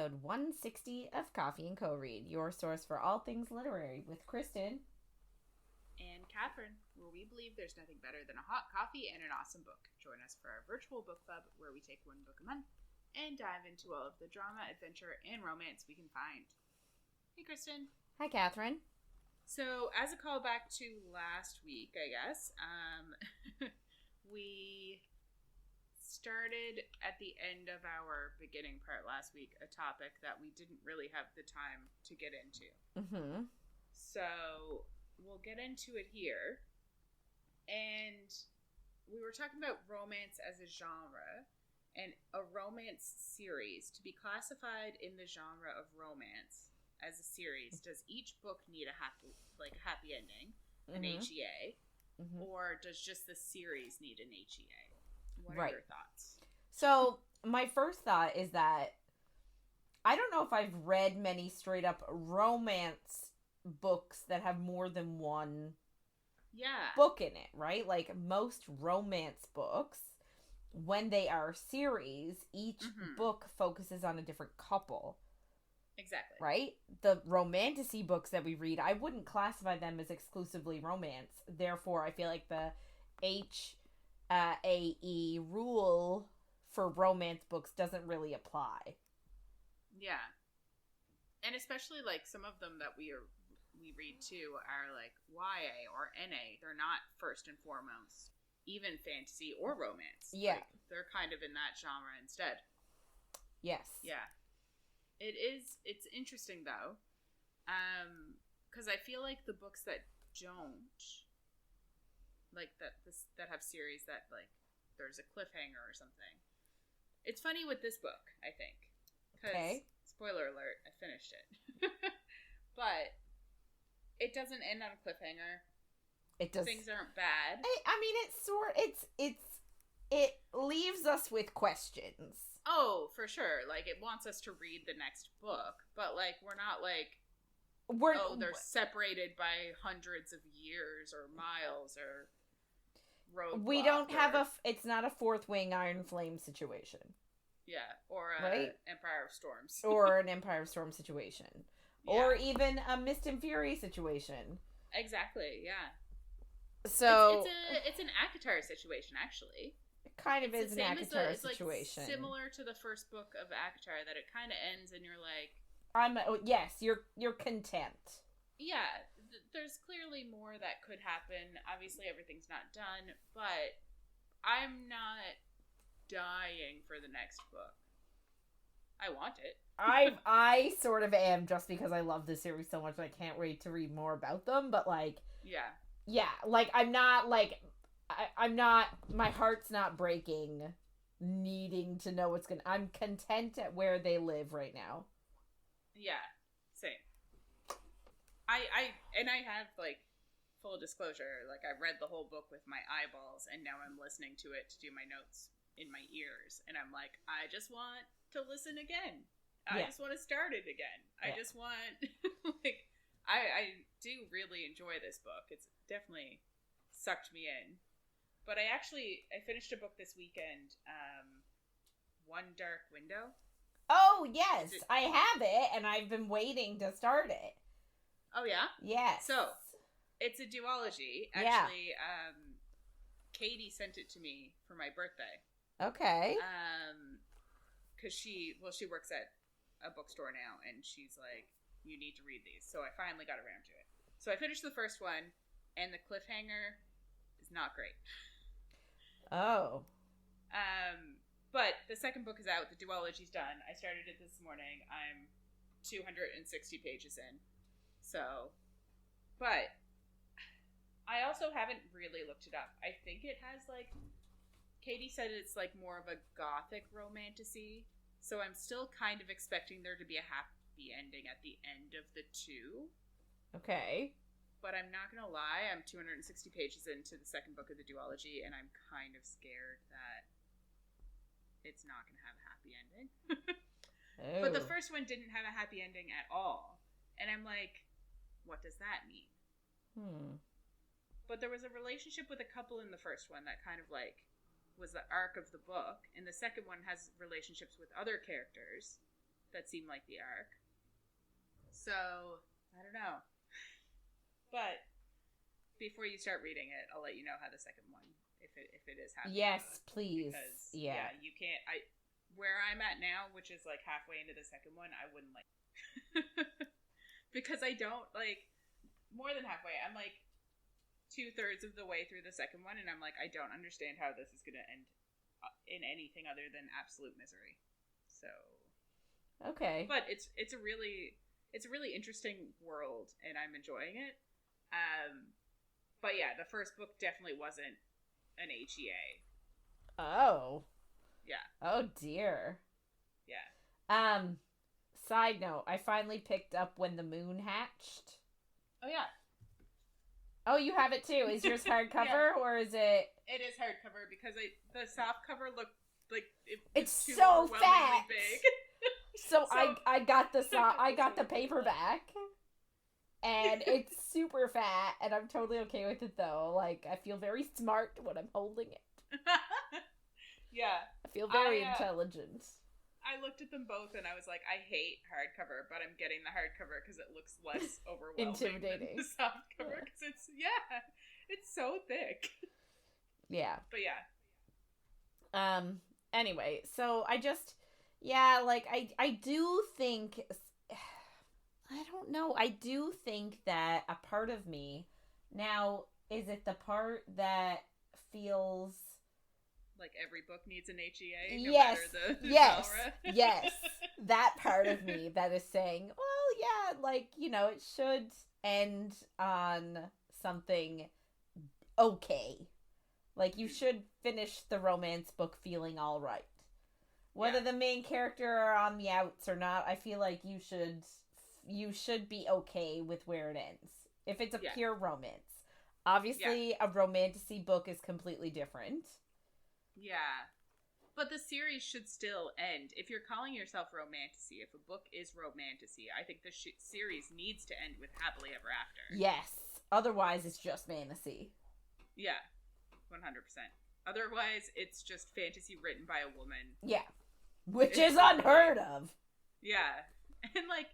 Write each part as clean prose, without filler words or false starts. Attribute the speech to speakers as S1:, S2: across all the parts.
S1: episode 160 of Coffee and Co-Read, your source for all things literary, with Kristen
S2: and Catherine, where we believe there's nothing better than a hot coffee and an awesome book. Join us for our virtual book club, where we take one book a month and dive into all of the drama, adventure, and romance we can find. Hey, Kristen.
S1: Hi, Catherine.
S2: So, as a callback to last week, I guess, we started at the end of our beginning part last week a topic that we didn't really have the time to get into.
S1: Mm-hmm.
S2: So we'll get into it here. And we were talking about romance as a genre, and a romance series. To be classified in the genre of romance as a series, does each book need a happy ending, an HEA, or does just the series need an HEA? What are your thoughts?
S1: So, my first thought is that I don't know if I've read many straight up romance books that have more than one book in it, right? Like, most romance books, when they are series, each book focuses on a different couple.
S2: Exactly.
S1: Right? The romantasy books that we read, I wouldn't classify them as exclusively romance. Therefore, I feel like the AE rule for romance books doesn't really apply.
S2: Yeah. And especially, like, some of them that we read, too, are, like, YA or NA. They're not first and foremost even fantasy or romance.
S1: Yeah.
S2: Like, they're kind of in that genre instead.
S1: Yes.
S2: Yeah. It's interesting, though, because I feel like the books that don't, like, that have series that, like, there's a cliffhanger or something. It's funny with this book, I think, because, spoiler alert, I finished it. But it doesn't end on a cliffhanger.
S1: It does.
S2: Things aren't bad.
S1: I mean, it leaves us with questions.
S2: Oh, for sure. Like, it wants us to read the next book, but, like, we're not, like, they're separated by hundreds of years or miles or roadblocks.
S1: We don't have it's not a Fourth Wing Iron Flame situation.
S2: Yeah, or an Empire of Storms.
S1: Or an Empire of Storms situation. Yeah. Or even a Mist and Fury situation.
S2: Exactly, yeah.
S1: So...
S2: It's an ACOTAR situation, actually.
S1: It kind of is an ACOTAR situation.
S2: It's like similar to the first book of ACOTAR, that it kind of ends and you're like...
S1: yes, you're content.
S2: Yeah, there's clearly more that could happen. Obviously, everything's not done, but I'm not dying for the next book. I want it.
S1: I sort of am, just because I love this series so much. I can't wait to read more about them, but, like... Yeah, like, I'm not, my heart's not breaking needing to know what's I'm content at where they live right now.
S2: Yeah, same. I have, like, full disclosure, like, I read the whole book with my eyeballs, and now I'm listening to it to do my notes in my ears, and I'm like, I just want to listen again. I just want to start it again. I just want, like, I do really enjoy this book. It's definitely sucked me in. But I finished a book this weekend, One Dark Window.
S1: Oh, yes. I have it, and I've been waiting to start it.
S2: Oh, yeah?
S1: Yes.
S2: So, it's a duology. Actually, Katie sent it to me for my birthday.
S1: Okay.
S2: Because she works at a bookstore now, and she's like, you need to read these. So I finally got around to it. So I finished the first one, and the cliffhanger is not great.
S1: Oh.
S2: But the second book is out. The duology's done. I started it this morning. I'm 260 pages in. So, but I also haven't really looked it up. I think it has, like, Katie said it's, like, more of a gothic romantasy. So I'm still kind of expecting there to be a happy ending at the end of the two.
S1: Okay.
S2: But I'm not going to lie, I'm 260 pages into the second book of the duology, and I'm kind of scared that it's not going to have a happy ending. But the first one didn't have a happy ending at all. And I'm like, what does that mean? But there was a relationship with a couple in the first one that kind of, like, was the arc of the book. And the second one has relationships with other characters that seem like the arc. So, I don't know. But before you start reading it, I'll let you know how the second one, if it is happening.
S1: Yes, please.
S2: Because,
S1: yeah,
S2: you can't, where I'm at now, which is like halfway into the second one, I wouldn't like because I don't, like, more than halfway. I'm like 2/3 of the way through the second one, and I'm like, I don't understand how this is going to end in anything other than absolute misery. So,
S1: okay.
S2: But it's a really interesting world, and I'm enjoying it. But yeah, the first book definitely wasn't an HEA.
S1: Oh.
S2: Yeah.
S1: Oh dear.
S2: Yeah.
S1: Side note, I finally picked up When the Moon Hatched.
S2: Oh yeah.
S1: Oh, you have it too. Is yours hardcover or is it?
S2: It is hardcover because the soft cover looked like
S1: it's so fat.
S2: Big.
S1: So I got the paperback, and it's super fat, and I'm totally okay with it though. Like, I feel very smart when I'm holding it.
S2: Yeah,
S1: I feel very intelligent.
S2: I looked at them both and I was like, I hate hardcover, but I'm getting the hardcover because it looks less overwhelming
S1: intimidating
S2: than the softcover because it's so thick.
S1: Yeah.
S2: But yeah.
S1: Anyway, so I just, like, I do think, I don't know, I do think that a part of me, now, is it the part that feels
S2: like every book needs an HEA, no
S1: yes,
S2: matter the
S1: yes,
S2: genre?
S1: Yes, that part of me that is saying, well, yeah, like, it should end on something okay. Like, you should finish the romance book feeling all right. Whether the main character are on the outs or not, I feel like you should be okay with where it ends. If it's a pure romance. Obviously, a romantasy book is completely different.
S2: Yeah. But the series should still end. If you're calling yourself romantasy, if a book is romantasy, I think the series needs to end with happily ever after.
S1: Yes. Otherwise, it's just fantasy.
S2: Yeah. 100%. Otherwise, it's just fantasy written by a woman.
S1: Yeah. Which is unheard of.
S2: Yeah. And, like,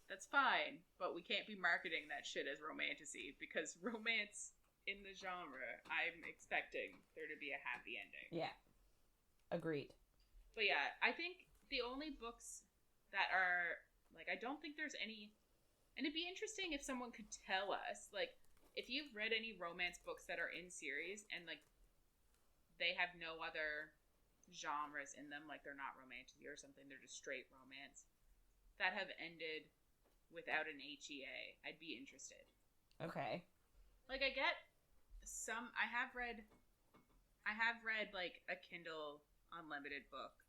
S2: that's fine. But we can't be marketing that shit as romantasy, because romance in the genre, I'm expecting there to be a happy ending.
S1: Yeah. Agreed.
S2: But yeah, I think the only books that are, like, I don't think there's any, and it'd be interesting if someone could tell us, like, if you've read any romance books that are in series and, like, they have no other genres in them, like they're not romantic or something, they're just straight romance, that have ended without an HEA, I'd be interested.
S1: Okay. Like,
S2: I get some, I have read like a Kindle Unlimited book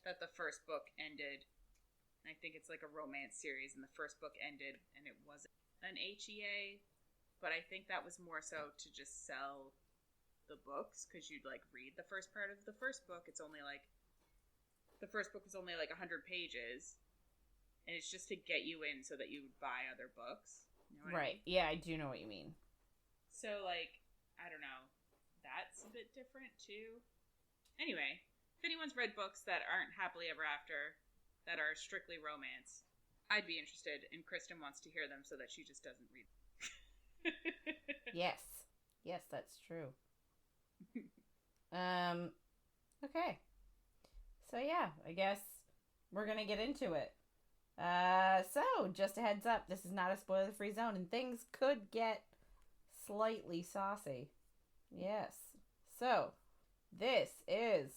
S2: that the first book ended, and I think it's like a romance series, and the first book ended and it wasn't an HEA, but I think that was more so to just sell the books, because you'd like read the first part of the first book. It's only like, the first book was only like 100 pages, and it's just to get you in so that you would buy other books. You know what I mean?
S1: Yeah, I do know what you mean.
S2: So, like, I don't know. That's a bit different, too. Anyway, if anyone's read books that aren't happily ever after, that are strictly romance, I'd be interested, and Kristen wants to hear them so that she just doesn't read them.
S1: Yes. Yes, that's true. Okay. So, yeah, I guess we're gonna get into it. So, just a heads up, this is not a spoiler-free zone, and things could get slightly saucy. Yes. So, this is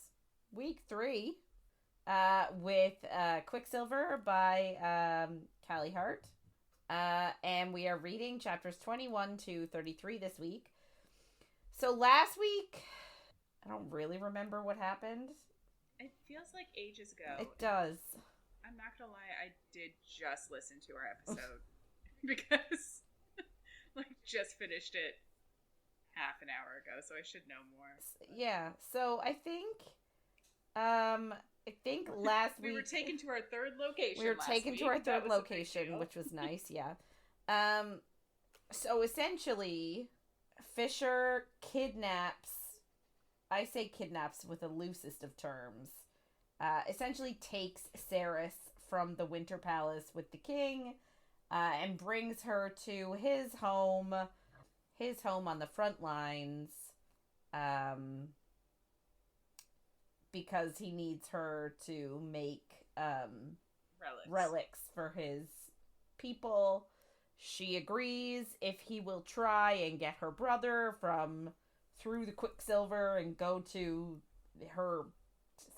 S1: week 3 with Quicksilver by Callie Hart. And we are reading chapters 21 to 33 this week. So last week, I don't really remember what happened.
S2: It feels like ages ago.
S1: It does.
S2: I'm not gonna lie, I did just listen to our episode because like just finished it half an hour ago, so I should know more.
S1: Yeah, so I think last week
S2: we were taken to our third location.
S1: Which was nice. Yeah. So essentially, Fisher kidnaps. I say kidnaps with the loosest of terms. Essentially takes Saeris from the Winter Palace with the king, and brings her to his home on the front lines, because he needs her to make relics for his people. She agrees if he will try and get her brother through the Quicksilver and go to her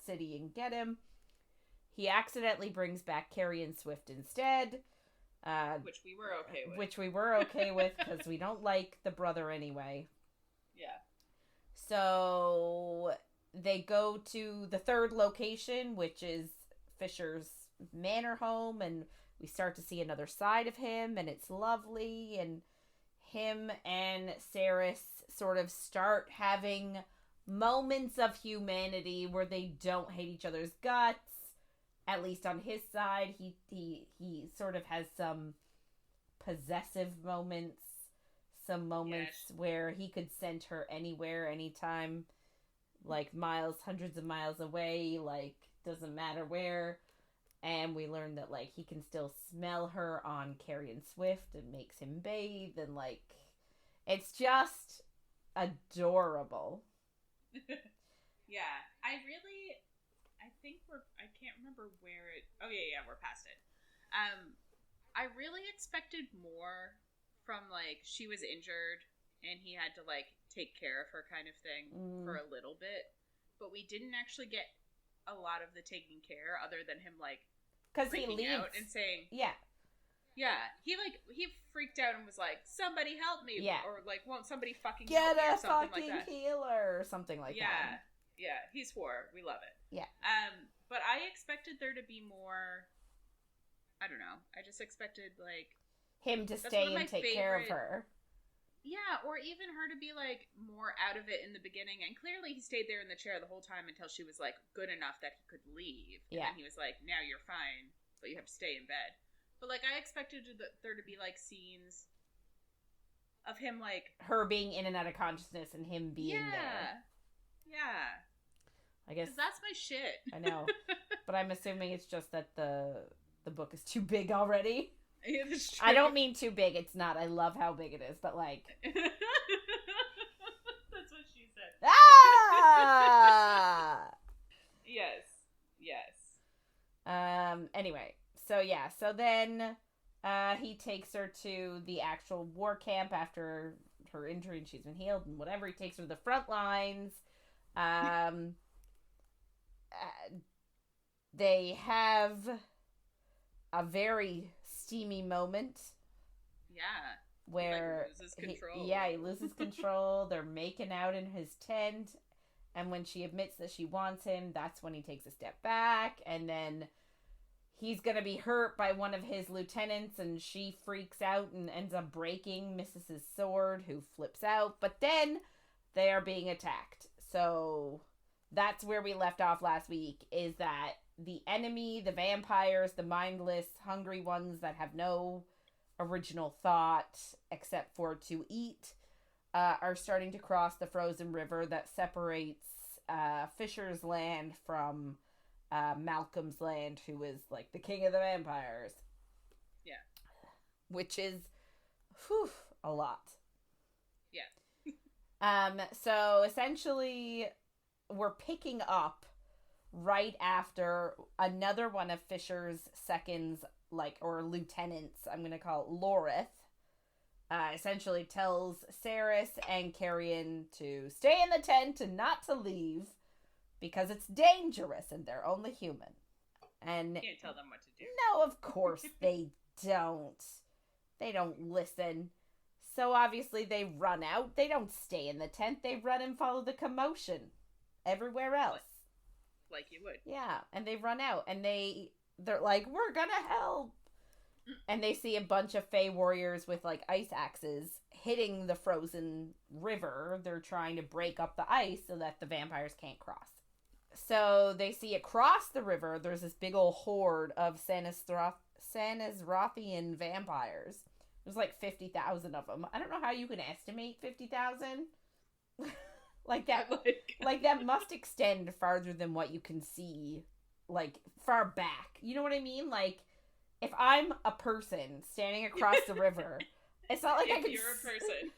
S1: city and get him. He accidentally brings back Carrie and Swift instead.
S2: Which we were okay with.
S1: Which we were okay with because we don't like the brother anyway.
S2: Yeah.
S1: So they go to the third location, which is Fisher's manor home, and we start to see another side of him, and it's lovely, and him and Saeris sort of start having moments of humanity where they don't hate each other's guts. At least on his side, he sort of has some possessive moments, some moments where he could send her anywhere, anytime, like hundreds of miles away, like doesn't matter where. And we learn that like he can still smell her on Carrie and Swift and makes him bathe, and like it's just adorable.
S2: Yeah, I think I can't remember where it... Oh, yeah, we're past it. I really expected more from, like, she was injured and he had to, like, take care of her kind of thing for a little bit. But we didn't actually get a lot of the taking care other than him, like, freaking out and saying...
S1: Yeah.
S2: Yeah. He freaked out and was like, somebody help me!
S1: Yeah.
S2: Or, like, won't somebody fucking
S1: help me?
S2: Get a fucking
S1: healer! Or something like that.
S2: Yeah, he's war. We love it.
S1: Yeah.
S2: But I expected there to be more... I don't know. I just expected, like...
S1: him to stay and take care of her.
S2: Yeah, or even her to be, like, more out of it in the beginning. And clearly he stayed there in the chair the whole time until she was, like, good enough that he could leave. And then he was like, now you're fine, but you have to stay in bed. But, like, I expected there to be, like, scenes of him, like...
S1: her being in and out of consciousness and him being there.
S2: Yeah.
S1: I guess...
S2: 'cause that's my shit.
S1: I know. But I'm assuming it's just that the book is too big already.
S2: Yeah, that's true.
S1: I don't mean too big. It's not. I love how big it is, but like...
S2: That's what she said.
S1: Ah!
S2: Yes.
S1: Anyway. So yeah. So then he takes her to the actual war camp after her injury and she's been healed and whatever. He takes her to the front lines. They have a very steamy moment.
S2: Yeah.
S1: Where
S2: he loses control.
S1: He loses control. They're making out in his tent. And when she admits that she wants him, that's when he takes a step back. And then he's going to be hurt by one of his lieutenants. And she freaks out and ends up breaking Mrs.'s sword, who flips out. But then they are being attacked. So that's where we left off last week, is that the enemy, the vampires, the mindless, hungry ones that have no original thought except for to eat, are starting to cross the frozen river that separates Fisher's land from Malcolm's land, who is like the king of the vampires.
S2: Yeah.
S1: Which is, a lot.
S2: Yeah.
S1: So essentially, we're picking up right after another one of Fisher's seconds, or lieutenants, I'm going to call it Lorith, essentially tells Saeris and Carrion to stay in the tent and not to leave because it's dangerous and they're only human. And
S2: you can't tell them what to do.
S1: No, of course they don't. They don't listen. So obviously they run out. They don't stay in the tent. They run and follow the commotion everywhere else.
S2: Like you would.
S1: Yeah, and they run out, and they're like, we're gonna help! And they see a bunch of Fey warriors with, like, ice axes hitting the frozen river. They're trying to break up the ice so that the vampires can't cross. So they see across the river, there's this big old horde of Sanisrothian vampires. There's like 50,000 of them. I don't know how you can estimate 50,000. Like that must extend farther than what you can see like, far back. You know what I mean? Like, if I'm a person standing across the river, it's not like I can...
S2: You're a person.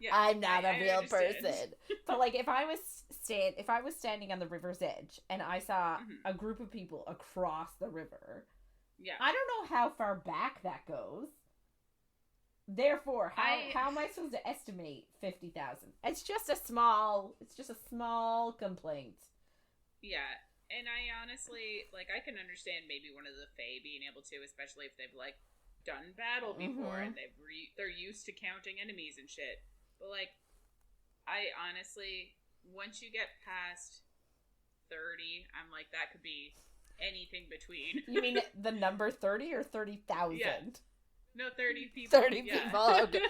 S1: Yeah, I'm not a real person. But, like, if I was standing on the river's edge and I saw a group of people across the river, I don't know how far back that goes. Therefore, how am I supposed to estimate 50,000? It's just a small complaint.
S2: Yeah, and I honestly, like, I can understand maybe one of the Fae being able to, especially if they've, like, done battle before and they're used to counting enemies and shit. But, like, I honestly, once you get past 30, I'm like, that could be anything between.
S1: You mean the number 30 or 30,000?
S2: Yeah. No, 30 people.
S1: 30 people. Okay.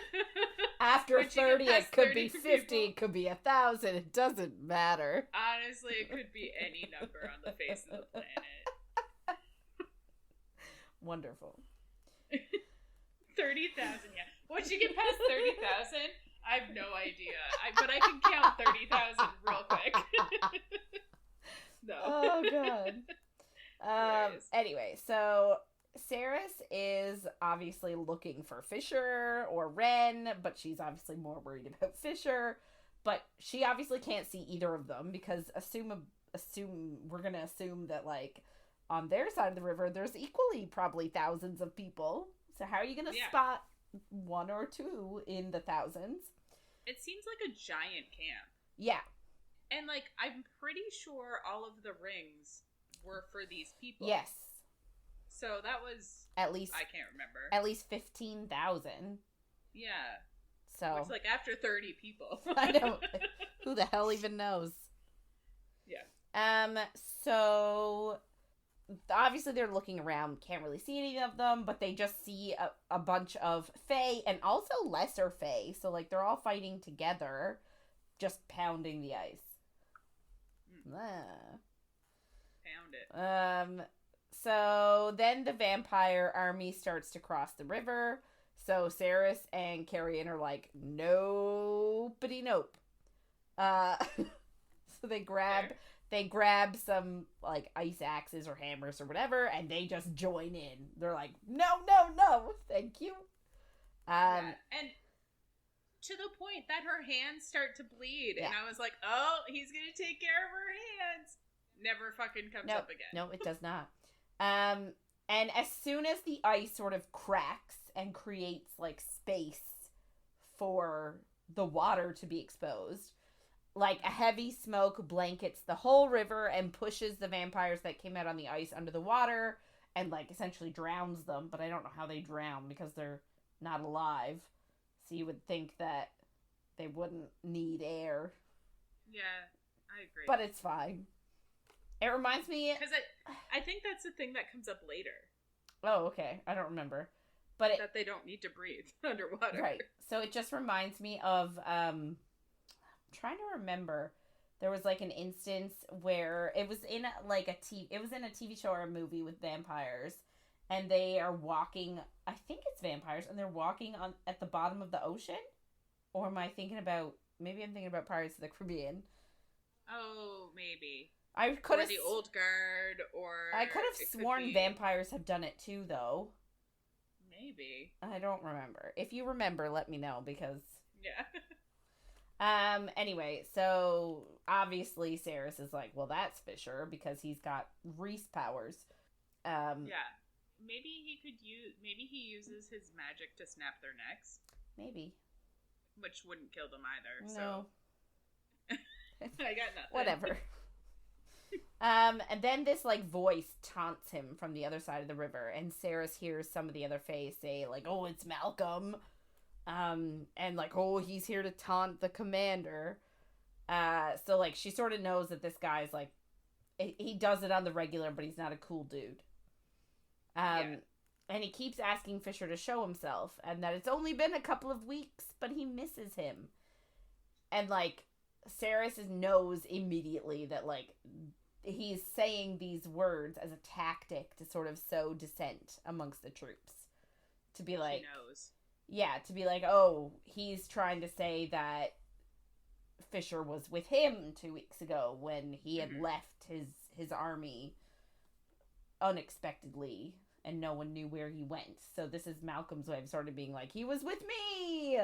S1: After 30, it could be 50, people, it could be 1,000. It doesn't matter.
S2: Honestly, it could be any number on the face of the planet.
S1: Wonderful.
S2: 30,000, yeah. Once you get past 30,000, I have no idea. But I can count 30,000 real quick. No.
S1: Oh, God. Anyway, so Saeris is obviously looking for Fisher or Ren, but she's obviously more worried about Fisher. But she obviously can't see either of them because we're gonna assume that, like, on their side of the river, there's equally probably thousands of people. So how are you gonna spot one or two in the thousands?
S2: It seems like a giant camp.
S1: Yeah.
S2: And, like, I'm pretty sure all of the rings were for these people.
S1: Yes.
S2: So that was...
S1: At least...
S2: I can't remember.
S1: At least 15,000.
S2: Yeah.
S1: So...
S2: Which, like, after 30 people.
S1: I don't... Who the hell even knows?
S2: Yeah.
S1: So... Obviously, they're looking around. Can't really see any of them, but they just see a bunch of Fae and also lesser Fae. So, like, they're all fighting together, just pounding the ice.
S2: Pound it.
S1: So then the vampire army starts to cross the river. So Saeris and Carrion are like, nopity nope. So they grab some, like, ice axes or hammers or whatever, and they just join in. They're like, no, thank you.
S2: And to the point that her hands start to bleed, and I was like, oh, he's gonna take care of her hands. Never fucking comes up again.
S1: No, it does not. And as soon as the ice sort of cracks and creates, like, space for the water to be exposed, like, a heavy smoke blankets the whole river and pushes the vampires that came out on the ice under the water and, like, essentially drowns them. But I don't know how they drown because they're not alive. So you would think that they wouldn't need air.
S2: Yeah, I agree.
S1: But it's fine. It reminds me...
S2: Because I think that's the thing that comes up later.
S1: Oh, okay. I don't remember. But
S2: that they don't need to breathe underwater.
S1: Right. So it just reminds me of... I'm trying to remember. There was, like, an instance where it was in, like, it was in a TV show or a movie with vampires. And they are walking... I think it's vampires. And they're walking at the bottom of the ocean? Or am I thinking about... Maybe I'm thinking about Pirates of the Caribbean.
S2: Oh, maybe.
S1: I could have
S2: the old guard, or
S1: I could have sworn vampires have done it too, though.
S2: Maybe.
S1: I don't remember. If you remember, let me know because
S2: yeah.
S1: Anyway, so obviously Saeris is like, well, that's Fisher because he's got Reese powers.
S2: Yeah. Maybe he uses his magic to snap their necks.
S1: Maybe.
S2: Which wouldn't kill them either.
S1: No.
S2: So I got nothing.
S1: Whatever. And then this, like, voice taunts him from the other side of the river, and Saeris hears some of the other Fae say, like, oh, it's Malcolm, and, like, oh, he's here to taunt the commander. So, like, she sort of knows that this guy's, like, he does it on the regular, but he's not a cool dude. And he keeps asking Fisher to show himself, and that it's only been a couple of weeks, but he misses him. And, like, Saeris knows immediately that, like, he's saying these words as a tactic to sort of sow dissent amongst the troops. To be like...
S2: She knows.
S1: Yeah, to be like, oh, he's trying to say that Fisher was with him 2 weeks ago when he had left his army unexpectedly, and no one knew where he went. So this is Malcolm's way of sort of being like, he was with me!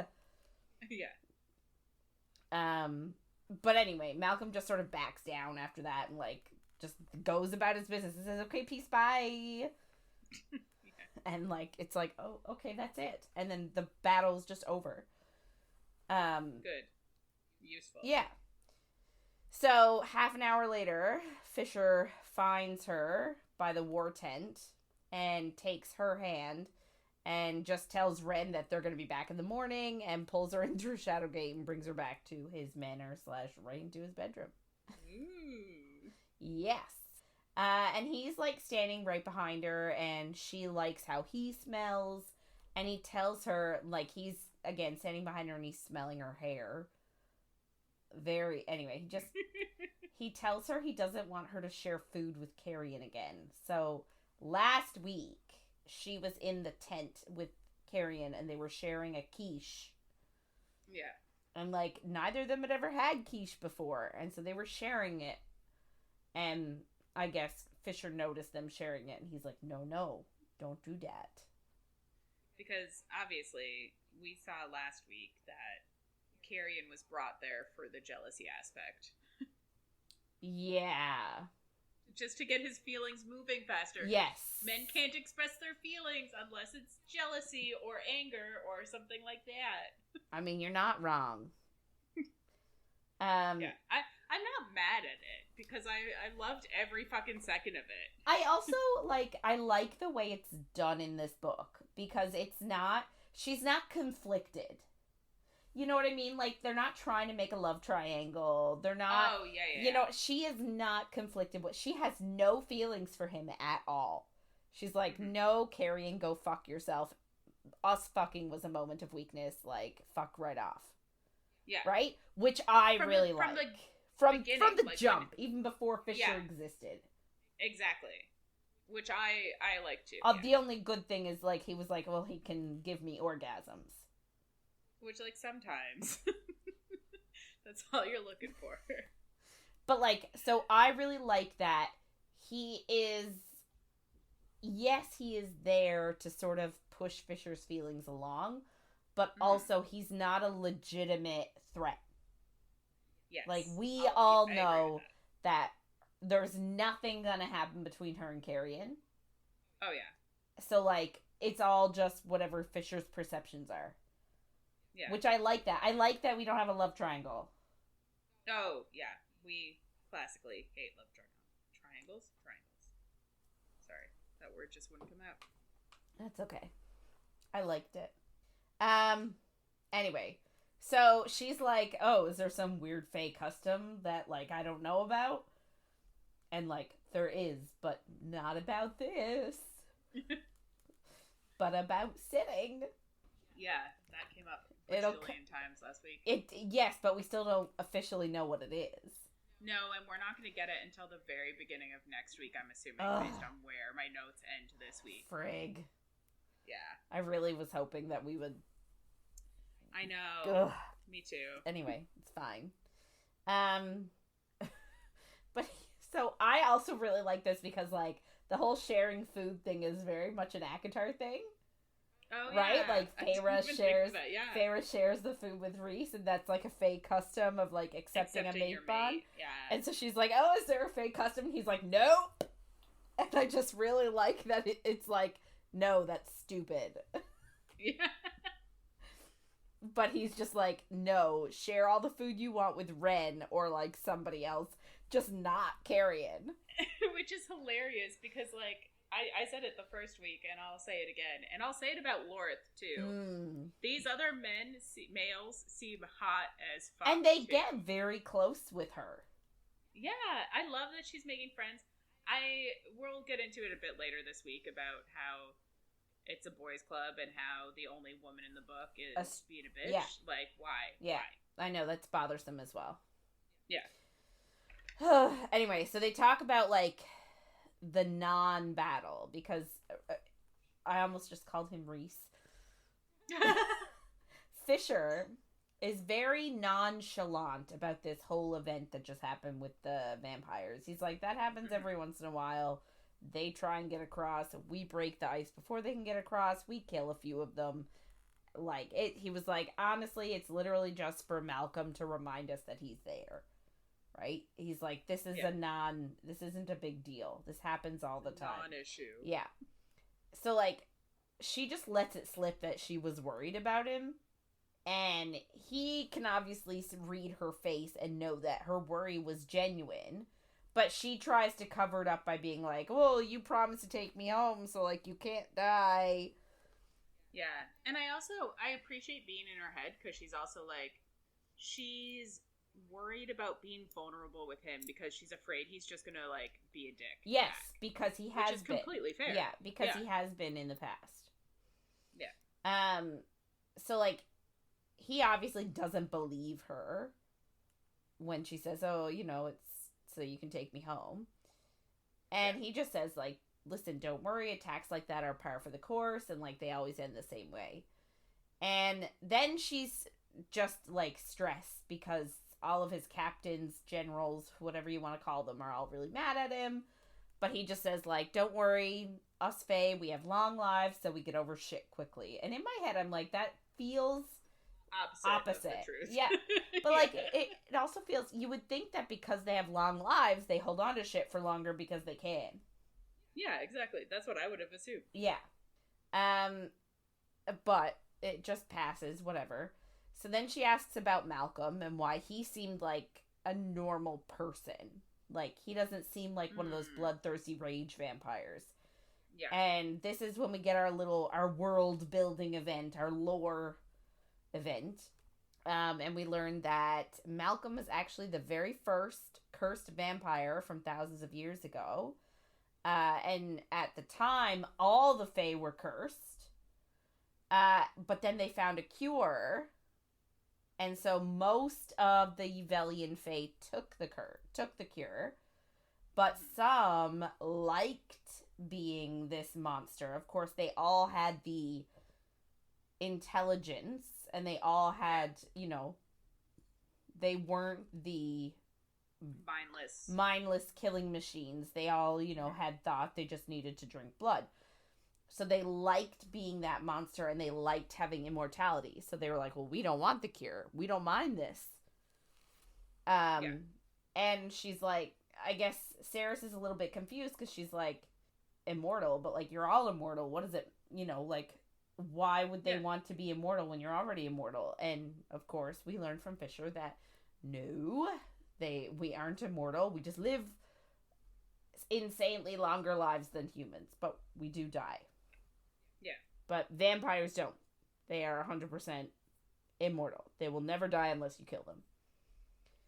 S2: Yeah.
S1: But anyway, Malcolm just sort of backs down after that and, like, just goes about his business and says, okay, peace, bye! Yeah. And, like, it's like, oh, okay, that's it. And then the battle's just over.
S2: Good. Useful.
S1: Yeah. So, half an hour later, Fisher finds her by the war tent and takes her hand and just tells Ren that they're going to be back in the morning and pulls her in through Shadowgate and brings her back to his manor / right into his bedroom.
S2: Ooh.
S1: Yes. And he's, like, standing right behind her, and she likes how he smells, and he tells her, like, he's, again, standing behind her, and he's smelling her hair. Anyway, he tells her he doesn't want her to share food with Carrion again. So, last week, she was in the tent with Carrion, and they were sharing a quiche.
S2: Yeah.
S1: And, like, neither of them had ever had quiche before, and so they were sharing it. And I guess Fisher noticed them sharing it, and he's like, no, don't do that.
S2: Because, obviously, we saw last week that Carrion was brought there for the jealousy aspect.
S1: Yeah.
S2: Just to get his feelings moving faster.
S1: Yes.
S2: Men can't express their feelings unless it's jealousy or anger or something like that.
S1: I mean, you're not wrong.
S2: Yeah, I'm not mad at it because I loved every fucking second of it.
S1: I also I like the way it's done in this book because she's not conflicted. You know what I mean? Like, they're not trying to make a love triangle. They're not.
S2: Oh, yeah.
S1: You know, she is not conflicted. She has no feelings for him at all. She's like, no, Carrion, go fuck yourself. Us fucking was a moment of weakness. Like, fuck right off.
S2: Yeah.
S1: Right? Which I really like. From the jump, even before Fisher existed.
S2: Exactly. Which I like too.
S1: The only good thing is, like, he was like, well, he can give me orgasms.
S2: Which, like, sometimes. That's all you're looking for.
S1: But, like, so I really like that he is there to sort of push Fisher's feelings along, but also he's not a legitimate threat.
S2: Yes.
S1: Like, we all know that there's nothing gonna happen between her and Carrion.
S2: Oh, yeah.
S1: So, like, it's all just whatever Fisher's perceptions are.
S2: Yeah.
S1: Which I like that. I like that we don't have a love triangle.
S2: Oh, yeah. We classically hate love triangles. Sorry. That word just wouldn't come out.
S1: That's okay. I liked it. Anyway. So she's like, oh, is there some weird fey custom that, like, I don't know about? And, like, there is, but not about this. But about sitting.
S2: Yeah, that came up a million times last week.
S1: Yes, but we still don't officially know what it is.
S2: No, and we're not going to get it until the very beginning of next week, I'm assuming, based on where my notes end this week.
S1: Frig.
S2: Yeah.
S1: I really was hoping that we would...
S2: I know. Ugh. Me too.
S1: Anyway, it's fine. But, so I also really like this because, like, the whole sharing food thing is very much an ACOTAR thing.
S2: Oh,
S1: right?
S2: Yeah.
S1: Like, Feyre shares the food with Rhys, and that's, like, a Fey custom of, like, accepting a mate bond.
S2: Yeah.
S1: And so she's like, oh, is there a Fey custom? And he's like, nope. And I just really like that it's like, no, that's stupid.
S2: Yeah.
S1: But he's just like, no, share all the food you want with Ren or, like, somebody else. Just not Carrion.
S2: Which is hilarious because, like, I said it the first week, and I'll say it again. And I'll say it about Lorth, too. These other males seem hot as fuck,
S1: and they get very close with her.
S2: Yeah, I love that she's making friends. We'll get into it a bit later this week about how it's a boys' club and how the only woman in the book is being a bitch.
S1: Yeah.
S2: Like, why?
S1: Yeah.
S2: Why?
S1: I know, that's bothersome as well.
S2: Yeah.
S1: Anyway, so they talk about, like, the non-battle, because I almost just called him Rhys. Fisher is very nonchalant about this whole event that just happened with the vampires. He's like, that happens every once in a while. They try and get across. We break the ice before they can get across. We kill a few of them. Like, he was like, honestly, it's literally just for Malcolm to remind us that he's there. Right? He's like, this isn't a big deal. This happens all the time.
S2: Non-issue.
S1: Yeah. So, like, she just lets it slip that she was worried about him. And he can obviously read her face and know that her worry was genuine. But she tries to cover it up by being like, well, you promised to take me home, so, like, you can't die.
S2: Yeah. And I appreciate being in her head, because she's also, like, she's worried about being vulnerable with him because she's afraid he's just gonna, like, be a dick.
S1: Yes, because he has been.
S2: Which is completely fair.
S1: Yeah, because he has been in the past.
S2: Yeah.
S1: So, like, he obviously doesn't believe her when she says, oh, you know, it's so you can take me home. And he just says, like, listen, don't worry, attacks like that are par for the course, and, like, they always end the same way. And then she's just, like, stressed because all of his captains, generals, whatever you want to call them, are all really mad at him. But he just says, like, don't worry, us Fae, we have long lives, so we get over shit quickly. And in my head, I'm like, that feels opposite.
S2: The truth.
S1: Yeah. But, like, it also feels, you would think that because they have long lives, they hold on to shit for longer because they can.
S2: Yeah, exactly. That's what I would have assumed.
S1: Yeah. But it just passes, whatever. So then she asks about Malcolm and why he seemed like a normal person. Like, he doesn't seem like one of those bloodthirsty rage vampires.
S2: Yeah.
S1: And this is when we get our world building event, our lore event. And we learn that Malcolm is actually the very first cursed vampire from thousands of years ago. And at the time, all the Fae were cursed. But then they found a cure. And so most of the Yvelian Fae took the cure. But some liked being this monster. Of course, they all had the intelligence. And they all had, you know, they weren't the mindless killing machines. They all, you know, had thought. They just needed to drink blood. So they liked being that monster, and they liked having immortality. So they were like, well, we don't want the cure. We don't mind this. And she's like, I guess Saeris is a little bit confused because she's like, immortal, but, like, you're all immortal. What is it, you know, like, why would they want to be immortal when you're already immortal? And, of course, we learned from Fisher that, no, we aren't immortal. We just live insanely longer lives than humans, but we do die.
S2: Yeah.
S1: But vampires don't. They are 100% immortal. They will never die unless you kill them.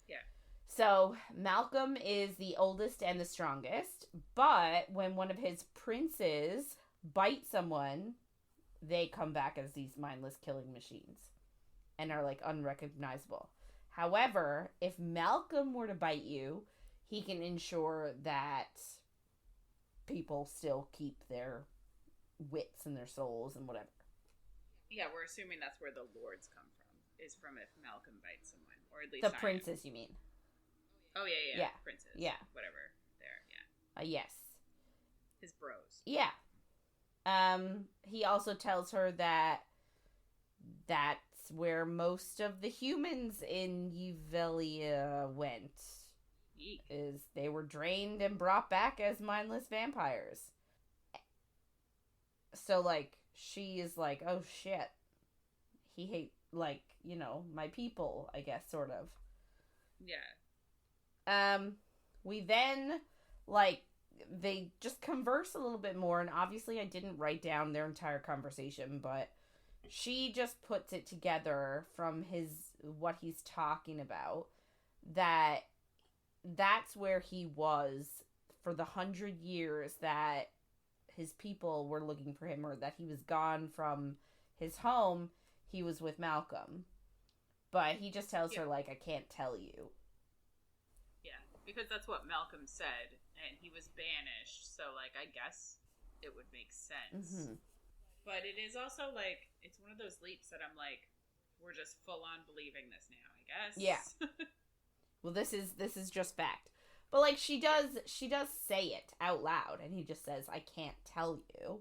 S2: Yeah.
S1: So, Malcolm is the oldest and the strongest, but when one of his princes bites someone, they come back as these mindless killing machines and are, like, unrecognizable. However, if Malcolm were to bite you, he can ensure that people still keep their wits and their souls and whatever.
S2: Yeah, we're assuming that's where the lords come from, is from if Malcolm bites someone, or at least
S1: the princes, you mean?
S2: Oh, yeah. Princes.
S1: Yeah.
S2: Whatever. There, yeah.
S1: Yes.
S2: His bros.
S1: Yeah. He also tells her that that's where most of the humans in Yvelia went.
S2: Eek.
S1: Is they were drained and brought back as mindless vampires. So, like, she is like, oh shit. He hate, like, you know, my people, I guess, sort of.
S2: Yeah.
S1: We then, like, they just converse a little bit more, and obviously I didn't write down their entire conversation, but she just puts it together from what he's talking about, that's where he was for the 100 years that his people were looking for him, or that he was gone from his home. He was with Malcolm, but he just tells her, like, I can't tell you.
S2: Yeah, because that's what Malcolm said, and he was banished, so, like, I guess it would make sense.
S1: Mm-hmm.
S2: But it is also, like, it's one of those leaps that I'm like, we're just full on believing this now, I guess.
S1: Yeah. Well, this is just fact. But, like, she does say it out loud, and he just says, I can't tell you.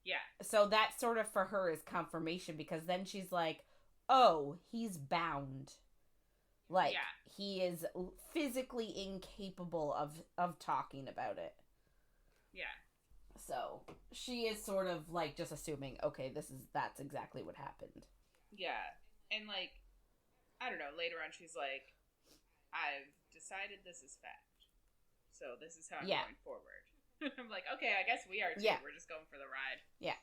S2: Yeah.
S1: So that sort of, for her, is confirmation, because then she's like, oh, he's bound. Like, he is physically incapable of talking about it.
S2: Yeah.
S1: So, she is sort of, like, just assuming, okay, that's exactly what happened.
S2: Yeah. And, like, I don't know, later on she's like, I've decided this is fact. So this is how I'm going forward. I'm like, okay, I guess we are too. Yeah. We're just going for the ride.
S1: Yeah.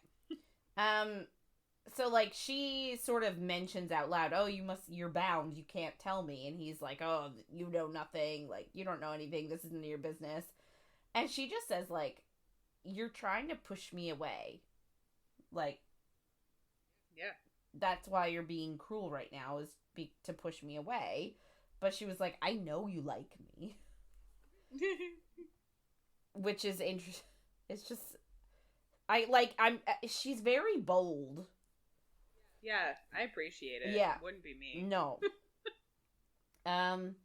S1: So, like, she sort of mentions out loud, oh, you're bound, you can't tell me. And he's like, oh, you know nothing, like, you don't know anything, this isn't your business. And she just says, like, you're trying to push me away. Like,
S2: yeah.
S1: That's why you're being cruel right now, is to push me away. But she was like, I know you like me. Which is interesting. It's just, she's very bold.
S2: Yeah, I appreciate it.
S1: Yeah.
S2: It wouldn't be me.
S1: No. And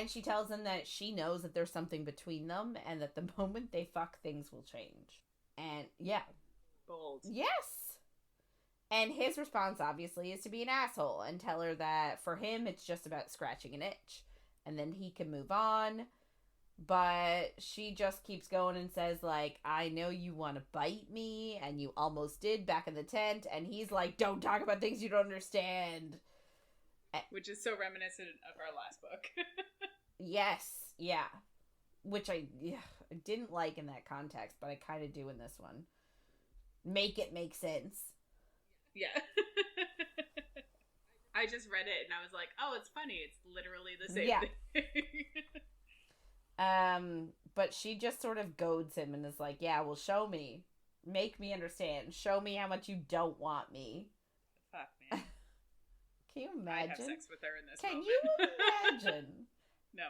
S1: she tells him that she knows that there's something between them, and that the moment they fuck, things will change. And, yeah.
S2: Bold.
S1: Yes! And his response, obviously, is to be an asshole and tell her that for him, it's just about scratching an itch. And then he can move on. But she just keeps going and says, like, I know you want to bite me, and you almost did back in the tent. And he's like, don't talk about things you don't understand.
S2: Which is so reminiscent of our last book.
S1: Yes, yeah. Which I didn't like in that context, but I kind of do in this one. Make it make sense.
S2: Yeah. I just read it and I was like, oh, it's funny. It's literally the same
S1: thing. But she just sort of goads him and is like, yeah, well, show me. Make me understand. Show me how much you don't want me.
S2: Fuck, man.
S1: Can you imagine?
S2: I have sex with her in this
S1: moment.
S2: Can
S1: you imagine?
S2: No.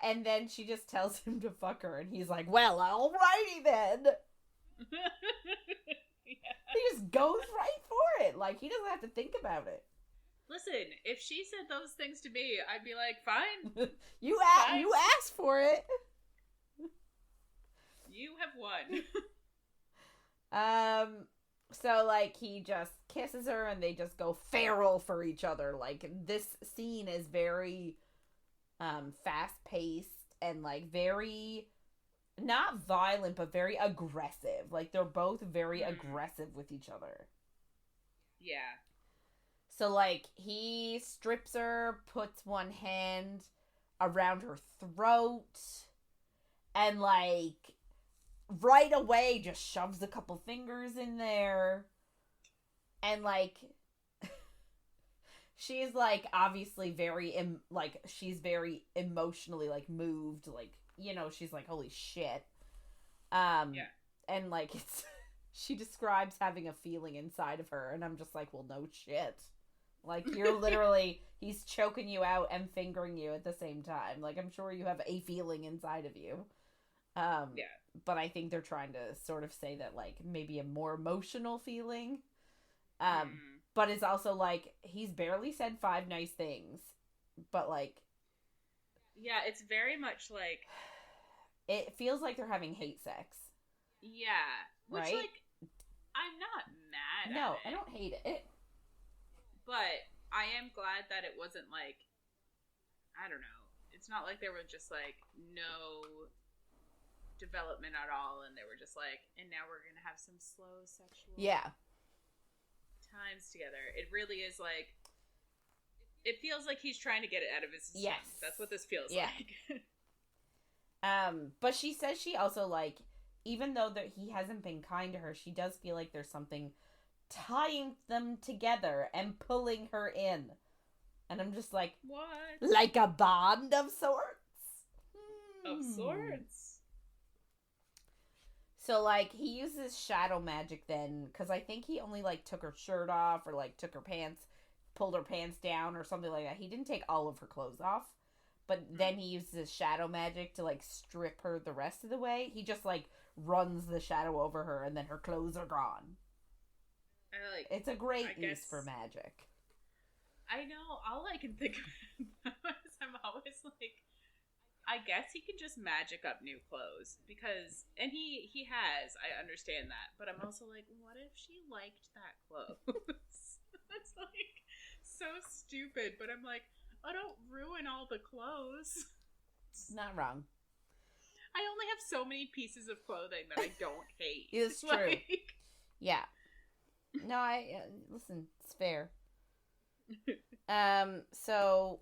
S1: And then she just tells him to fuck her and he's like, well, alrighty then.
S2: Yeah.
S1: He just goes right for it. Like, he doesn't have to think about it.
S2: Listen, if she said those things to me, I'd be like, fine.
S1: You asked for it.
S2: You have won.
S1: So, like, he just kisses her and they just go feral for each other. Like, this scene is very, fast-paced and, like, very, not violent, but very aggressive. Like, they're both very aggressive with each other.
S2: Yeah.
S1: So, like, he strips her, puts one hand around her throat, and, like, right away just shoves a couple fingers in there. And, like, she's, like, obviously very, she's very emotionally, like, moved. Like, you know, she's like, holy shit. Yeah. And, like, she describes having a feeling inside of her, and I'm just like, well, no shit. Like, you're literally, he's choking you out and fingering you at the same time. Like, I'm sure you have a feeling inside of you. Yeah. But I think they're trying to sort of say that, like, maybe a more emotional feeling. But it's also, like, he's barely said 5 nice things. But, like...
S2: Yeah, it's very much, like...
S1: It feels like they're having hate sex.
S2: Yeah. Which,
S1: right?
S2: Like, I'm not mad at it.
S1: No, I don't hate it.
S2: But I am glad that it wasn't, like... I don't know. It's not like there was just, like, no development at all, and they were just like, and now we're gonna have some slow sexual times together. It really is like, it feels like he's trying to get it out of his system.
S1: Yes,
S2: that's what this feels like.
S1: But she says she also, like, even though that he hasn't been kind to her, she does feel like there's something tying them together and pulling her in, and I'm just like,
S2: what?
S1: Like a bond of sorts.
S2: Of sorts.
S1: So, like, he uses shadow magic then, because I think he only, like, took her shirt off, or, like, took her pants, pulled her pants down, or something like that. He didn't take all of her clothes off, but then he uses shadow magic to, like, strip her the rest of the way. He just, like, runs the shadow over her, and then her clothes are gone. It's a great use for magic.
S2: I know. All I can think of is I'm always like, I guess he can just magic up new clothes because, and he has. I understand that, but I'm also like, what if she liked that clothes? That's like so stupid. But I'm like, oh, don't ruin all the clothes.
S1: Not wrong.
S2: I only have so many pieces of clothing that I don't hate.
S1: It's true. Yeah. No, listen, it's fair. So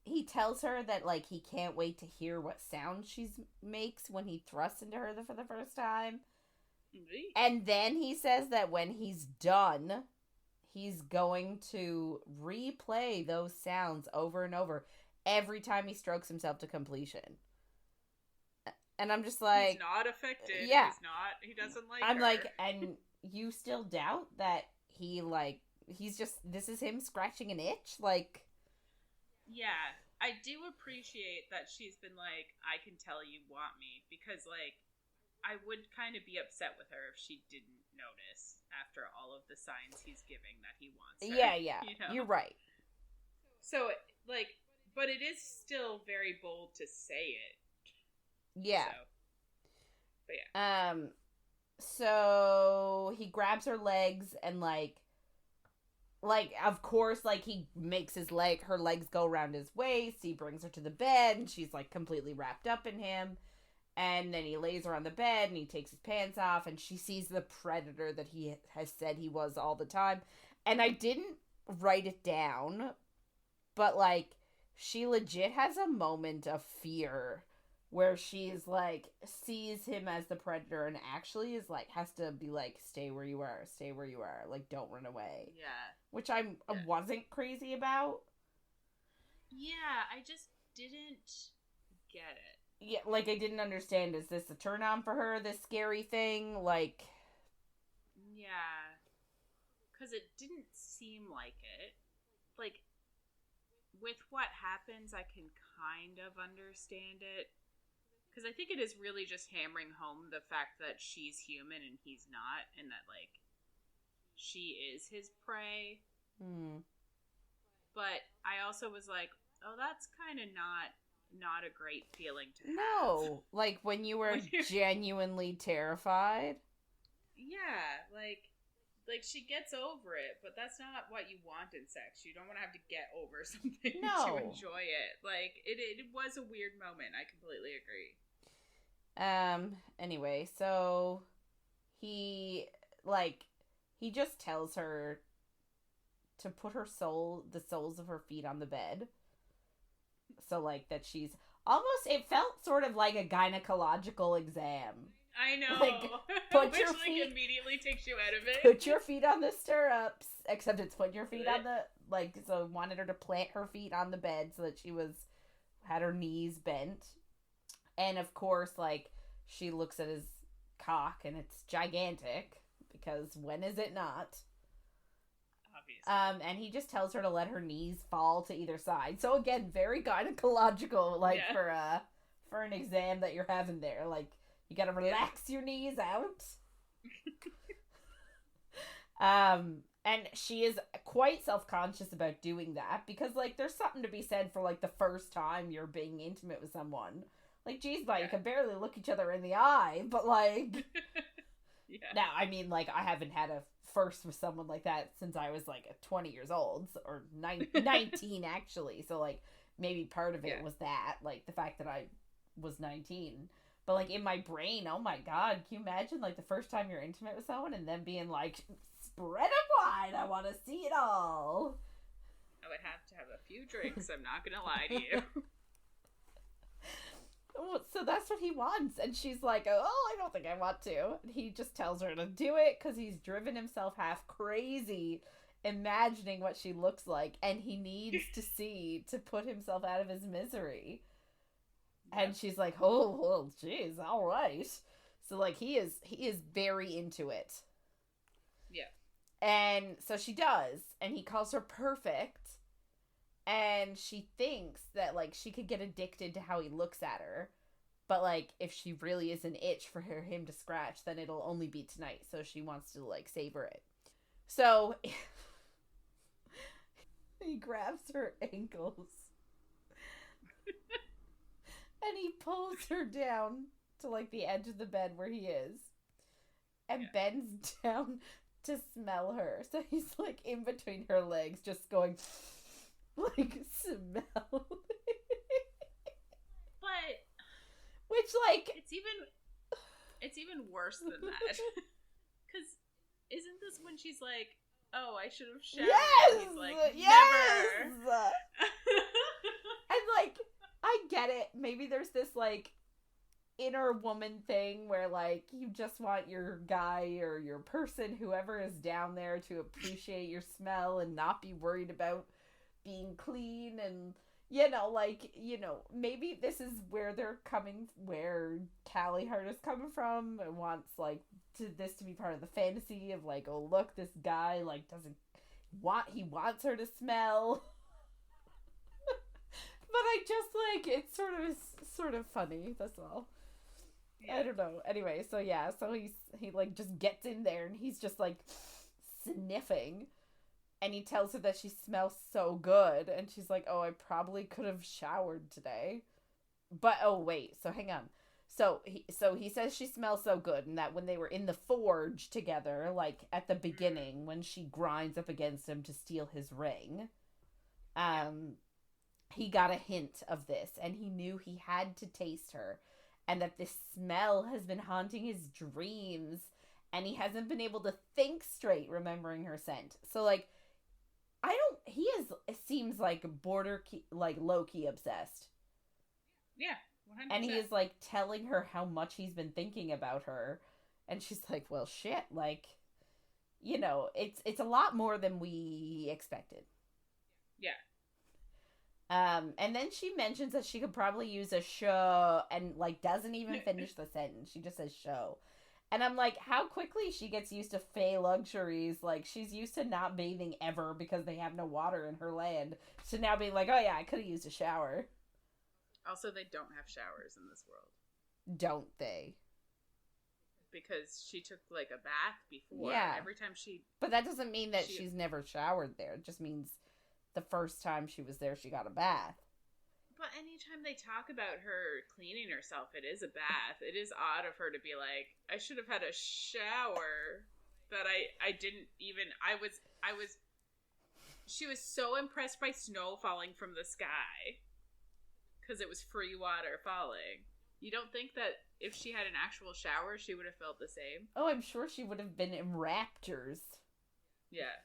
S1: he tells her that, like, he can't wait to hear what sound she makes when he thrusts into her for the first time. And then he says that when he's done, he's going to replay those sounds over and over every time he strokes himself to completion. And I'm just like...
S2: He's not affected.
S1: Yeah.
S2: He doesn't like
S1: I'm
S2: her.
S1: like, and you still doubt that he, like, he's just... This is him scratching an itch? Like...
S2: Yeah, I do appreciate that she's been like, I can tell you want me, because, like, I would kind of be upset with her if she didn't notice after all of the signs he's giving that he wants her.
S1: Yeah,
S2: you know?
S1: You're right.
S2: So, like, but it is still very bold to say it.
S1: Yeah.
S2: So, but yeah.
S1: So he grabs her legs and, like, of course, like, he makes her legs go around his waist. He brings her to the bed, and she's, like, completely wrapped up in him. And then he lays her on the bed, and he takes his pants off, and she sees the predator that he has said he was all the time. And I didn't write it down, but, like, she legit has a moment of fear where she's, like, sees him as the predator and actually is, like, has to be, like, stay where you are, like, don't run away.
S2: Yeah.
S1: Which I wasn't crazy about.
S2: Yeah, I just didn't get it.
S1: Yeah, like, I didn't understand, is this a turn-on for her, this scary thing? Like...
S2: Yeah. Because it didn't seem like it. Like, with what happens, I can kind of understand it. Because I think it is really just hammering home the fact that she's human and he's not, and that, like, she is his prey. But I also was like, oh, that's kind of not a great feeling to have.
S1: No, like, when you were genuinely terrified.
S2: Yeah, like she gets over it, but that's not what you want in sex. You don't want to have to get over something to enjoy it. Like, it was a weird moment. I completely agree.
S1: Anyway, so he just tells her to put the soles of her feet on the bed. So, like, that she's almost, it felt sort of like a gynecological exam.
S2: I know.
S1: Like,
S2: put your feet, like, immediately takes you out of it.
S1: Put your feet on the stirrups, except it's put your feet on the, like, so wanted her to plant her feet on the bed so that she had her knees bent. And, of course, like, she looks at his cock, and it's gigantic, because when is it not?
S2: Obviously.
S1: And he just tells her to let her knees fall to either side. So, again, very gynecological, like, for an exam that you're having there. Like, you gotta relax your knees out. And she is quite self-conscious about doing that, because, like, there's something to be said for, like, the first time you're being intimate with someone. Like, geez, you can barely look each other in the eye, but, like... Now, I mean, like, I haven't had a first with someone like that since I was, like, 20 years old, or 19, actually. So, like, maybe part of it was that, like, the fact that I was 19. But, like, in my brain, oh my god, can you imagine, like, the first time you're intimate with someone and then being like, spread it wide, I want to see it all.
S2: I would have to have a few drinks, I'm not gonna lie to you.
S1: So that's what he wants. And she's like, oh, I don't think I want to. And he just tells her to do it because he's driven himself half crazy imagining what she looks like. And he needs to see to put himself out of his misery. Yep. And she's like, oh, well, geez, all right. So, like, he is very into it.
S2: Yeah.
S1: And so she does. And he calls her perfect. And she thinks that, like, she could get addicted to how he looks at her. But, like, if she really is an itch for him to scratch, then it'll only be tonight. So she wants to, like, savor it. So He grabs her ankles. And he pulls her down to, like, the edge of the bed where he is. And bends down to smell her. So he's, like, in between her legs, just going, like, smell. But... Which, like...
S2: It's even worse than that. Because isn't this when she's like, oh, I should have showered?
S1: Yes!
S2: He's like,
S1: yes!
S2: Never!
S1: And, like, I get it. Maybe there's this, like, inner woman thing where, like, you just want your guy or your person, whoever is down there, to appreciate your smell and not be worried about being clean. And, you know, like, you know, maybe this is where where Callie Hart is coming from and wants, like, this to be part of the fantasy of, like, oh, look, this guy, like, he wants her to smell. But I just, like, it's sort of funny, that's all. Yeah. I don't know. Anyway, so yeah, so he like just gets in there and he's just like sniffing, and he tells her that she smells so good, and she's like, oh, I probably could have showered today. But oh wait, so hang on. So he says she smells so good, and that when they were in the forge together, like at the beginning when she grinds up against him to steal his ring, he got a hint of this, and he knew he had to taste her. And that this smell has been haunting his dreams. And he hasn't been able to think straight remembering her scent. So, like, it seems like low-key obsessed.
S2: Yeah, 100%.
S1: And he is, like, telling her how much he's been thinking about her. And she's like, well, shit, like, you know, it's a lot more than we expected.
S2: Yeah.
S1: And then she mentions that she could probably use a show, and, like, doesn't even finish the sentence. She just says show. And I'm like, how quickly she gets used to Fae luxuries. Like, she's used to not bathing ever because they have no water in her land. So now being like, oh yeah, I could have used a shower.
S2: Also, they don't have showers in this world.
S1: Don't they?
S2: Because she took, like, a bath before.
S1: Yeah.
S2: Every time she...
S1: But that doesn't mean that she's never showered there. It just means... the first time she was there, she got a bath.
S2: But anytime they talk about her cleaning herself, it is a bath. It is odd of her to be like, I should have had a shower, but I didn't even, she was so impressed by snow falling from the sky, because it was free water falling. You don't think that if she had an actual shower, she would have felt the same?
S1: Oh, I'm sure she would have been in raptures.
S2: Yeah.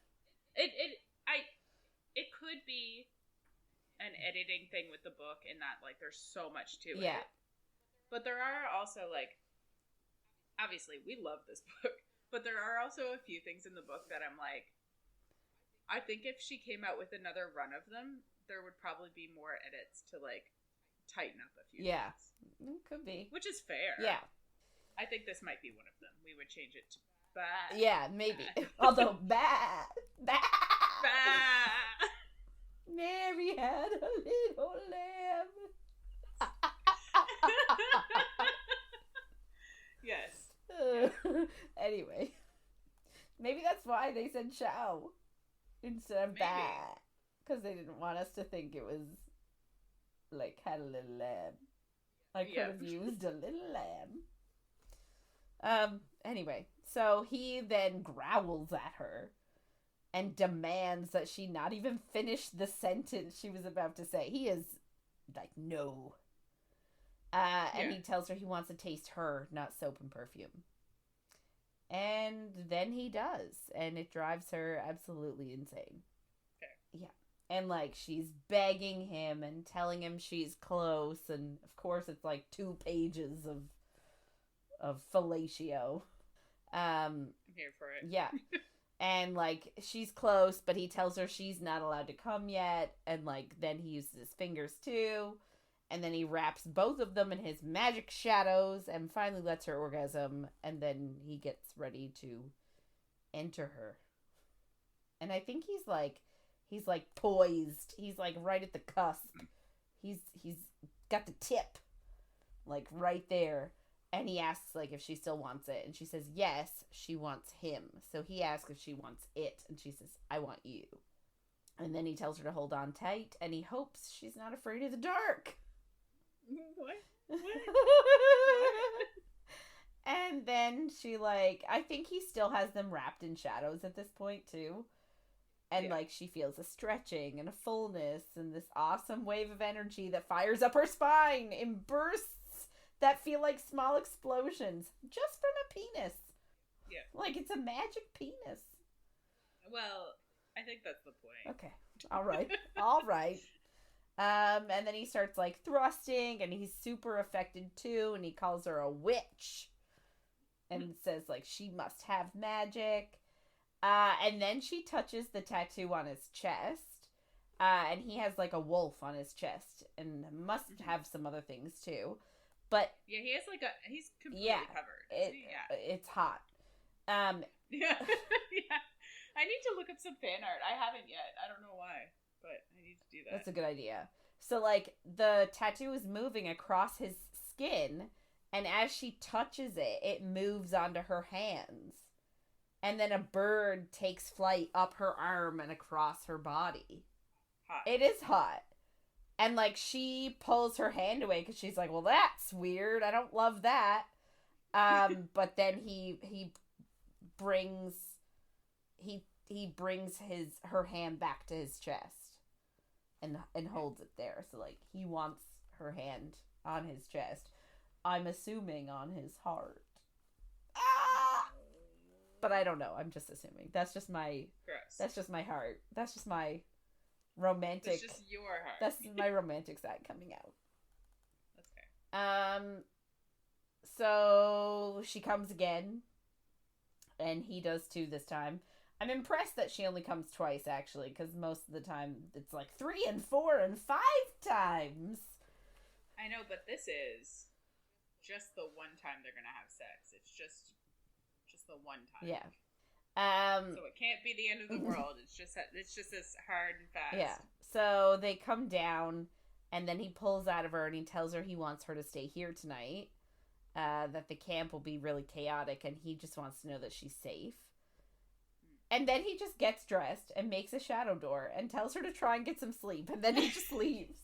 S2: It could be an editing thing with the book in that, like, there's so much to it.
S1: Yeah.
S2: But there are also, like, obviously, we love this book, but there are also a few things in the book that I'm like, I think if she came out with another run of them, there would probably be more edits to, like, tighten up a few things.
S1: Could be.
S2: Which is fair.
S1: Yeah.
S2: I think this might be one of them. We would change it to bad.
S1: Yeah, maybe. Although, bad. Mary had a little lamb.
S2: Yes.
S1: Anyway. Maybe that's why they said chow instead of bad. Because they didn't want us to think it was, like, had a little lamb. I could have used a little lamb. Anyway, so he then growls at her and demands that she not even finish the sentence she was about to say. He is like, no. And he tells her he wants to taste her, not soap and perfume. And then he does. And it drives her absolutely insane.
S2: Okay.
S1: Yeah. And, like, she's begging him and telling him she's close. And, of course, it's, like, 2 pages of fellatio.
S2: I'm here for it.
S1: Yeah. And, like, she's close, but he tells her she's not allowed to come yet. And, like, then he uses his fingers, too. And then he wraps both of them in his magic shadows and finally lets her orgasm. And then he gets ready to enter her. And I think he's poised. He's, like, right at the cusp. He's got the tip, like, right there. And he asks, like, if she still wants it. And she says, yes, she wants him. So he asks if she wants it. And she says, I want you. And then he tells her to hold on tight, and he hopes she's not afraid of the dark.
S2: What?
S1: And then she, like, I think he still has them wrapped in shadows at this point, too. And, like, she feels a stretching and a fullness and this awesome wave of energy that fires up her spine in bursts that feel like small explosions just from a penis.
S2: Yeah.
S1: Like, it's a magic penis.
S2: Well, I think that's the point.
S1: Okay. All right. All right. And then he starts, like, thrusting, and he's super affected, too, and he calls her a witch. And says, like, she must have magic. And then she touches the tattoo on his chest. And he has, like, a wolf on his chest. And must have some other things, too. But...
S2: yeah, he has, like, he's completely covered.
S1: It's hot.
S2: Yeah. Yeah. I need to look up some fan art. I haven't yet. I don't know why. But I need to do that.
S1: That's a good idea. So, like, the tattoo is moving across his skin... and as she touches it, it moves onto her hands. And then a bird takes flight up her arm and across her body.
S2: Hot.
S1: It is hot. And, like, she pulls her hand away because she's like, well, that's weird. I don't love that. But then he brings her hand back to his chest and holds it there. So, like, he wants her hand on his chest. I'm assuming on his heart. But I don't know. I'm just assuming. That's just my... gross. That's just my heart. That's just my romantic...
S2: It's just your heart.
S1: That's my romantic side coming out.
S2: That's fair.
S1: So she comes again. And he does too this time. I'm impressed that she only comes twice, actually. Because most of the time, it's like 3 and 4 and 5 times.
S2: I know, but this is... just the one time they're gonna have sex. It's just the one time.
S1: Yeah.
S2: So it can't be the end of the world. It's just this hard and fast.
S1: Yeah. So they come down, and then he pulls out of her, and he tells her he wants her to stay here tonight. That the camp will be really chaotic, and he just wants to know that she's safe. And then he just gets dressed and makes a shadow door and tells her to try and get some sleep, and then he just leaves.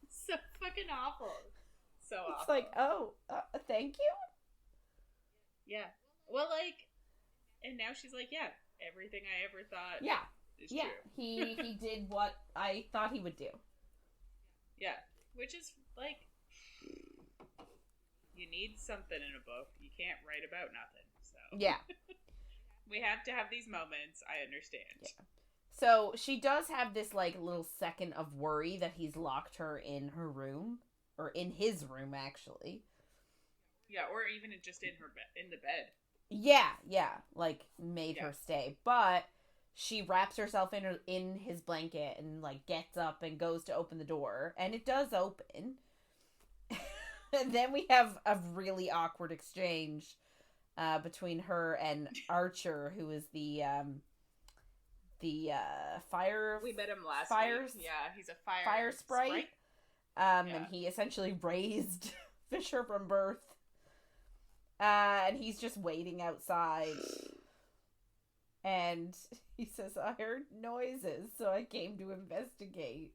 S2: So fucking awful. So awful.
S1: It's like, oh, thank you?
S2: Yeah. Well, like, and now she's like, yeah, everything I ever thought is true.
S1: He did what I thought he would do.
S2: Yeah. Which is, like, you need something in a book. You can't write about nothing, so.
S1: Yeah.
S2: We have to have these moments. I understand.
S1: Yeah. So she does have this, like, little second of worry that he's locked her in her room. Or in his room, actually.
S2: Yeah, or even just in the bed.
S1: Yeah, like, made her stay. But she wraps herself in his blanket and, like, gets up and goes to open the door. And it does open. And then we have a really awkward exchange between her and Archer, who is the fire...
S2: we met him last week. Yeah, he's a
S1: fire sprite. And he essentially raised Fisher from birth. And he's just waiting outside. And he says, I heard noises, so I came to investigate.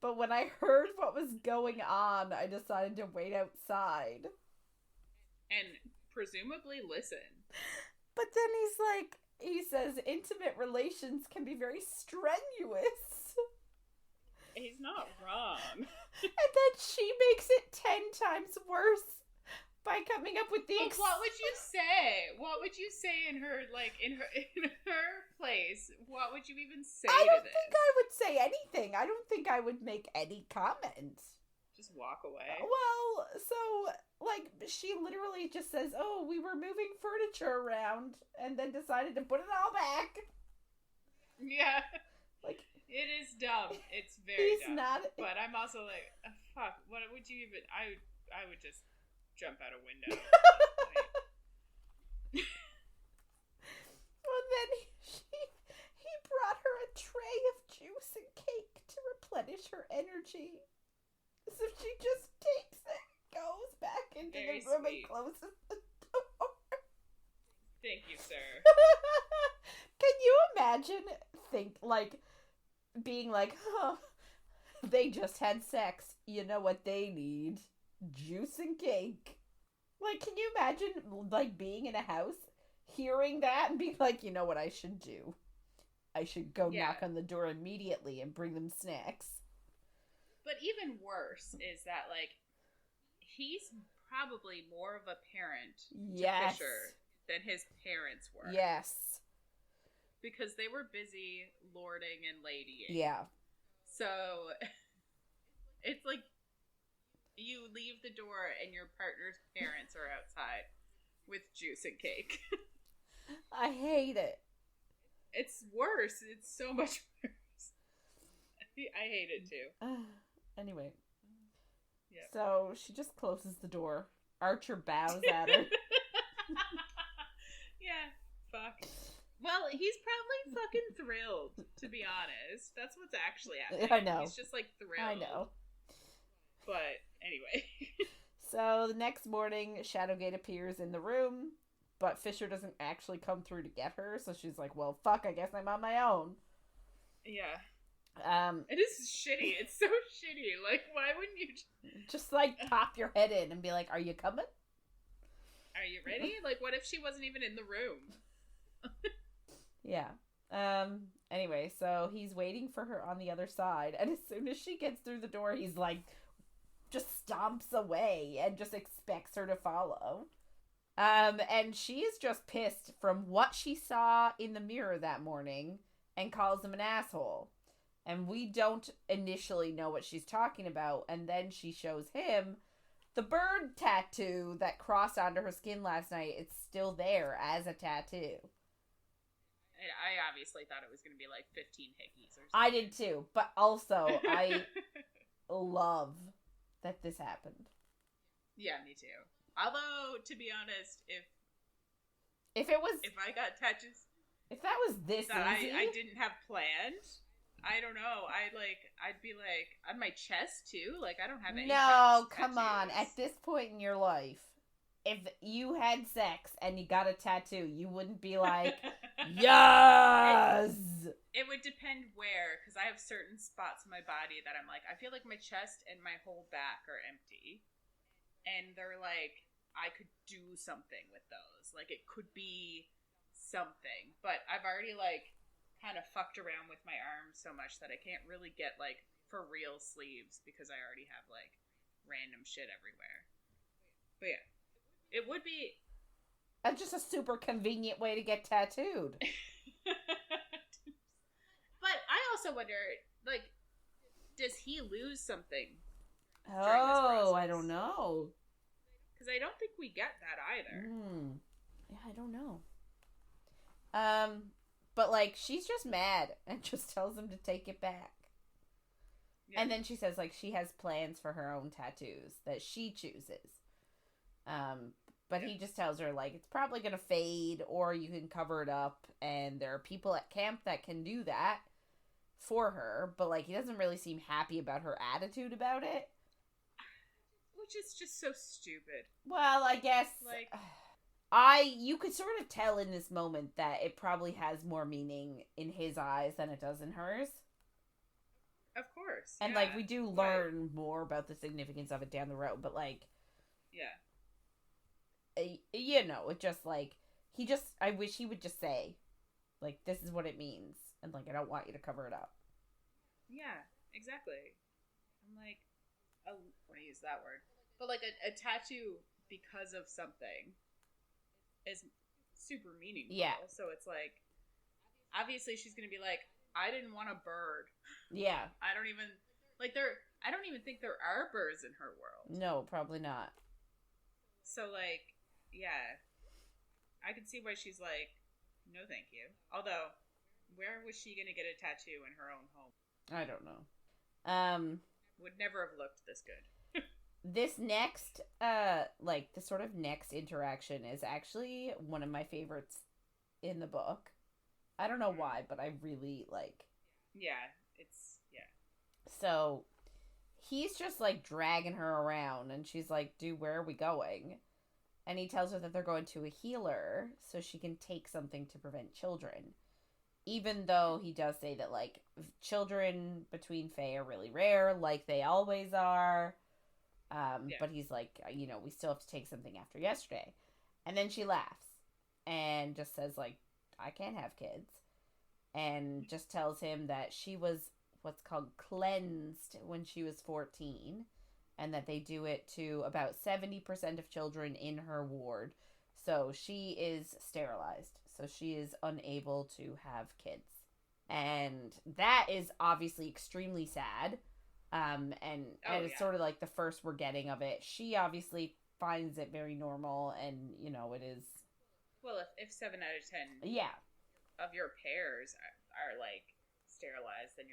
S1: But when I heard what was going on, I decided to wait outside.
S2: And presumably listen.
S1: But then he says, intimate relations can be very strenuous.
S2: He's not wrong.
S1: And then she makes it 10 times worse by coming up with the...
S2: Well, what would you say? What would you say in her place? What would you even say to this?
S1: I don't think I would say anything. I don't think I would make any comment.
S2: Just walk away?
S1: Well, so, like, she literally just says, oh, we were moving furniture around and then decided to put it all back.
S2: Yeah. Like... it is dumb. It's very dumb. But I'm also like, fuck, what would you even... I would just jump out a window.
S1: Well, then he brought her a tray of juice and cake to replenish her energy. So she just takes it, goes back into the room and closes the door.
S2: Thank you, sir.
S1: Can you imagine, being like, oh, they just had sex. You know what they need? Juice and cake. Like, can you imagine, like, being in a house, hearing that, and being like, you know what I should do? I should go knock on the door immediately and bring them snacks.
S2: But even worse is that, like, he's probably more of a parent to Fisher than his parents were.
S1: Yes.
S2: Because they were busy lording and ladying.
S1: Yeah.
S2: So, it's like you leave the door and your partner's parents are outside with juice and cake.
S1: I hate it.
S2: It's worse. It's so much worse. I hate it too.
S1: Anyway.
S2: Yeah.
S1: So she just closes the door. Archer bows at her.
S2: Yeah. Fuck. Well, he's probably fucking thrilled, to be honest. That's what's actually happening.
S1: I know.
S2: He's just, like, thrilled.
S1: I know.
S2: But, anyway.
S1: So, the next morning, Shadowgate appears in the room, but Fisher doesn't actually come through to get her, so she's like, well, fuck, I guess I'm on my own.
S2: Yeah. It is shitty. It's so shitty. Like, why wouldn't you
S1: just, like, pop your head in and be like, are you coming?
S2: Are you ready? Like, what if she wasn't even in the room?
S1: Yeah. Anyway, so he's waiting for her on the other side, and as soon as she gets through the door, he's like, just stomps away and just expects her to follow. And she is just pissed from what she saw in the mirror that morning and calls him an asshole. And we don't initially know what she's talking about, and then she shows him the bird tattoo that crossed onto her skin last night. It's still there as a tattoo.
S2: I obviously thought it was going to be like 15 hickeys or something.
S1: I did too, but also I love that this happened.
S2: Yeah, me too. Although, to be honest, if I got tattoos,
S1: if that was this easy,
S2: I didn't have planned, I don't know. I'd be like on my chest too. Like, I don't have any.
S1: No, come on. At this point in your life, if you had sex and you got a tattoo, you wouldn't be like, yes!
S2: It would depend where, because I have certain spots in my body that I'm like, I feel like my chest and my whole back are empty. And they're like, I could do something with those. Like, it could be something. But I've already, like, kind of fucked around with my arms so much that I can't really get, like, for real sleeves because I already have, like, random shit everywhere. But yeah. It would be...
S1: That's just a super convenient way to get tattooed.
S2: But I also wonder, like, does he lose something?
S1: Oh, I don't know.
S2: Because I don't think we get that either.
S1: Yeah, I don't know. But, like, she's just mad and just tells him to take it back. Yeah. And then she says, like, she has plans for her own tattoos that she chooses. But he just tells her, like, it's probably going to fade or you can cover it up. And there are people at camp that can do that for her. But, like, he doesn't really seem happy about her attitude about it.
S2: Which is just so stupid.
S1: Well, I guess... Like... you could sort of tell in this moment that it probably has more meaning in his eyes than it does in hers.
S2: Of course.
S1: And, like, we do learn more about the significance of it down the road. But, like...
S2: Yeah.
S1: You know, it just, like, I wish he would just say, like, this is what it means, and, like, I don't want you to cover it up.
S2: Yeah, exactly. I'm like, I want to use that word, but, like, a tattoo because of something is super meaningful.
S1: Yeah.
S2: So it's like, obviously she's gonna be like, I didn't want a bird.
S1: Yeah.
S2: I don't even think there are birds in her world.
S1: No, probably not.
S2: So, like, yeah, I can see why she's like, no thank you. Although, where was she going to get a tattoo in her own home?
S1: I don't know.
S2: Would never have looked this good.
S1: This next, the sort of next interaction is actually one of my favorites in the book. I don't know why, but I really like.
S2: Yeah.
S1: So, he's just, like, dragging her around, and she's like, dude, where are we going? And he tells her that they're going to a healer so she can take something to prevent children. even though he does say that, like, children between Fae are really rare, like they always are. But he's like, we still have to take something after yesterday. And then she laughs and just says, like, I can't have kids. And just tells him that she was what's called cleansed when she was 14. And that they do it to about 70% of children in her ward. So she is sterilized. So she is unable to have kids. And that is obviously extremely sad. And it's sort of like the first we're getting of it. She obviously finds it very normal, and, it is...
S2: Well, if 7 out of 10 of your pairs are like, sterilized, then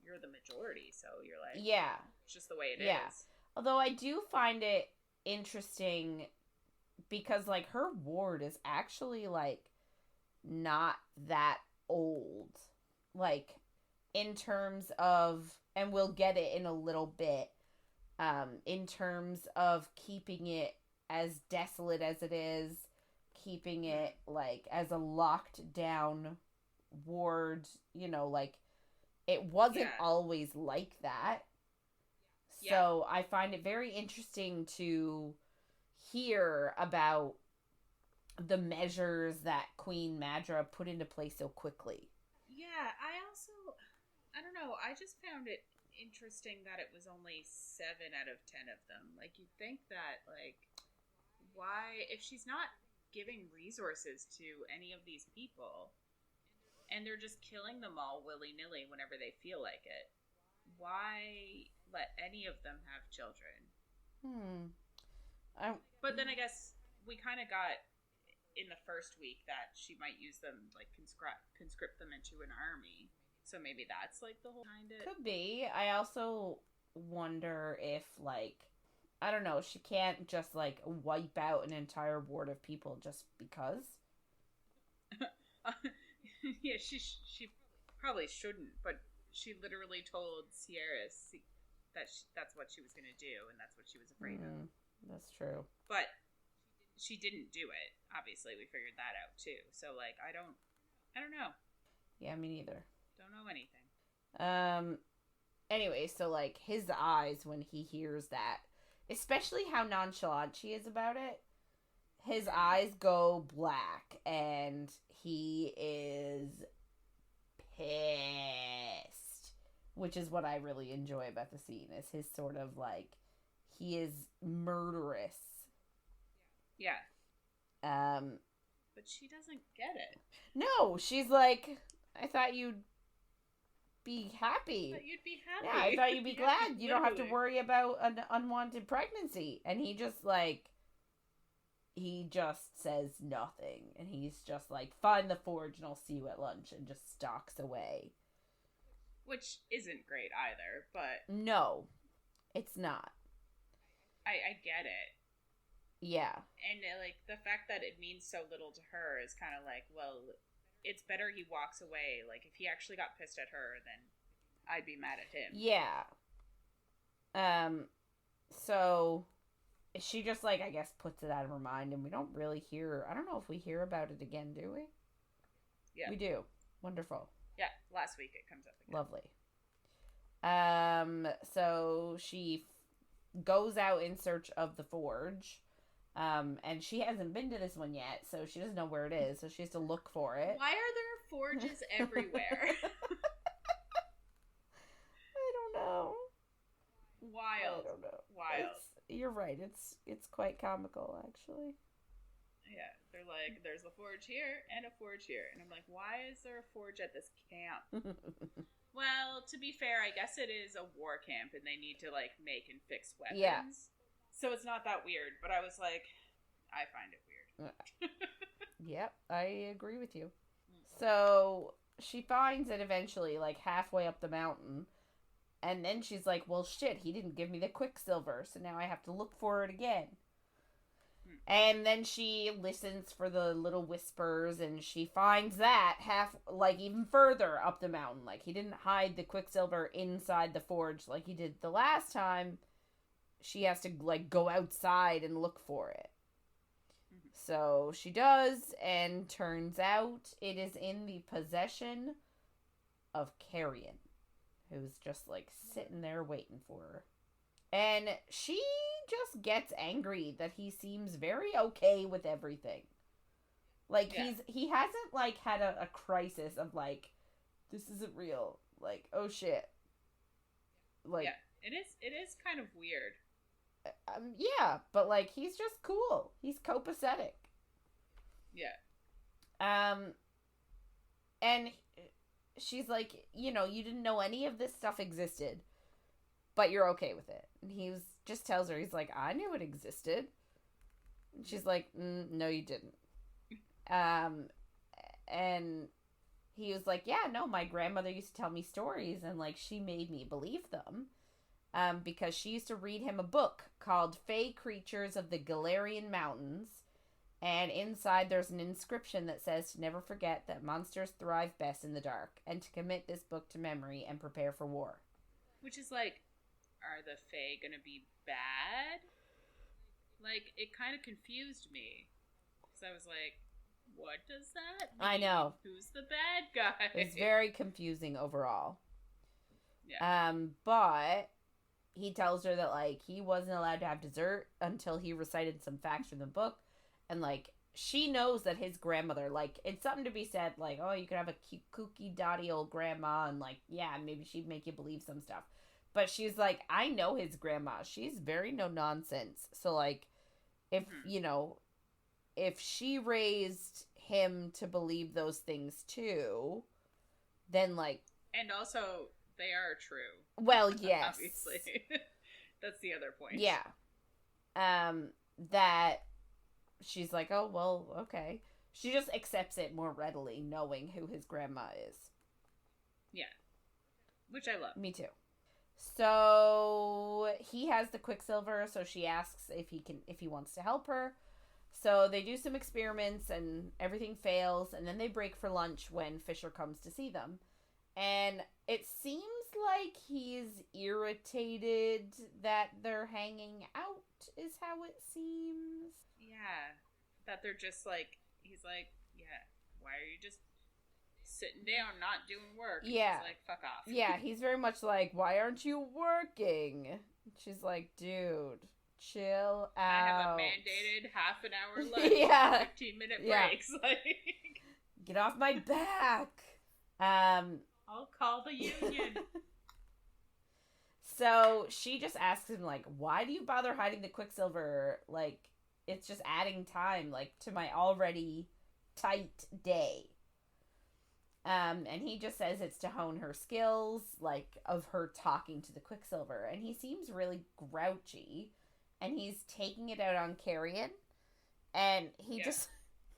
S2: you're the majority, so you're like...
S1: Yeah.
S2: It's just the way it is.
S1: Although I do find it interesting, because, like, her ward is actually, like, not that old. Like, in terms of... And we'll get it in a little bit. In terms of keeping it as desolate as it is, keeping it, like, as a locked down ward, like, it wasn't always like that. So I find it very interesting to hear about the measures that Queen Madra put into place so quickly.
S2: Yeah, I don't know, I just found it interesting that it was only 7 out of 10 of them. Like, you'd think that, like, why, if she's not giving resources to any of these people, and they're just killing them all willy-nilly whenever they feel like it, why let any of them have children? But then I guess we kind of got in the first week that she might use them, like, conscript them into an army. So maybe that's, like, the whole kind of...
S1: Could be. I also wonder if, like, I don't know, she can't just, like, wipe out an entire ward of people just because.
S2: Yeah, she probably shouldn't, but she literally told Saeris that that's what she was going to do, and that's what she was afraid of.
S1: That's true.
S2: But she didn't do it. Obviously, we figured that out, too. So, like, I don't know.
S1: Yeah, me neither.
S2: Don't know anything.
S1: Anyway, so, like, his eyes when he hears that, especially how nonchalant she is about it, his eyes go black, and he is pissed. Which is what I really enjoy about the scene, is his sort of, like, he is murderous.
S2: Yeah. But she doesn't get it.
S1: No, she's like, I thought you'd be happy.
S2: You'd be happy.
S1: Yeah, I thought you'd be glad. You don't have to worry about an unwanted pregnancy. And he just, like, he just says nothing. And he's just like, find the forge and I'll see you at lunch. And just stalks away.
S2: Which isn't great either, but...
S1: No, it's not.
S2: I get it.
S1: Yeah.
S2: And, like, the fact that it means so little to her is kind of like, well... It's better he walks away. Like, if he actually got pissed at her, then I'd be mad at him.
S1: Yeah. So she just, like, I guess puts it out of her mind, and we don't really hear... I don't know if we hear about it again, do we?
S2: Yeah.
S1: We do. Wonderful.
S2: Yeah, last week it comes up again.
S1: Lovely. So she goes out in search of the forge. And she hasn't been to this one yet, so she doesn't know where it is, so she has to look for it.
S2: Why are there forges everywhere?
S1: I don't know.
S2: Wild.
S1: I don't know.
S2: Wild.
S1: You're right, it's quite comical, actually.
S2: Yeah, they're like, there's a forge here and a forge here. And I'm like, why is there a forge at this camp? Well, to be fair, I guess it is a war camp, and they need to, like, make and fix weapons. Yeah. So it's not that weird, but I was like, I find it weird.
S1: Yep, I agree with you. So she finds it eventually, like, halfway up the mountain. And then she's like, well, shit, he didn't give me the Quicksilver, so now I have to look for it again. And then she listens for the little whispers, and she finds that even further up the mountain. Like, he didn't hide the Quicksilver inside the forge like he did the last time. She has to, like, go outside and look for it. So she does, and turns out it is in the possession of Carrion, who's just like sitting there waiting for her. And she just gets angry that he seems very okay with everything. Like, he hasn't, like, had a crisis of, like, this isn't real. Like, oh shit. Like,
S2: yeah, it is kind of weird.
S1: Yeah, but, like, he's just cool. He's copacetic.
S2: Yeah.
S1: And she's like, you know, you didn't know any of this stuff existed, but you're okay with it. And he just tells her, he's like, I knew it existed. And she's like, no, you didn't. And he was like, yeah, no, my grandmother used to tell me stories, and, like, she made me believe them. Because she used to read him a book called Fey Creatures of the Galarian Mountains, and inside there's an inscription that says to never forget that monsters thrive best in the dark, and to commit this book to memory and prepare for war.
S2: Which is like, are the Fey gonna be bad? Like, it kind of confused me. Because I was like, what does that mean?
S1: I know.
S2: Who's the bad guy?
S1: It's very confusing overall.
S2: Yeah.
S1: But he tells her that, like, he wasn't allowed to have dessert until he recited some facts from the book. And, like, she knows that his grandmother, like, it's something to be said, like, oh, you could have a cute, kooky, dotty old grandma, and, like, yeah, maybe she'd make you believe some stuff. But she's like, I know his grandma. She's very no-nonsense. So, like, if, you know, if she raised him to believe those things, too, then, like...
S2: And also, they are true.
S1: Well, yes.
S2: Obviously. That's the other point.
S1: Yeah. That... She's like, oh, well, okay. She just accepts it more readily, knowing who his grandma is.
S2: Yeah. Which I love.
S1: Me too. So, he has the Quicksilver, so she asks if he wants to help her. So, they do some experiments, and everything fails, and then they break for lunch when Fisher comes to see them. And it seems like he's irritated that they're hanging out, is how it seems.
S2: Yeah, that they're just like, he's like, yeah, why are you just sitting down, not doing work? And
S1: yeah.
S2: She's like, fuck off.
S1: Yeah, he's very much like, why aren't you working? She's like, dude, chill out.
S2: I have a mandated half an hour lunch, 15-minute breaks. Like,
S1: get off my back.
S2: I'll call the union.
S1: So she just asks him, like, why do you bother hiding the Quicksilver? Like, it's just adding time, like, to my already tight day. And he just says it's to hone her skills, like, of her talking to the Quicksilver. And he seems really grouchy. And he's taking it out on Carrion. And he just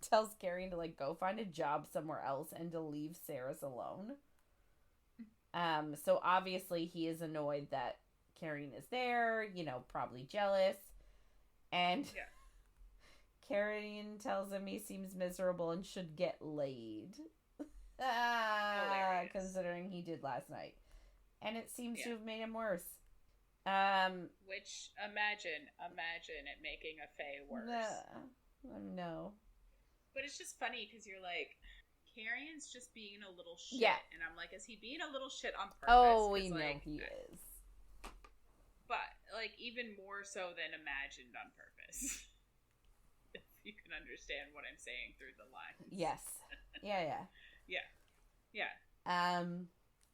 S1: tells Carrion to, like, go find a job somewhere else and to leave Saeris alone. So obviously he is annoyed that Carrion is there, you know, probably jealous. And Carrion tells him he seems miserable and should get laid. Considering he did last night. And it seems to have made him worse.
S2: Which, imagine it making a Fae worse.
S1: No.
S2: But it's just funny because you're like, Carrion's just being a little shit.
S1: Yeah.
S2: And I'm like, is he being a little shit on purpose?
S1: Oh, we know he is.
S2: But, like, even more so than imagined on purpose. If you can understand what I'm saying through the lines.
S1: Yes. Yeah.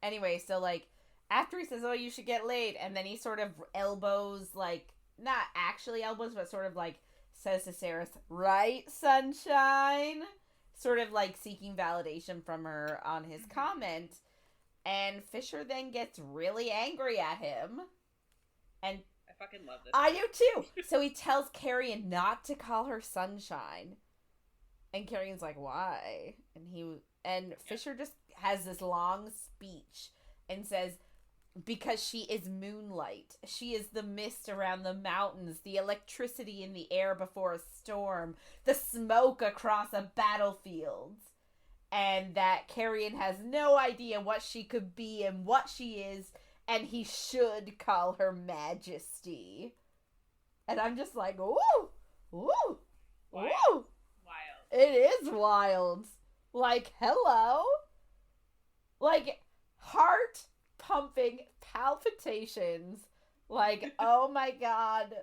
S2: Anyway,
S1: so, like, after he says, oh, you should get laid, and then he sort of elbows, like, not actually elbows, but sort of, like, says to Saeris, right, sunshine? Sort of, like, seeking validation from her on his comment. And Fisher then gets really angry at him. And
S2: I fucking love this.
S1: I do, too. So he tells Carrion not to call her sunshine. And Carrion's like, why? And Fisher just has this long speech and says, because she is moonlight. She is the mist around the mountains, the electricity in the air before a storm, the smoke across a battlefield. And that Carrion has no idea what she could be and what she is, and he should call her Majesty. And I'm just like, ooh, ooh,
S2: why?
S1: ooh. It is wild. Like, hello? Like, heart pumping palpitations. Like, oh my god,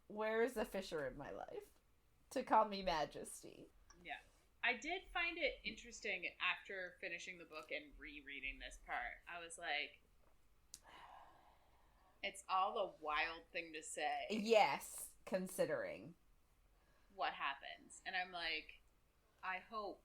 S1: where's the Fisher in my life to call me Majesty?
S2: Yeah. I did find it interesting after finishing the book and rereading this part. I was like, it's all a wild thing to say.
S1: Yes, considering
S2: what happens. And I'm like, I hope.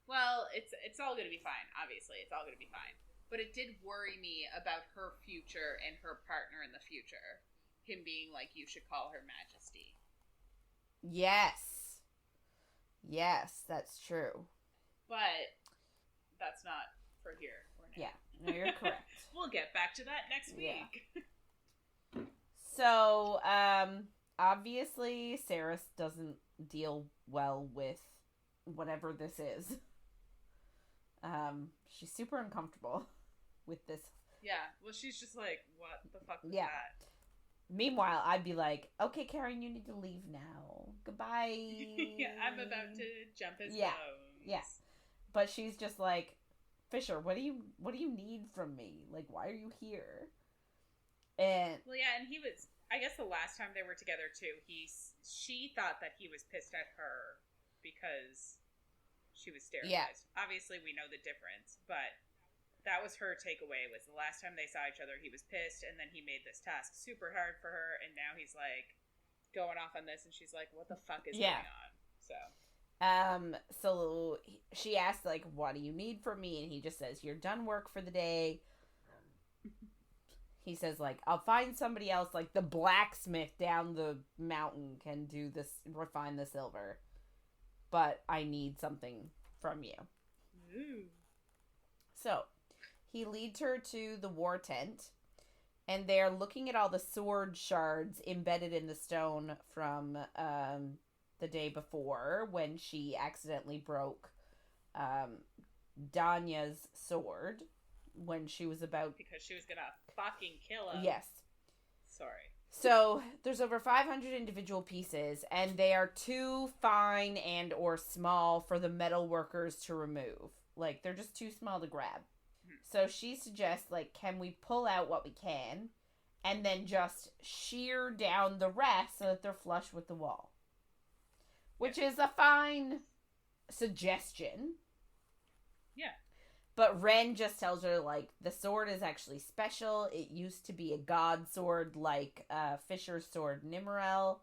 S2: Well, it's all going to be fine. Obviously, it's all going to be fine. But it did worry me about her future and her partner in the future. Him being like, you should call her Majesty.
S1: Yes. Yes, that's true.
S2: But that's not for here or now.
S1: Yeah, no, you're correct.
S2: We'll get back to that next week.
S1: Yeah. So, obviously, Saeris doesn't deal well with whatever this is. She's super uncomfortable with this.
S2: Yeah, well, she's just like, what the fuck was that?
S1: Meanwhile, I'd be like, okay, Karen, you need to leave now. Goodbye.
S2: Yeah, I'm about to jump his bones.
S1: Yeah. But she's just like, Fisher, what do you need from me? Like, why are you here? And
S2: well, yeah, and he was, I guess the last time they were together too, she thought that he was pissed at her because she was sterilized. Yeah. Obviously, we know the difference, but that was her takeaway, was the last time they saw each other, he was pissed, and then he made this task super hard for her, and now he's, like, going off on this, and she's like, what the fuck is going on?
S1: So she asked, like, what do you need from me? And he just says, you're done work for the day. He says, like, I'll find somebody else, like, the blacksmith down the mountain can do this, refine the silver. But I need something from you.
S2: Ooh.
S1: So, he leads her to the war tent, and they're looking at all the sword shards embedded in the stone from the day before, when she accidentally broke Danya's sword when she was about...
S2: Because she was gonna fucking kill him.
S1: Yes.
S2: Sorry.
S1: So, there's over 500 individual pieces, and they are too fine and or small for the metal workers to remove. Like, they're just too small to grab. Mm-hmm. So, she suggests, like, can we pull out what we can, and then just shear down the rest so that they're flush with the wall. Which is a fine suggestion.
S2: Yeah.
S1: But Ren just tells her, like, the sword is actually special. It used to be a god sword like Fisher's sword Nimrel.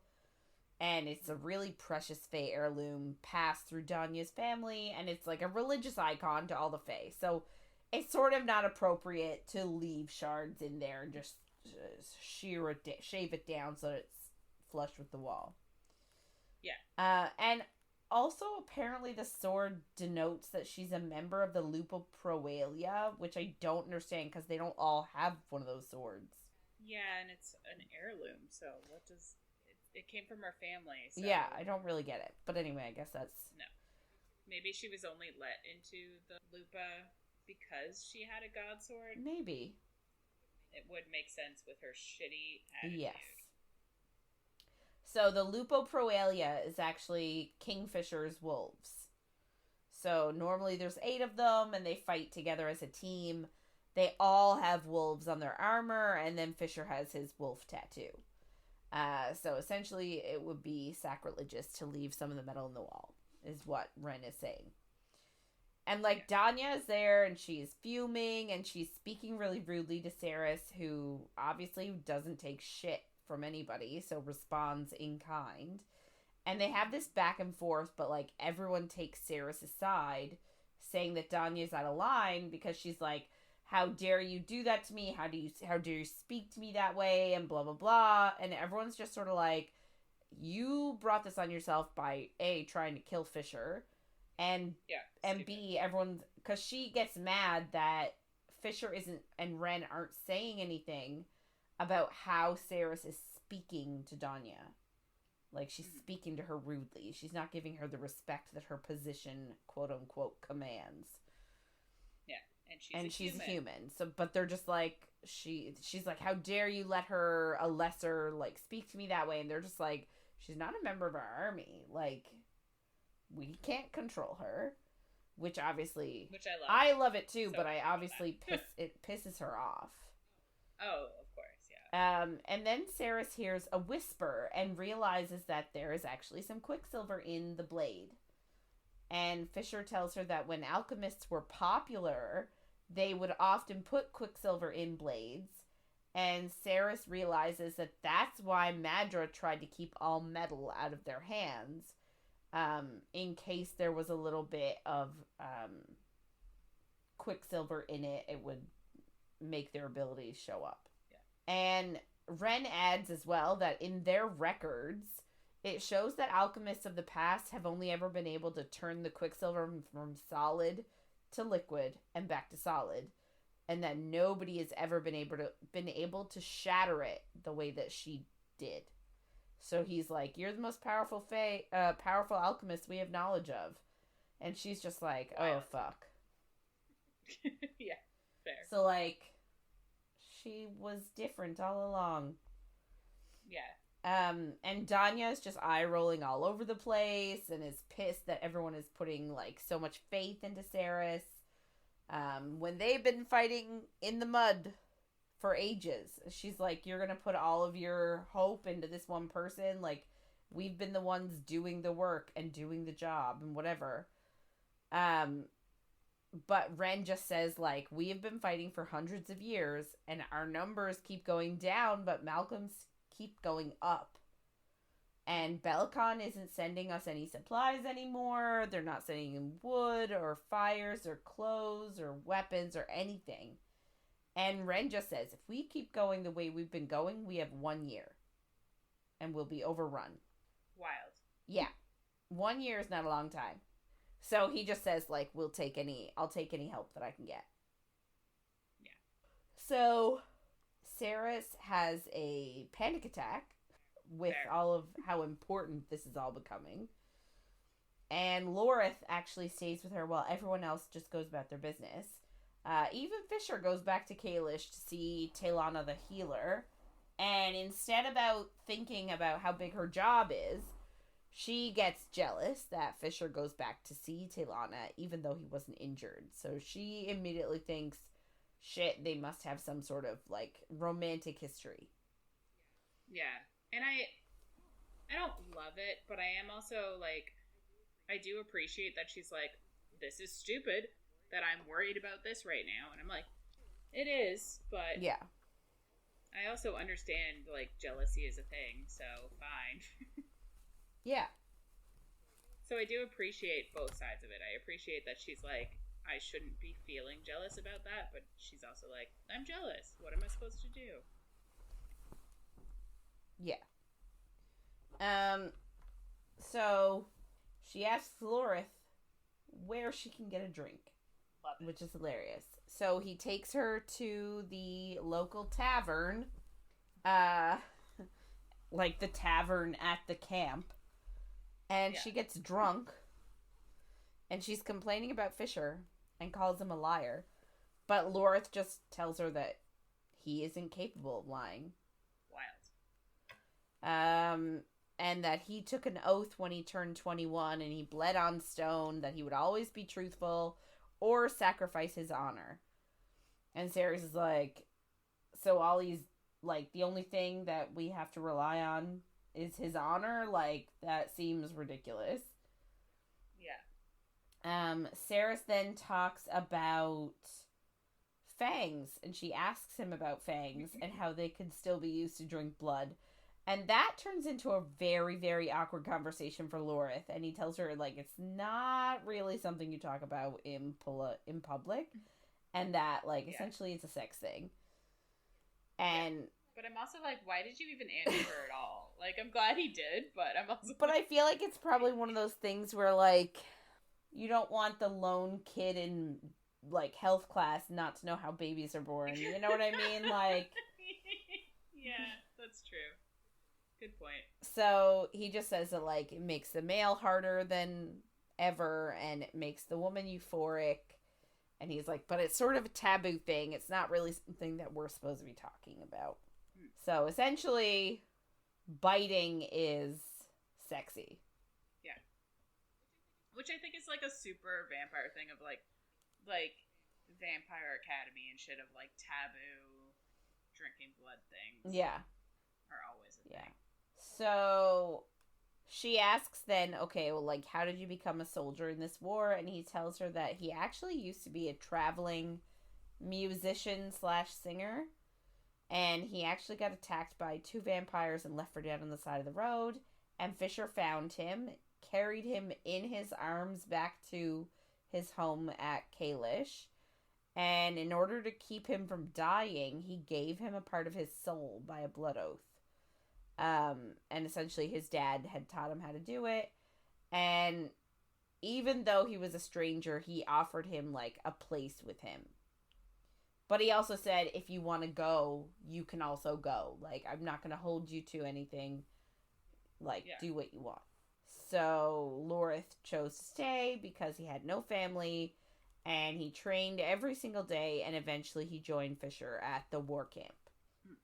S1: And it's a really precious Fae heirloom passed through Danya's family. And it's like a religious icon to all the Fae. So it's sort of not appropriate to leave shards in there and just shave it down so it's flush with the wall.
S2: Yeah.
S1: And also, apparently, the sword denotes that she's a member of the Lupoproalia, which I don't understand because they don't all have one of those swords.
S2: Yeah, and it's an heirloom, so what does... It came from her family, so...
S1: Yeah, I don't really get it. But anyway, I guess that's...
S2: No. Maybe she was only let into the Lupa because she had a god sword?
S1: Maybe.
S2: It would make sense with her shitty attitude.
S1: Yes. So the Lupoproalia is actually Kingfisher's wolves. So normally there's 8 of them, and they fight together as a team. They all have wolves on their armor, and then Fisher has his wolf tattoo. So essentially it would be sacrilegious to leave some of the metal in the wall, is what Ren is saying. And, like, Danya is there, and she's fuming, and she's speaking really rudely to Saeris, who obviously doesn't take shit from anybody, so responds in kind. And they have this back and forth, but, like, everyone takes Saeris' side, saying that Danya's out of line, because she's like, how dare you do that to me? How dare you speak to me that way? And blah, blah, blah. And everyone's just sort of like, you brought this on yourself by, A, trying to kill Fisher, and B, everyone, because she gets mad that Fisher and Ren aren't saying anything about how Saeris is speaking to Danya. Like, she's speaking to her rudely. She's not giving her the respect that her position, quote-unquote, commands.
S2: Yeah, and
S1: she's a human. So, but they're just like, she's like, how dare you let her, a lesser, like, speak to me that way? And they're just like, she's not a member of our army. Like, we can't control her, which I love. I love it too, so but I obviously it pisses her off.
S2: Oh, of course, yeah.
S1: And then Saeris hears a whisper and realizes that there is actually some Quicksilver in the blade. And Fisher tells her that when alchemists were popular, they would often put Quicksilver in blades. And Saeris realizes that that's why Madra tried to keep all metal out of their hands, in case there was a little bit of Quicksilver in it, it would make their abilities show up. Yeah. And Ren adds as well that in their records, it shows that alchemists of the past have only ever been able to turn the Quicksilver from solid to liquid and back to solid, and that nobody has ever been able to shatter it the way that she did. So he's like, "You're the most powerful powerful alchemist we have knowledge of," and she's just like, "Oh fuck."
S2: Yeah, fair.
S1: So like, she was different all along.
S2: Yeah.
S1: And Danya is just eye rolling all over the place and is pissed that everyone is putting like so much faith into Saeris. When they've been fighting in the mud for ages. She's like, "You're gonna put all of your hope into this one person? Like, we've been the ones doing the work and doing the job and whatever." But Ren just says, like, "We have been fighting for hundreds of years, and our numbers keep going down, but Malcolm's keep going up. And Bellicon isn't sending us any supplies anymore. They're not sending in wood or fires or clothes or weapons or anything." And Ren just says, "If we keep going the way we've been going, we have 1 year. And we'll be overrun."
S2: Wild.
S1: Yeah. 1 year is not a long time. So he just says, like, I'll take any help that I can get.
S2: Yeah.
S1: So Saeris has a panic attack with all of how important this is all becoming. And Lorith actually stays with her while everyone else just goes about their business. Even Fisher goes back to Kalish to see Taylana the healer. And instead about thinking about how big her job is, she gets jealous that Fisher goes back to see Taylana even though he wasn't injured. So she immediately thinks, shit, they must have some sort of, like, romantic history.
S2: Yeah. And I don't love it, but I am also, like, I do appreciate that she's like, "This is stupid that I'm worried about this right now." And I'm like, it is, but
S1: yeah,
S2: I also understand, like, jealousy is a thing, so fine.
S1: Yeah.
S2: So I do appreciate both sides of it. I appreciate that she's like, I shouldn't be feeling jealous about that, but she's also like, I'm jealous. What am I supposed to do?
S1: Yeah. So she asks Lorith where she can get a drink, which is hilarious. So he takes her to the local tavern, like the tavern at the camp, and she gets drunk, and she's complaining about Fisher and calls him a liar, but Lorith just tells her that he isn't capable of lying.
S2: Wild.
S1: And that he took an oath when he turned 21 and he bled on stone that he would always be truthful or sacrifice his honor. And Saeris is like, so all he's, like, the only thing that we have to rely on is his honor? Like, that seems ridiculous.
S2: Yeah.
S1: Saeris then talks about fangs, and she asks him about fangs and how they could still be used to drink blood. And that turns into a very, very awkward conversation for Lorith. And he tells her, like, it's not really something you talk about in public. And that, like, essentially it's a sex thing. And...
S2: Yeah. But I'm also like, why did you even answer her at all? Like, I'm glad he did, but I'm also...
S1: But I feel like it's probably one of those things where, like, you don't want the lone kid in, like, health class not to know how babies are born. You know what I mean? Like...
S2: Yeah, that's true. Good point.
S1: So he just says that, like, it makes the male harder than ever, and it makes the woman euphoric. And he's like, but it's sort of a taboo thing. It's not really something that we're supposed to be talking about. So essentially, biting is sexy.
S2: Which I think is, like, a super vampire thing of, like, Vampire Academy and shit of, like, taboo drinking blood things.
S1: Yeah.
S2: Are always a thing.
S1: So she asks then, okay, well, like, how did you become a soldier in this war? And he tells her that he actually used to be a traveling musician / singer. And he actually got attacked by 2 vampires and left for dead on the side of the road. And Fisher found him, carried him in his arms back to his home at Kalish. And in order to keep him from dying, he gave him a part of his soul by a blood oath. And essentially his dad had taught him how to do it. And even though he was a stranger, he offered him, like, a place with him. But he also said, if you want to go, you can also go. Like, I'm not going to hold you to anything. Like, do what you want. So Lorith chose to stay because he had no family. And he trained every single day. And eventually he joined Fisher at the war camp.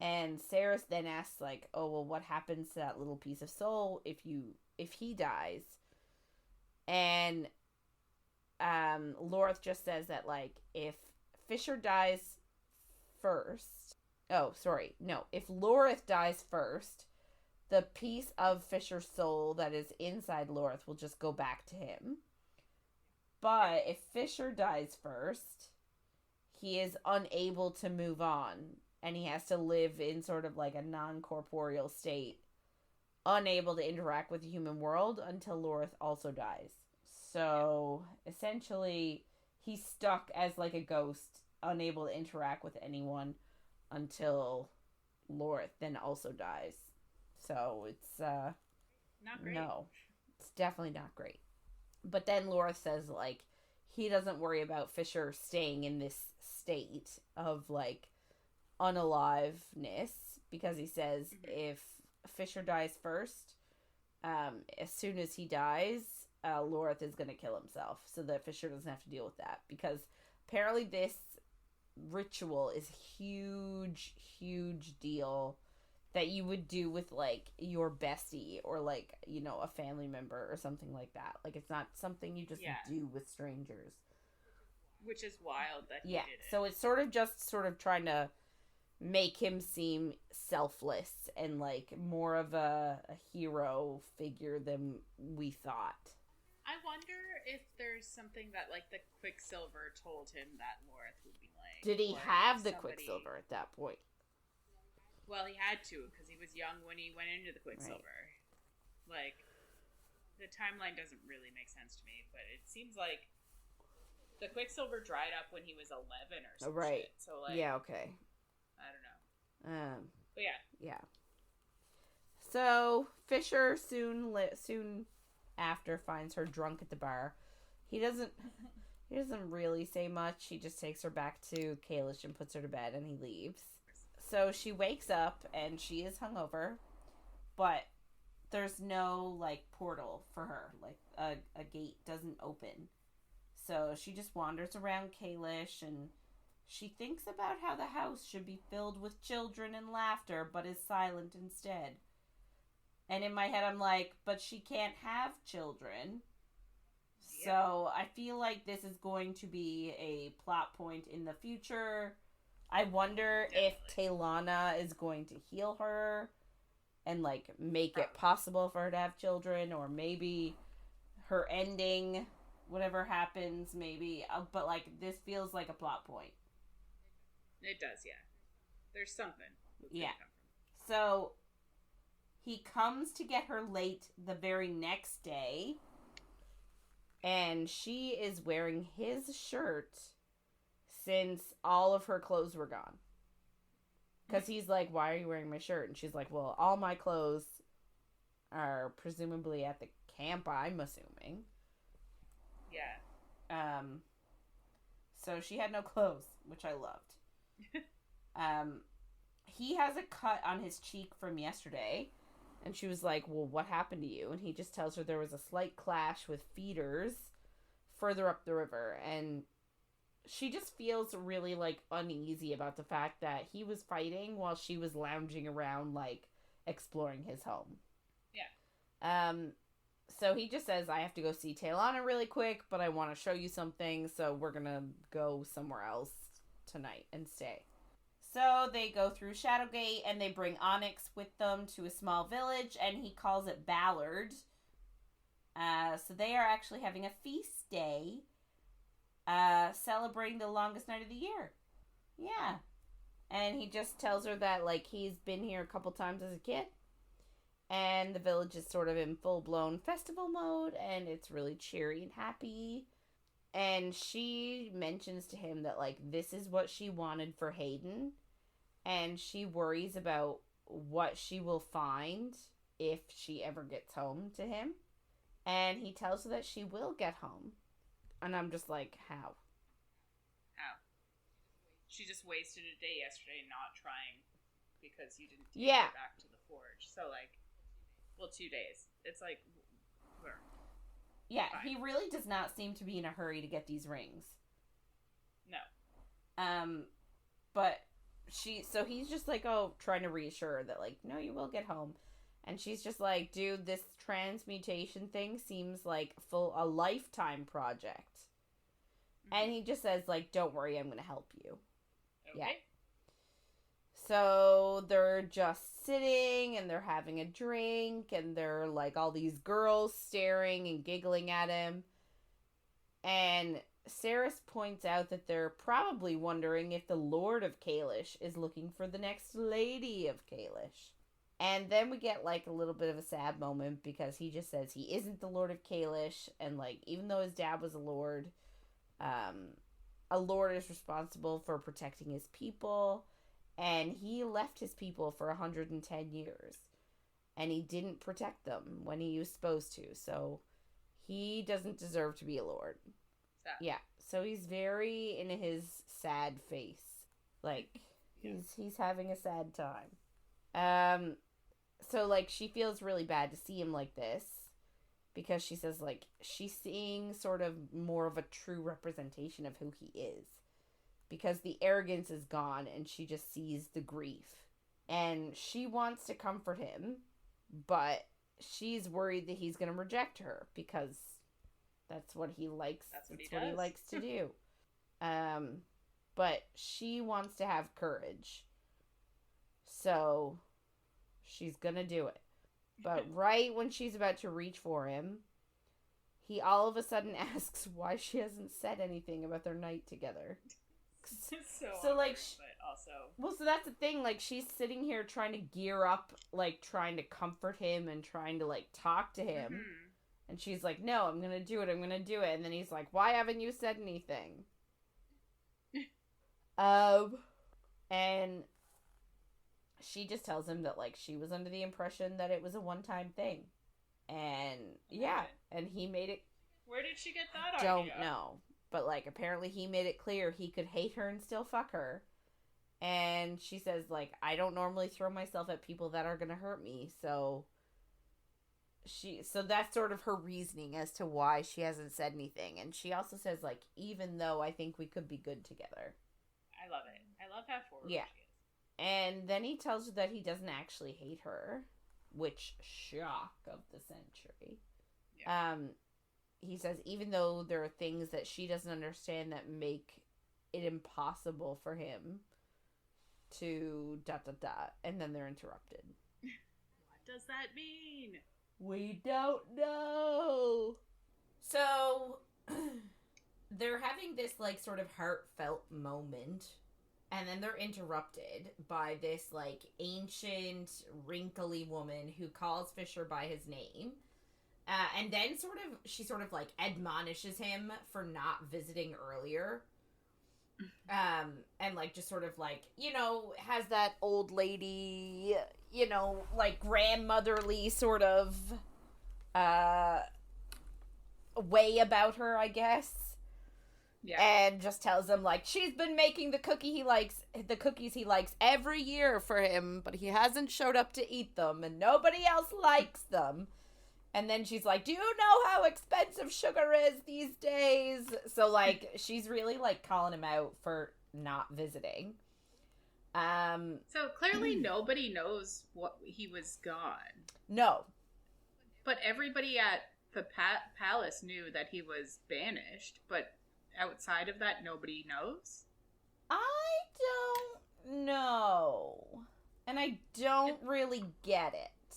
S1: And Saeris then asks, like, oh, well, what happens to that little piece of soul if he dies? And Lorith just says that, like, if Fisher dies first... Oh, sorry. No. If Lorith dies first, the piece of Fisher's soul that is inside Lorith will just go back to him. But if Fisher dies first, he is unable to move on. And he has to live in sort of like a non-corporeal state, unable to interact with the human world until Lorith also dies. So, essentially, he's stuck as like a ghost, unable to interact with anyone until Lorith then also dies. So, it's,
S2: not great.
S1: No, it's definitely not great. But then Lorith says, like, he doesn't worry about Fisher staying in this state of, like, unaliveness, because he says if Fisher dies first, as soon as he dies, Lorith is going to kill himself so that Fisher doesn't have to deal with that, because apparently this ritual is huge deal that you would do with, like, your bestie or, like, you know, a family member or something like that. Like, it's not something you just do with strangers,
S2: which is wild that he did it.
S1: So it's sort of trying to make him seem selfless and, like, more of a hero figure than we thought.
S2: I wonder if there's something that, like, the Quicksilver told him that Lorith would be like.
S1: Did he have the Quicksilver at that point?
S2: Well, he had to, because he was young when he went into the Quicksilver. Right. Like, the timeline doesn't really make sense to me, but it seems like the Quicksilver dried up when he was 11 or something.
S1: Right.
S2: Shit. So, like,
S1: yeah, okay.
S2: I don't know. But yeah.
S1: Yeah. So Fisher soon after finds her drunk at the bar. He doesn't really say much. He just takes her back to Kalish and puts her to bed, and he leaves. So she wakes up and she is hungover, but there's no, like, portal for her. Like, a gate doesn't open. So she just wanders around Kalish, and she thinks about how the house should be filled with children and laughter, but is silent instead. And in my head, I'm like, but she can't have children. Yeah. So I feel like this is going to be a plot point in the future. I wonder if Taylana is going to heal her and, like, make it possible for her to have children, or maybe her ending, whatever happens, maybe. But, like, this feels like a plot point.
S2: It does, yeah. There's something.
S1: Yeah. So he comes to get her late the very next day, and she is wearing his shirt since all of her clothes were gone. Because he's like, why are you wearing my shirt? And she's like, well, all my clothes are presumably at the camp, I'm assuming.
S2: Yeah.
S1: So she had no clothes, which I loved. He has a cut on his cheek from yesterday, and she was like, well, what happened to you? And he just tells her there was a slight clash with feeders further up the river, and she just feels really, like, uneasy about the fact that he was fighting while she was lounging around, like, exploring his home.
S2: Yeah.
S1: So he just says, I have to go see Taylana really quick, but I want to show you something, so we're gonna go somewhere else tonight and stay. So they go through Shadowgate, and they bring Onyx with them to a small village, and he calls it Ballard. So they are actually having a feast day, celebrating the longest night of the year. Yeah. And he just tells her that, like, he's been here a couple times as a kid. And the village is sort of in full-blown festival mode, and it's really cheery and happy. And she mentions to him that, like, this is what she wanted for Hayden. And she worries about what she will find if she ever gets home to him. And he tells her that she will get home. And I'm just like, how?
S2: She just wasted a day yesterday not trying because you didn't take her back to the forge. So, like, well, 2 days. It's like,
S1: yeah, fine. He really does not seem to be in a hurry to get these rings.
S2: No.
S1: But so he's just like, trying to reassure her that, like, no, you will get home. And she's just like, dude, this transmutation thing seems like a lifetime project. Mm-hmm. And he just says, like, don't worry, I'm going to help you.
S2: Okay.
S1: Yeah. So they're just sitting and they're having a drink and they're like all these girls staring and giggling at him. And Saeris points out that they're probably wondering if the Lord of Kalish is looking for the next Lady of Kalish. And then we get like a little bit of a sad moment because he just says he isn't the Lord of Kalish, and like even though his dad was a lord is responsible for protecting his people, and he left his people for 110 years, and he didn't protect them when he was supposed to, so he doesn't deserve to be a lord.
S2: Sad.
S1: Yeah, so he's very in his sad face, like he's having a sad time. So like she feels really bad to see him like this, because she says, like, she's seeing sort of more of a true representation of who he is. Because the arrogance is gone, and she just sees the grief. And she wants to comfort him, but she's worried that he's going to reject her, because that's what he likes. That's what he likes to do. But she wants to have courage. So she's going to do it. But right when she's about to reach for him, he all of a sudden asks why she hasn't said anything about their night together.
S2: So like, but also...
S1: Well, so that's the thing, like, she's sitting here trying to gear up, like, trying to comfort him and trying to, like, talk to him. Mm-hmm. And she's like, no, I'm gonna do it. And then he's like, why haven't you said anything? And she just tells him that, like, she was under the impression that it was a one-time thing. And, yeah, and he made it...
S2: Where did she get that
S1: idea? Don't know. But, like, apparently he made it clear he could hate her and still fuck her. And she says, like, I don't normally throw myself at people that are gonna hurt me, so... So that's sort of her reasoning as to why she hasn't said anything. And she also says, like, even though I think we could be good together.
S2: I love it. I love how forward she is.
S1: And then he tells her that he doesn't actually hate her, which, shock of the century. Yeah. He says even though there are things that she doesn't understand that make it impossible for him to ... and then they're interrupted.
S2: What does that mean?
S1: We don't know. So, they're having this, like, sort of heartfelt moment. And then they're interrupted by this, like, ancient, wrinkly woman who calls Fisher by his name. And then she sort of, like, admonishes him for not visiting earlier. And, like, just sort of, like, you know, has that old lady, you know, like, grandmotherly sort of, way about her, I guess. Yeah. And just tells him, like, she's been making the cookies he likes every year for him, but he hasn't showed up to eat them, and nobody else likes them. And then she's like, do you know how expensive sugar is these days? So, like, she's really, like, calling him out for not visiting.
S2: So, clearly nobody knows he was gone.
S1: No.
S2: But everybody at the palace knew that he was banished, but outside of that, nobody knows?
S1: I don't know. And I don't really get it.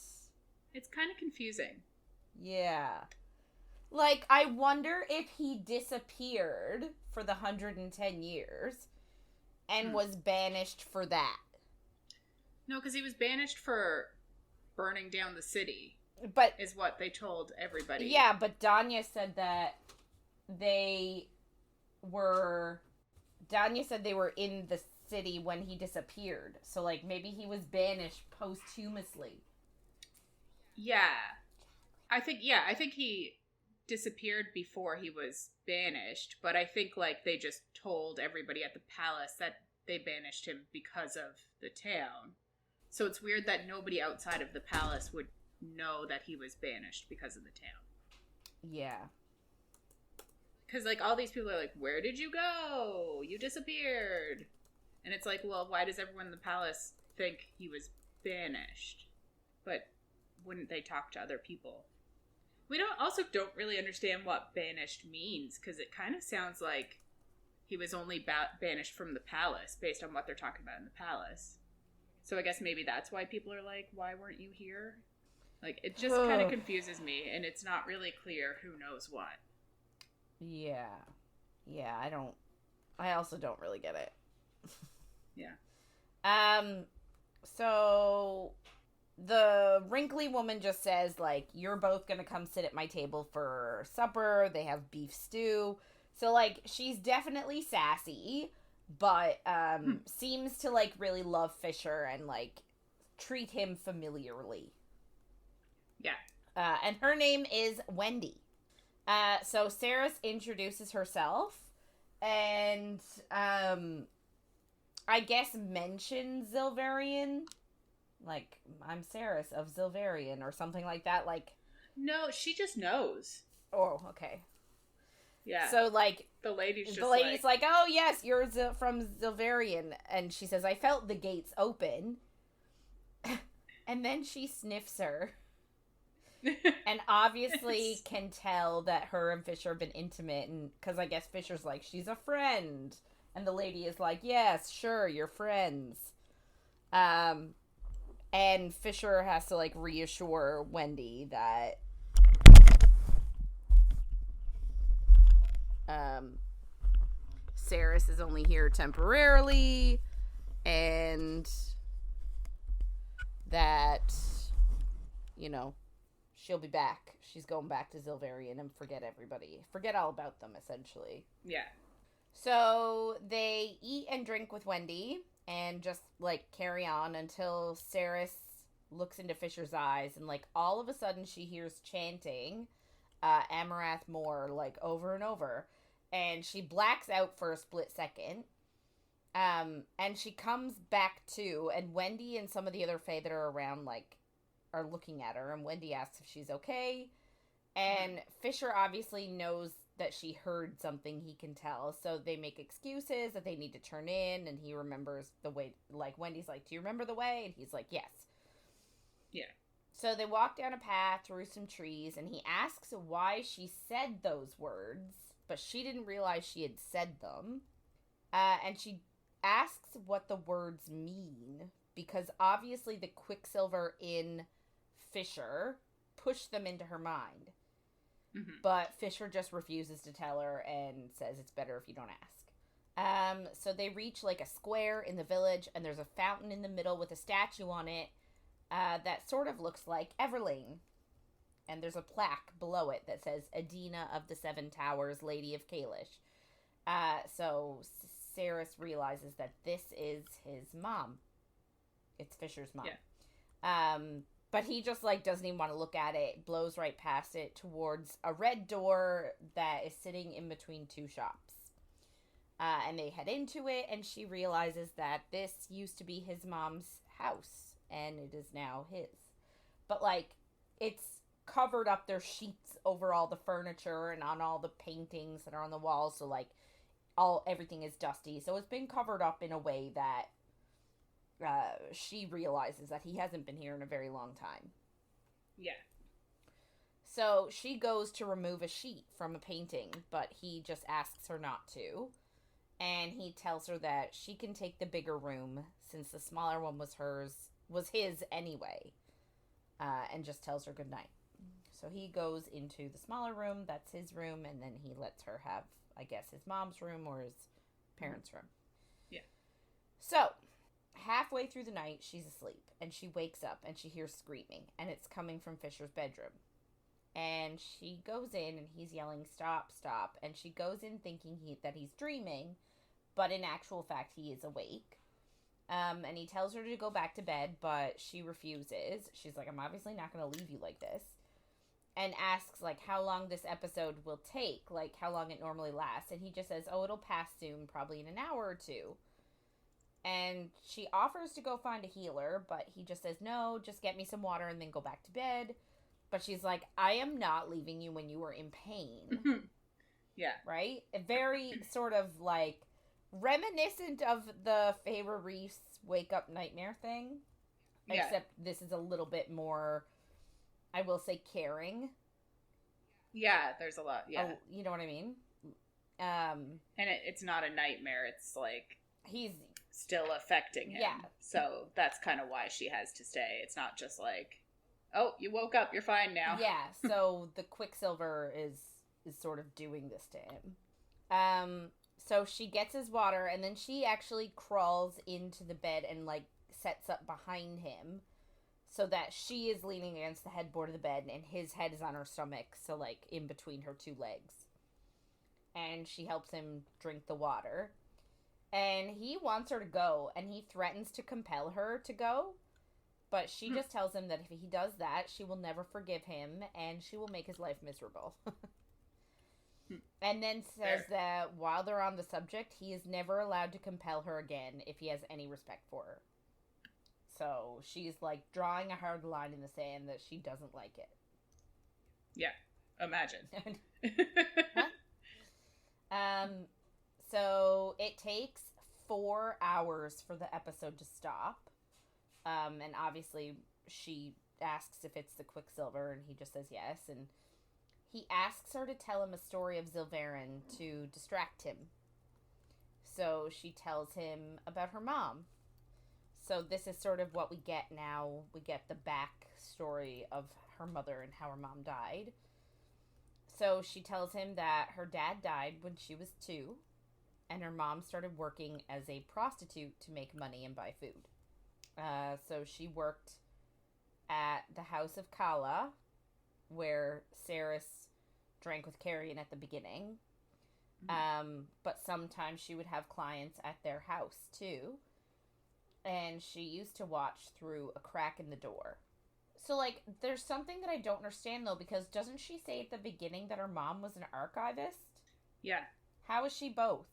S2: It's kind of confusing.
S1: Yeah. Like, I wonder if he disappeared for the 110 years and was banished for that.
S2: No, because he was banished for burning down the city.
S1: But
S2: is what they told everybody.
S1: Yeah, but Danya said that Danya said they were in the city when he disappeared. So, like, maybe he was banished posthumously.
S2: Yeah. I think he disappeared before he was banished, but I think, like, they just told everybody at the palace that they banished him because of the town. So it's weird that nobody outside of the palace would know that he was banished because of the town.
S1: Yeah.
S2: Because, like, all these people are like, where did you go? You disappeared. And it's like, well, why does everyone in the palace think he was banished? But wouldn't they talk to other people? We don't really understand what banished means, because it kind of sounds like he was only banished from the palace based on what they're talking about in the palace. So I guess maybe that's why people are like, why weren't you here? Like, it just kind of confuses me, and it's not really clear who knows what.
S1: Yeah. Yeah, I also don't really get it.
S2: Yeah.
S1: So the wrinkly woman just says, like, you're both gonna come sit at my table for supper. They have beef stew. So, like, she's definitely sassy, but seems to, like, really love Fisher and, like, treat him familiarly.
S2: Yeah.
S1: And her name is Wendy. So Saeris introduces herself and, I guess mentions Zilverian. Like, I'm Saeris of Zilverian or something like that. Like,
S2: no, she just knows.
S1: Oh, okay.
S2: Yeah.
S1: So, like,
S2: the lady's
S1: like, oh, yes, you're from Zilverian. And she says, I felt the gates open. And then she sniffs her. And obviously can tell that her and Fisher have been intimate. And because I guess Fisher's like, she's a friend. And the lady is like, yes, sure, you're friends. And Fisher has to, like, reassure Wendy that Saeris is only here temporarily, and that, you know, she'll be back. She's going back to Zilverian and forget everybody. Forget all about them, essentially.
S2: Yeah.
S1: So they eat and drink with Wendy and just, like, carry on until Saeris looks into Fisher's eyes, and, like, all of a sudden she hears chanting Amarath Moore, like, over and over. And she blacks out for a split second. And she comes back to, and Wendy and some of the other Fae that are around, like, are looking at her, and Wendy asks if she's okay. And Fisher obviously knows that she heard something, he can tell, so they make excuses that they need to turn in, and he remembers the way, like, Wendy's like, do you remember the way? And he's like, yes.
S2: Yeah.
S1: So they walk down a path through some trees, and he asks why she said those words, but she didn't realize she had said them. And she asks what the words mean, because obviously the Quicksilver in Fisher pushed them into her mind.
S2: Mm-hmm.
S1: But Fisher just refuses to tell her and says it's better if you don't ask. So they reach, like, a square in the village, and there's a fountain in the middle with a statue on it that sort of looks like Everlane. And there's a plaque below it that says, Adina of the Seven Towers, Lady of Kalish. So Saeris realizes that this is his mom. It's Fisher's mom.
S2: Yeah.
S1: But he just, like, doesn't even want to look at it, blows right past it towards a red door that is sitting in between two shops. And they head into it, and she realizes that this used to be his mom's house, and it is now his. But, like, it's covered up, there's sheets over all the furniture and on all the paintings that are on the walls, so, like, everything is dusty. So it's been covered up in a way that she realizes that he hasn't been here in a very long time.
S2: Yeah.
S1: So she goes to remove a sheet from a painting, but he just asks her not to. And he tells her that she can take the bigger room since the smaller one was his anyway. And just tells her goodnight. So he goes into the smaller room, that's his room, and then he lets her have, I guess, his mom's room or his parents' room.
S2: Yeah.
S1: So, halfway through the night, she's asleep, and she wakes up, and she hears screaming, and it's coming from Fisher's bedroom. And she goes in, and he's yelling, "Stop, stop," and she goes in thinking that he's dreaming, but in actual fact, he is awake. And he tells her to go back to bed, but she refuses. She's like, "I'm obviously not going to leave you like this." And asks, like, how long this episode will take, like, how long it normally lasts. And he just says, "Oh, it'll pass soon, probably in an hour or two." And she offers to go find a healer, but he just says, "No, just get me some water and then go back to bed." But she's like, "I am not leaving you when you are in pain."
S2: Yeah.
S1: Right? A very sort of, like, reminiscent of the Feyre Reese wake up nightmare thing. Yeah. Except this is a little bit more, I will say, caring.
S2: Yeah, there's a lot, yeah.
S1: You know what I mean?
S2: And it's not a nightmare, it's like...
S1: He's...
S2: still affecting him.
S1: Yeah.
S2: So that's kind of why she has to stay. It's not just like, "Oh, you woke up, you're fine now."
S1: Yeah, so the Quicksilver is sort of doing this to him. So she gets his water, and then she actually crawls into the bed and, like, sets up behind him so that she is leaning against the headboard of the bed, and his head is on her stomach, so, like, in between her two legs. And she helps him drink the water. And he wants her to go, and he threatens to compel her to go. But she just tells him that if he does that, she will never forgive him, and she will make his life miserable. And then says that while they're on the subject, he is never allowed to compel her again if he has any respect for her. So she's, like, drawing a hard line in the sand that she doesn't like it.
S2: Yeah, imagine.
S1: Huh? So it takes 4 hours for the episode to stop. And obviously she asks if it's the Quicksilver, and he just says yes. And he asks her to tell him a story of Zilverin to distract him. So she tells him about her mom. So this is sort of what we get now. We get the back story of her mother and how her mom died. So she tells him that her dad died when she was 2. And her mom started working as a prostitute to make money and buy food. So she worked at the House of Kala, where Saeris drank with Carrion at the beginning. But sometimes she would have clients at their house, too. And she used to watch through a crack in the door. So, like, there's something that I don't understand, though, because doesn't she say at the beginning that her mom was an archivist?
S2: Yeah.
S1: How is she both?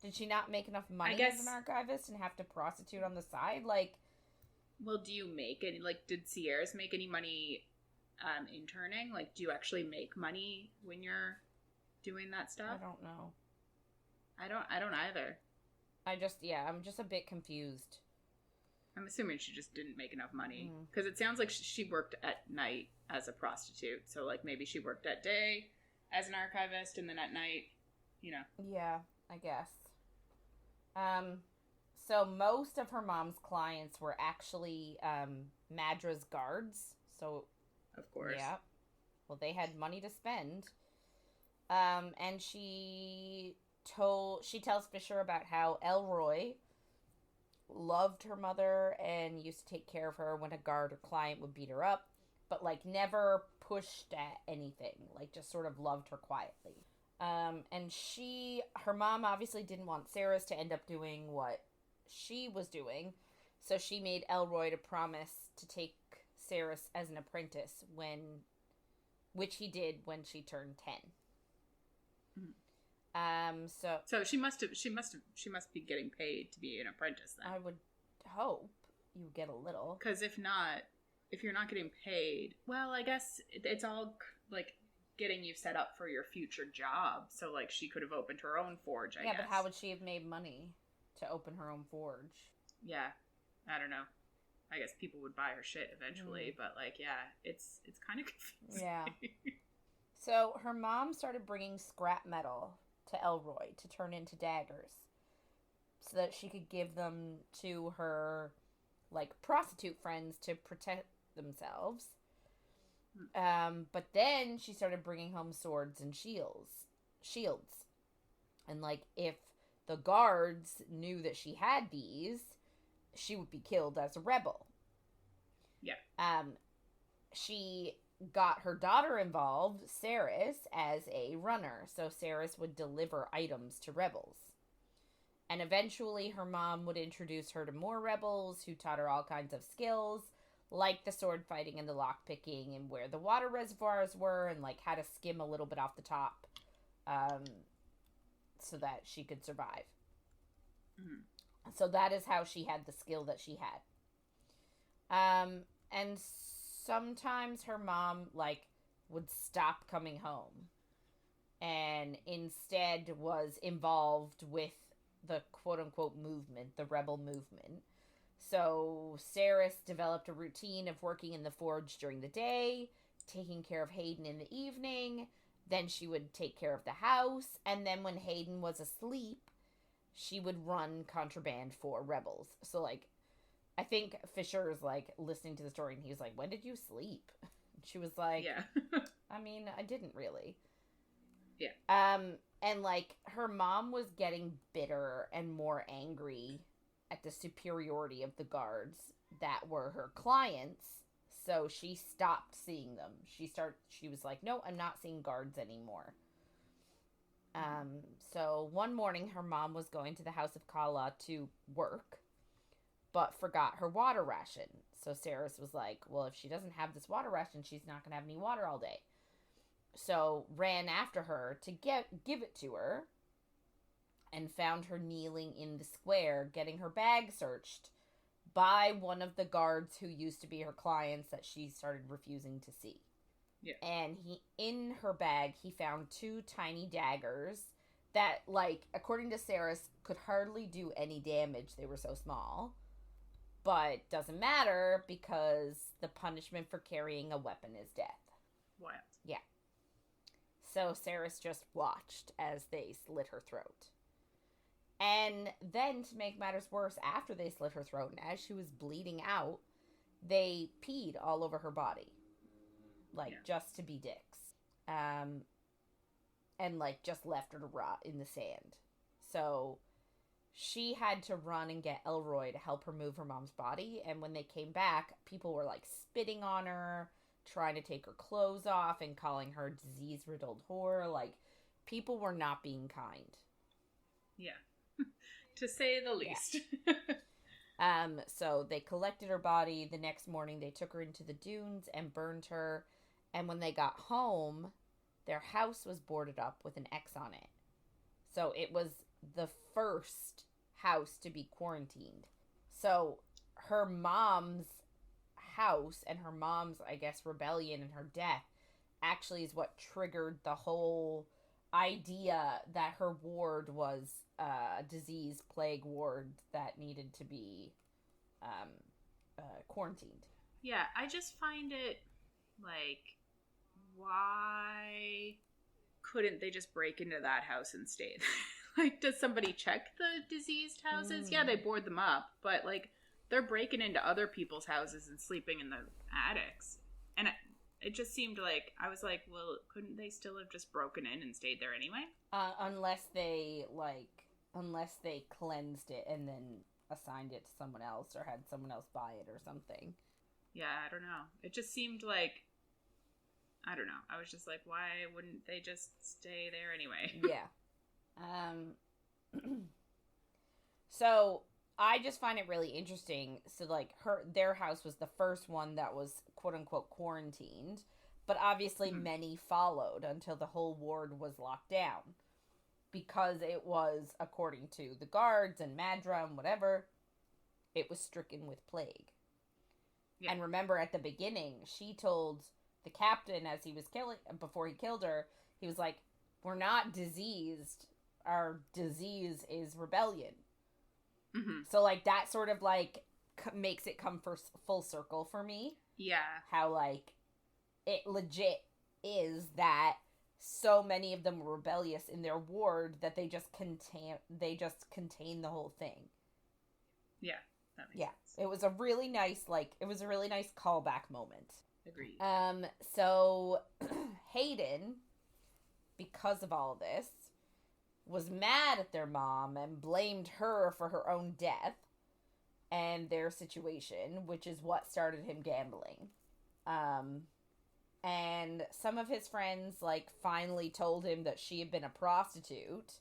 S1: Did she not make enough money as an archivist and have to prostitute on the side? Like...
S2: Well, do you make any... Like, did Saeris make any money interning? Like, do you actually make money when you're doing that stuff?
S1: I don't know.
S2: I don't either.
S1: I'm just a bit confused.
S2: I'm assuming she just didn't make enough money. Because it sounds like she worked at night as a prostitute. So, like, maybe she worked at day as an archivist, and then at night, you know.
S1: Yeah, I guess. So most of her mom's clients were actually Madra's guards. So,
S2: of course.
S1: Yeah. Well, they had money to spend. And she tells Fisher about how Elroy loved her mother and used to take care of her when a guard or client would beat her up, but, like, never pushed at anything. Like, just sort of loved her quietly. And her mom obviously didn't want Saeris to end up doing what she was doing, so she made Elroy to promise to take Saeris as an apprentice which he did when she turned 10.
S2: So she must be getting paid to be an apprentice then.
S1: I would hope you get a little.
S2: Because if you're not getting paid, well, I guess it's all, like, getting you set up for your future job. So, like, she could have opened her own forge, I guess.
S1: Yeah, but how would she have made money to open her own forge?
S2: Yeah, I don't know. I guess people would buy her shit eventually, but, like, yeah, it's kind of confusing.
S1: Yeah. So her mom started bringing scrap metal to Elroy to turn into daggers so that she could give them to her, like, prostitute friends to protect themselves. But then she started bringing home swords and shields. And, like, if the guards knew that she had these, she would be killed as a rebel.
S2: Yeah.
S1: She got her daughter involved, Saeris, as a runner. So Saeris would deliver items to rebels. And eventually her mom would introduce her to more rebels who taught her all kinds of skills, like the sword fighting and the lock picking and where the water reservoirs were and, like, how to skim a little bit off the top so that she could survive. So that is how she had the skill that she had. And sometimes her mom, like, would stop coming home and instead was involved with the quote-unquote movement, the rebel movement. So Saeris developed a routine of working in the forge during the day, taking care of Hayden in the evening. Then she would take care of the house. And then when Hayden was asleep, she would run contraband for rebels. So, like, I think Fisher is, like, listening to the story and he's like, when did you sleep? And she was like,
S2: yeah.
S1: I mean, I didn't really.
S2: Yeah.
S1: And, like, her mom was getting bitter and more angry at the superiority of the guards that were her clients, so she stopped seeing them. She was like, no, I'm not seeing guards anymore. So one morning her mom was going to the house of Kala to work, but forgot her water ration. So Saeris was like, well, if she doesn't have this water ration, she's not going to have any water all day. So ran after her to give it to her, and found her kneeling in the square, getting her bag searched by one of the guards who used to be her clients that she started refusing to see.
S2: Yeah.
S1: And in her bag, he found 2 tiny daggers that, like, according to Saeris, could hardly do any damage. They were so small. But doesn't matter because the punishment for carrying a weapon is death.
S2: Wild.
S1: Yeah. So Saeris just watched as they slit her throat. And then, to make matters worse, after they slit her throat and as she was bleeding out, they peed all over her body. Like, just to be dicks. And, like, just left her to rot in the sand. So she had to run and get Elroy to help her move her mom's body. And when they came back, people were, like, spitting on her, trying to take her clothes off and calling her disease-riddled whore. Like, people were not being kind.
S2: Yeah. To say the least.
S1: Yeah. So they collected her body. The next morning they took her into the dunes and burned her. And when they got home, their house was boarded up with an X on it. So it was the first house to be quarantined. So her mom's house and her mom's, I guess, rebellion and her death actually is what triggered the whole idea that her ward was a disease plague ward that needed to be quarantined.
S2: Yeah, I just find it like, why couldn't they just break into that house and stay there? Like, does somebody check the diseased houses? Yeah, they board them up, but, like, they're breaking into other people's houses and sleeping in the attics. And it just seemed like, I was like, well, couldn't they still have just broken in and stayed there anyway?
S1: Unless they cleansed it and then assigned it to someone else or had someone else buy it or something.
S2: Yeah, I don't know. It just seemed like, I don't know. I was just like, why wouldn't they just stay there anyway?
S1: Yeah. So I just find it really interesting. So, like, their house was the first one that was quote unquote quarantined, but obviously many followed until the whole ward was locked down because it was, according to the guards and Madra and whatever, it was stricken with plague. Yeah. And remember, at the beginning, she told the captain as he was before he killed her, he was like, "We're not diseased. Our disease is rebellion." Mm-hmm. So, like, that sort of, like, makes it come full circle for me.
S2: Yeah.
S1: How, like, it legit is that so many of them were rebellious in their ward that they just contain the whole thing.
S2: Yeah, that makes sense.
S1: It was a really nice, callback moment.
S2: Agreed.
S1: So Hayden, because of all this, was mad at their mom and blamed her for her own death and their situation, which is what started him gambling. And some of his friends, like, finally told him that she had been a prostitute,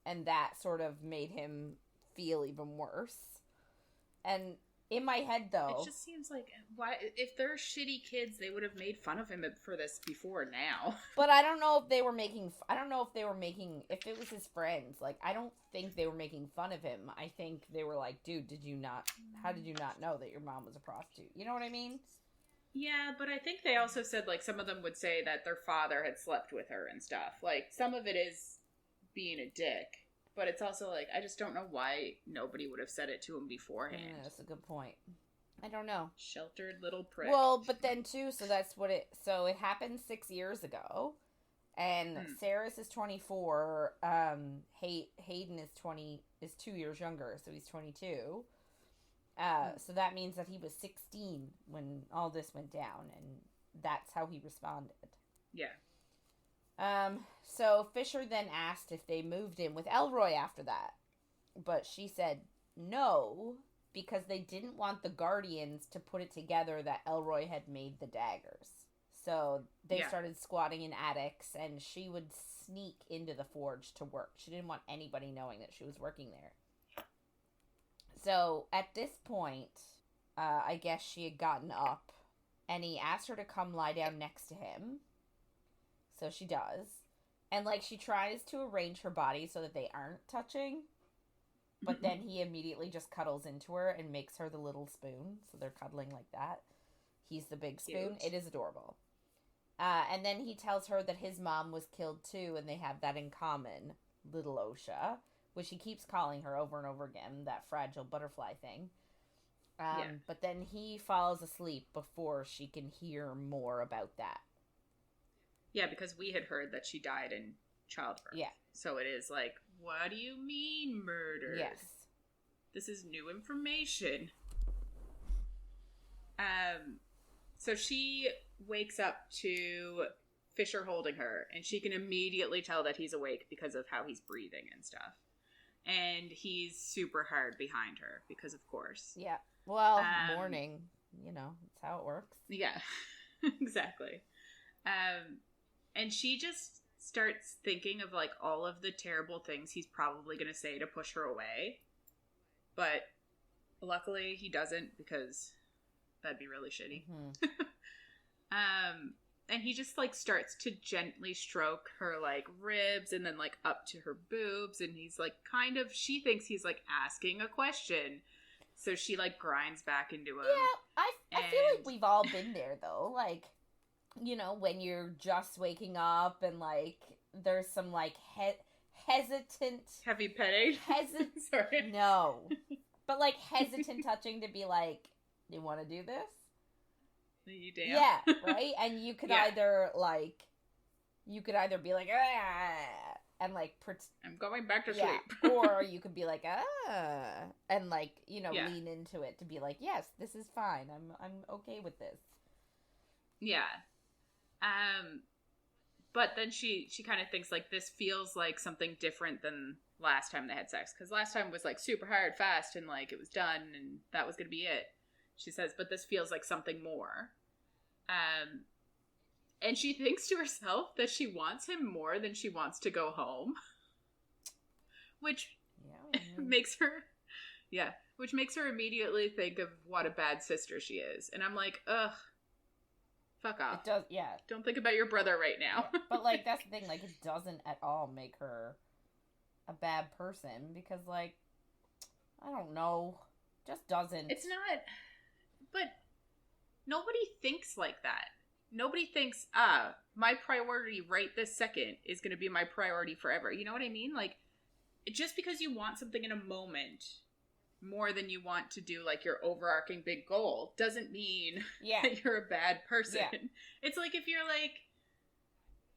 S1: and that sort of made him feel even worse. And in my head, though,
S2: it just seems like, why, if they're shitty kids, they would have made fun of him for this before now.
S1: But I don't know if they were making, if it was his friends, like, I don't think they were making fun of him. I think they were like, dude, how did you not know that your mom was a prostitute? You know what I mean?
S2: Yeah, but I think they also said, like, some of them would say that their father had slept with her and stuff. Like, some of it is being a dick, but it's also, like, I just don't know why nobody would have said it to him beforehand.
S1: Yeah, that's a good point. I don't know.
S2: Sheltered little prick.
S1: Well, but then, too, so it happened 6 years ago, and Saeris is 24, Hayden is 2 years younger, so he's 22. So that means that he was 16 when all this went down, and that's how he responded.
S2: Yeah.
S1: So Fisher then asked if they moved in with Elroy after that, but she said no, because they didn't want the Guardians to put it together that Elroy had made the daggers. So they started squatting in attics, and she would sneak into the forge to work. She didn't want anybody knowing that she was working there. So, at this point, I guess she had gotten up, and he asked her to come lie down next to him. So she does. And, like, she tries to arrange her body so that they aren't touching, but then he immediately just cuddles into her and makes her the little spoon, so they're cuddling like that. He's the big spoon. Cute. It is adorable. And then he tells her that his mom was killed too, and they have that in common, little Osha, which he keeps calling her over and over again, that fragile butterfly thing. But then he falls asleep before she can hear more about that.
S2: Yeah, because we had heard that she died in childbirth.
S1: Yeah.
S2: So it is like, what do you mean murder?
S1: Yes.
S2: This is new information. So she wakes up to Fisher holding her, and she can immediately tell that he's awake because of how he's breathing and stuff. And he's super hard behind her, because of course.
S1: Yeah. Well, morning, that's how it works.
S2: Yeah, exactly. And she just starts thinking of, like, all of the terrible things he's probably going to say to push her away. But luckily he doesn't, because that'd be really shitty.
S1: Mm-hmm.
S2: And he just, like, starts to gently stroke her, like, ribs and then, like, up to her boobs. And he's, like, she thinks he's, like, asking a question. So she, like, grinds back into him.
S1: Yeah, I feel like we've all been there, though. Like, when you're just waking up and, like, there's some, like, hesitant...
S2: Heavy petting? Sorry.
S1: No. But, like, hesitant touching to be like, you want to do this?
S2: You damn.
S1: Yeah, right? And you could either be like, ah, and, like,
S2: I'm going back to sleep.
S1: Or you could be like, ah, and, like, lean into it to be like, yes, this is fine. I'm okay with this.
S2: Yeah. But then she kind of thinks, like, this feels like something different than last time they had sex. Because last time was, like, super hard, fast, and, like, it was done, and that was going to be it. She says, but this feels like something more. And she thinks to herself that she wants him more than she wants to go home. Which makes her immediately think of what a bad sister she is. And I'm like, ugh, fuck off.
S1: It does, yeah.
S2: Don't think about your brother right now.
S1: Yeah. But, like, that's the thing, like, it doesn't at all make her a bad person, because, like, I don't know, just doesn't.
S2: It's not, but nobody thinks like that. Nobody thinks, my priority right this second is going to be my priority forever. You know what I mean? Like, just because you want something in a moment more than you want to do, like, your overarching big goal doesn't mean that you're a bad person. Yeah. It's like if you're like,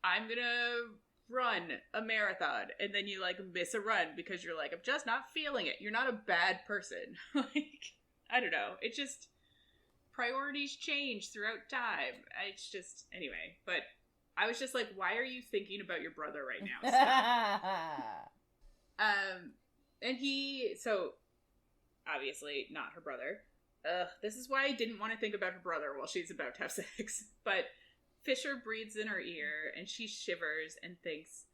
S2: I'm gonna run a marathon, and then you, like, miss a run because you're like, I'm just not feeling it. You're not a bad person. Like, I don't know. It just, priorities change throughout time. It's just, anyway. But I was just like, why are you thinking about your brother right now? And so, obviously, not her brother. This is why I didn't want to think about her brother while she's about to have sex. But Fisher breathes in her ear, and she shivers and thinks,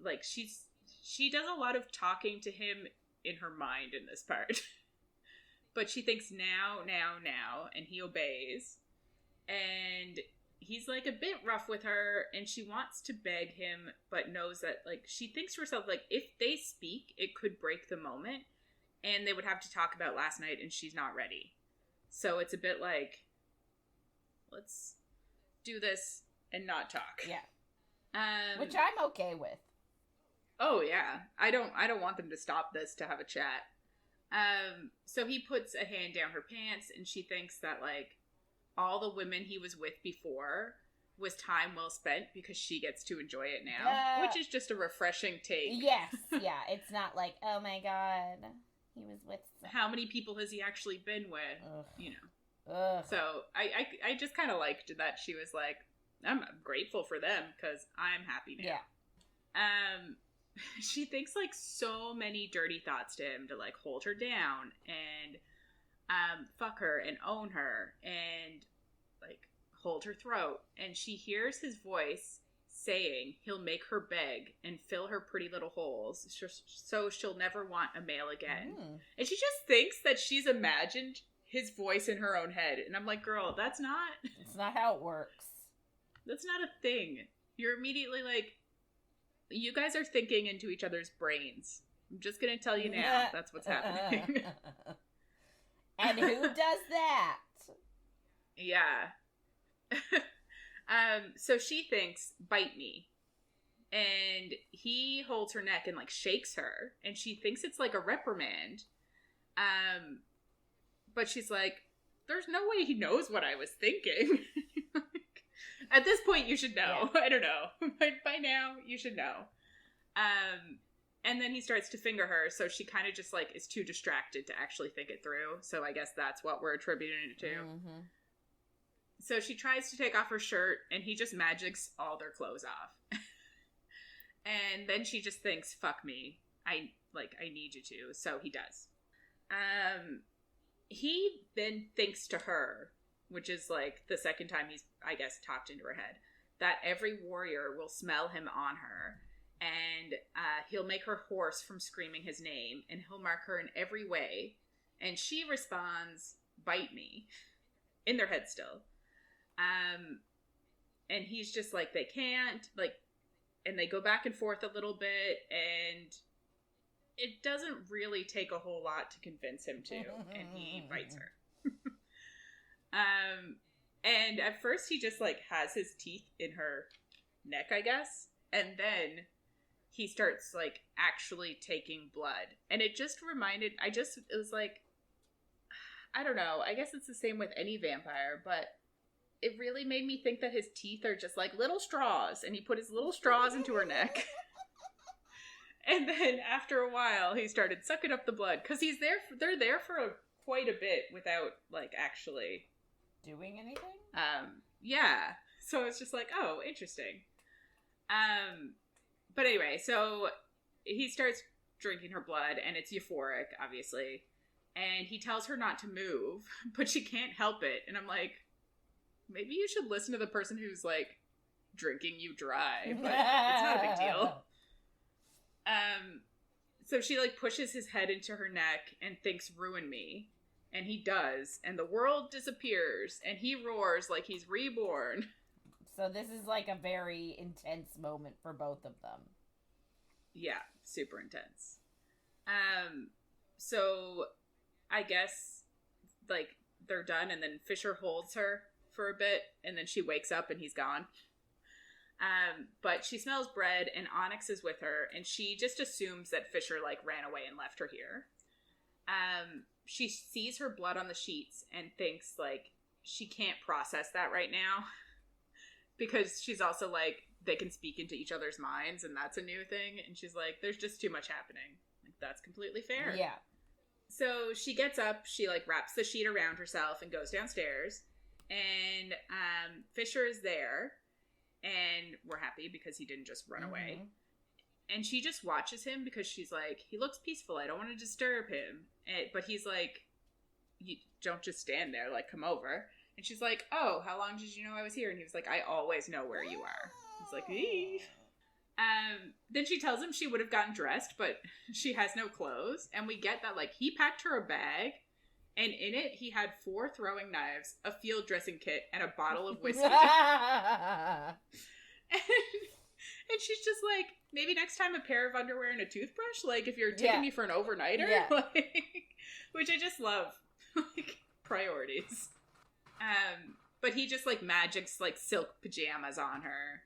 S2: like, she does a lot of talking to him in her mind in this part. But she thinks now, and he obeys. And he's, like, a bit rough with her, and she wants to beg him, but knows that, like, she thinks to herself, like, if they speak, it could break the moment, and they would have to talk about last night, and she's not ready. So it's a bit like, let's do this and not talk.
S1: Yeah. Which I'm okay with.
S2: Oh, yeah. I don't want them to stop this to have a chat. So he puts a hand down her pants, and she thinks that, like, all the women he was with before was time well spent because she gets to enjoy it now, which is just a refreshing take.
S1: Yes, yeah. It's not like, oh my god, he was with
S2: how many people has he actually been with? Ugh. You know.
S1: Ugh.
S2: So I just kind of liked that she was like, I'm grateful for them because I'm happy now.
S1: Yeah.
S2: She thinks, like, so many dirty thoughts to him to, like, hold her down and fuck her and own her and, like, hold her throat. And she hears his voice saying he'll make her beg and fill her pretty little holes so she'll never want a male again. And she just thinks that she's imagined his voice in her own head. And I'm like, girl, that's not...
S1: It's not how it works.
S2: That's not a thing. You're immediately like, you guys are thinking into each other's brains. I'm just going to tell you now. That's what's happening.
S1: And who does that?
S2: Yeah. So she thinks, bite me. And he holds her neck and, like, shakes her. And she thinks it's like a reprimand. But she's like, there's no way he knows what I was thinking. At this point, you should know. Yeah. I don't know. By now, you should know. And then he starts to finger her, so she kind of just, like, is too distracted to actually think it through. So I guess that's what we're attributing it to. Mm-hmm. So she tries to take off her shirt, and he just magics all their clothes off. And then she just thinks, fuck me. I need you to. So he does. He then thinks to her, which is, like, the second time he's, I guess, talked into her head, that every warrior will smell him on her, and he'll make her hoarse from screaming his name, and he'll mark her in every way. And she responds, bite me, in their head still. And he's just like, they can't, like, and they go back and forth a little bit, and it doesn't really take a whole lot to convince him to, and he bites her. And at first he just, like, has his teeth in her neck, I guess, and then he starts, like, actually taking blood. And it just reminded, it was like, I don't know, I guess it's the same with any vampire, but it really made me think that his teeth are just like little straws, and he put his little straws into her neck. And then after a while, he started sucking up the blood, because they're there for quite a bit without, like, actually
S1: doing anything?
S2: Yeah. So it's just like, oh, interesting. But anyway, so he starts drinking her blood, and it's euphoric, obviously. And he tells her not to move, but she can't help it. And I'm like, maybe you should listen to the person who's, like, drinking you dry, but it's not a big deal. So she, like, pushes his head into her neck and thinks, ruin me. And he does. And the world disappears. And he roars like he's reborn.
S1: So this is, like, a very intense moment for both of them.
S2: Yeah, super intense. So I guess, like, they're done, and then Fisher holds her for a bit, and then she wakes up and he's gone. But she smells bread, and Onyx is with her, and she just assumes that Fisher, like, ran away and left her here. She sees her blood on the sheets and thinks, like, she can't process that right now. Because she's also like, they can speak into each other's minds, and that's a new thing. And she's like, there's just too much happening. Like, that's completely fair.
S1: Yeah.
S2: So she gets up, she, like, wraps the sheet around herself and goes downstairs. And Fisher is there. And we're happy because he didn't just run away. And she just watches him because she's like, he looks peaceful. I don't want to disturb him. But he's like, you don't just stand there. Like, come over. And she's like, oh, how long did you know I was here? And he was like, I always know where you are. He's like, eee. Then she tells him she would have gotten dressed, but she has no clothes. And we get that, like, he packed her a bag. And in it, he had 4 throwing knives, a field dressing kit, and a bottle of whiskey. And she's just like, maybe next time a pair of underwear and a toothbrush? Like, if you're taking me for an overnighter?
S1: Yeah.
S2: Like, which I just love. Like, priorities. But he just, like, magics, like, silk pajamas on her.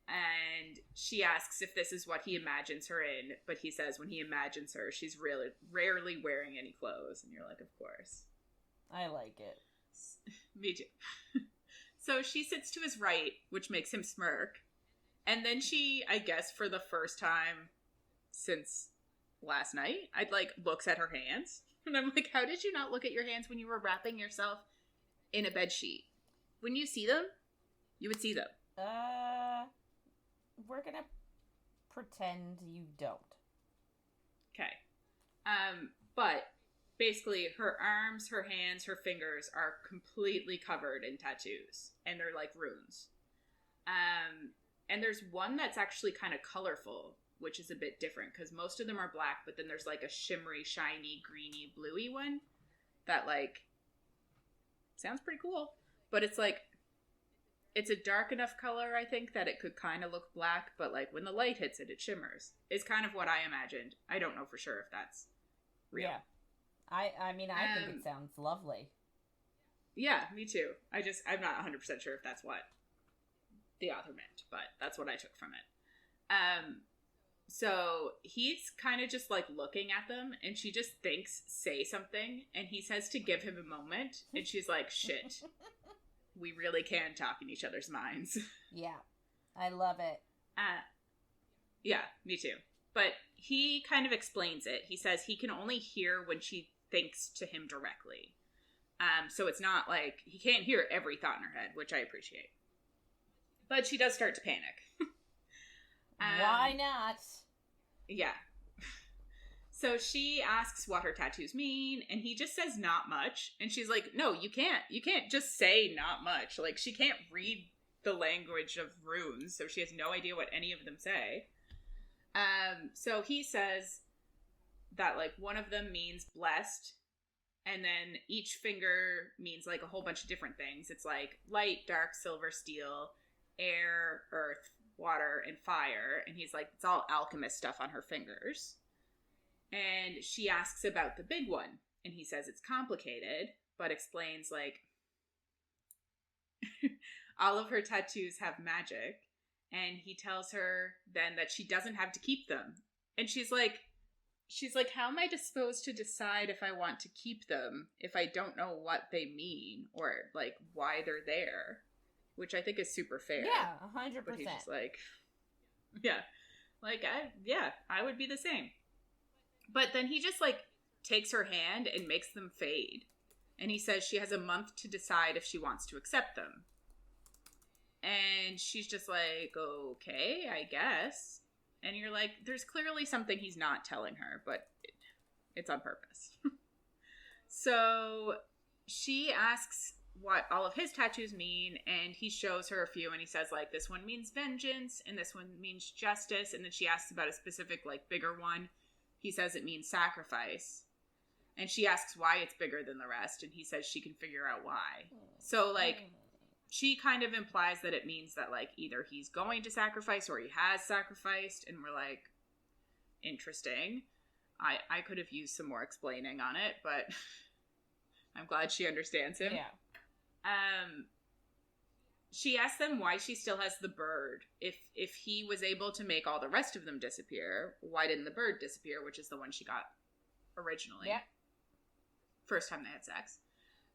S2: And she asks if this is what he imagines her in. But he says when he imagines her, she's really rarely wearing any clothes. And you're like, of course.
S1: I like it.
S2: Me too. So she sits to his right, which makes him smirk. And then she, I guess for the first time since last night, looks at her hands. And I'm like, how did you not look at your hands when you were wrapping yourself in a bedsheet? When you see them, you would see them.
S1: We're gonna pretend you don't.
S2: Okay. But basically her arms, her hands, her fingers are completely covered in tattoos. And they're like runes. And there's one that's actually kind of colorful, which is a bit different because most of them are black, but then there's like a shimmery, shiny, greeny, bluey one that like sounds pretty cool. But it's like, it's a dark enough color, I think, that it could kind of look black, but like when the light hits it, it shimmers. It's kind of what I imagined. I don't know for sure if that's real.
S1: Yeah. I mean, I think it sounds lovely.
S2: Yeah, me too. I'm not 100% sure if that's what the author meant, but that's what I took from it. So he's kind of just like looking at them, and she just thinks, say something, and he says to give him a moment, and she's like, shit. We really can talk in each other's minds.
S1: Yeah. I love it.
S2: Yeah, me too. But he kind of explains it. He says he can only hear when she thinks to him directly. So it's not like he can't hear every thought in her head, which I appreciate. But she does start to panic.
S1: Why not?
S2: Yeah. So she asks what her tattoos mean, and he just says not much. And she's like, no, you can't. You can't just say not much. Like, she can't read the language of runes, so she has no idea what any of them say. So he says that, like, one of them means blessed, and then each finger means, like, a whole bunch of different things. It's, like, light, dark, silver, steel, air, earth, water, and fire. And he's like, it's all alchemist stuff on her fingers. And she asks about the big one. And he says it's complicated, but explains, like, all of her tattoos have magic. And he tells her then that she doesn't have to keep them. And she's like, how am I supposed to decide if I want to keep them if I don't know what they mean or, like, why they're there? Which I think is super fair.
S1: Yeah, 100%.
S2: But he's just like, yeah. Like, I would be the same. But then he just, like, takes her hand and makes them fade. And he says she has a month to decide if she wants to accept them. And she's just like, okay, I guess. And you're like, there's clearly something he's not telling her, but it's on purpose. So she asks what all of his tattoos mean, and he shows her a few, and he says, like, this one means vengeance, and this one means justice, and then she asks about a specific, like, bigger one. He says it means sacrifice. And she asks why it's bigger than the rest, and he says she can figure out why. So, like, she kind of implies that it means that, like, either he's going to sacrifice or he has sacrificed, and we're like, interesting. I could have used some more explaining on it, but I'm glad she understands him.
S1: Yeah.
S2: She asks them why she still has the bird. If he was able to make all the rest of them disappear, why didn't the bird disappear, which is the one she got originally?
S1: Yeah.
S2: first time they had sex.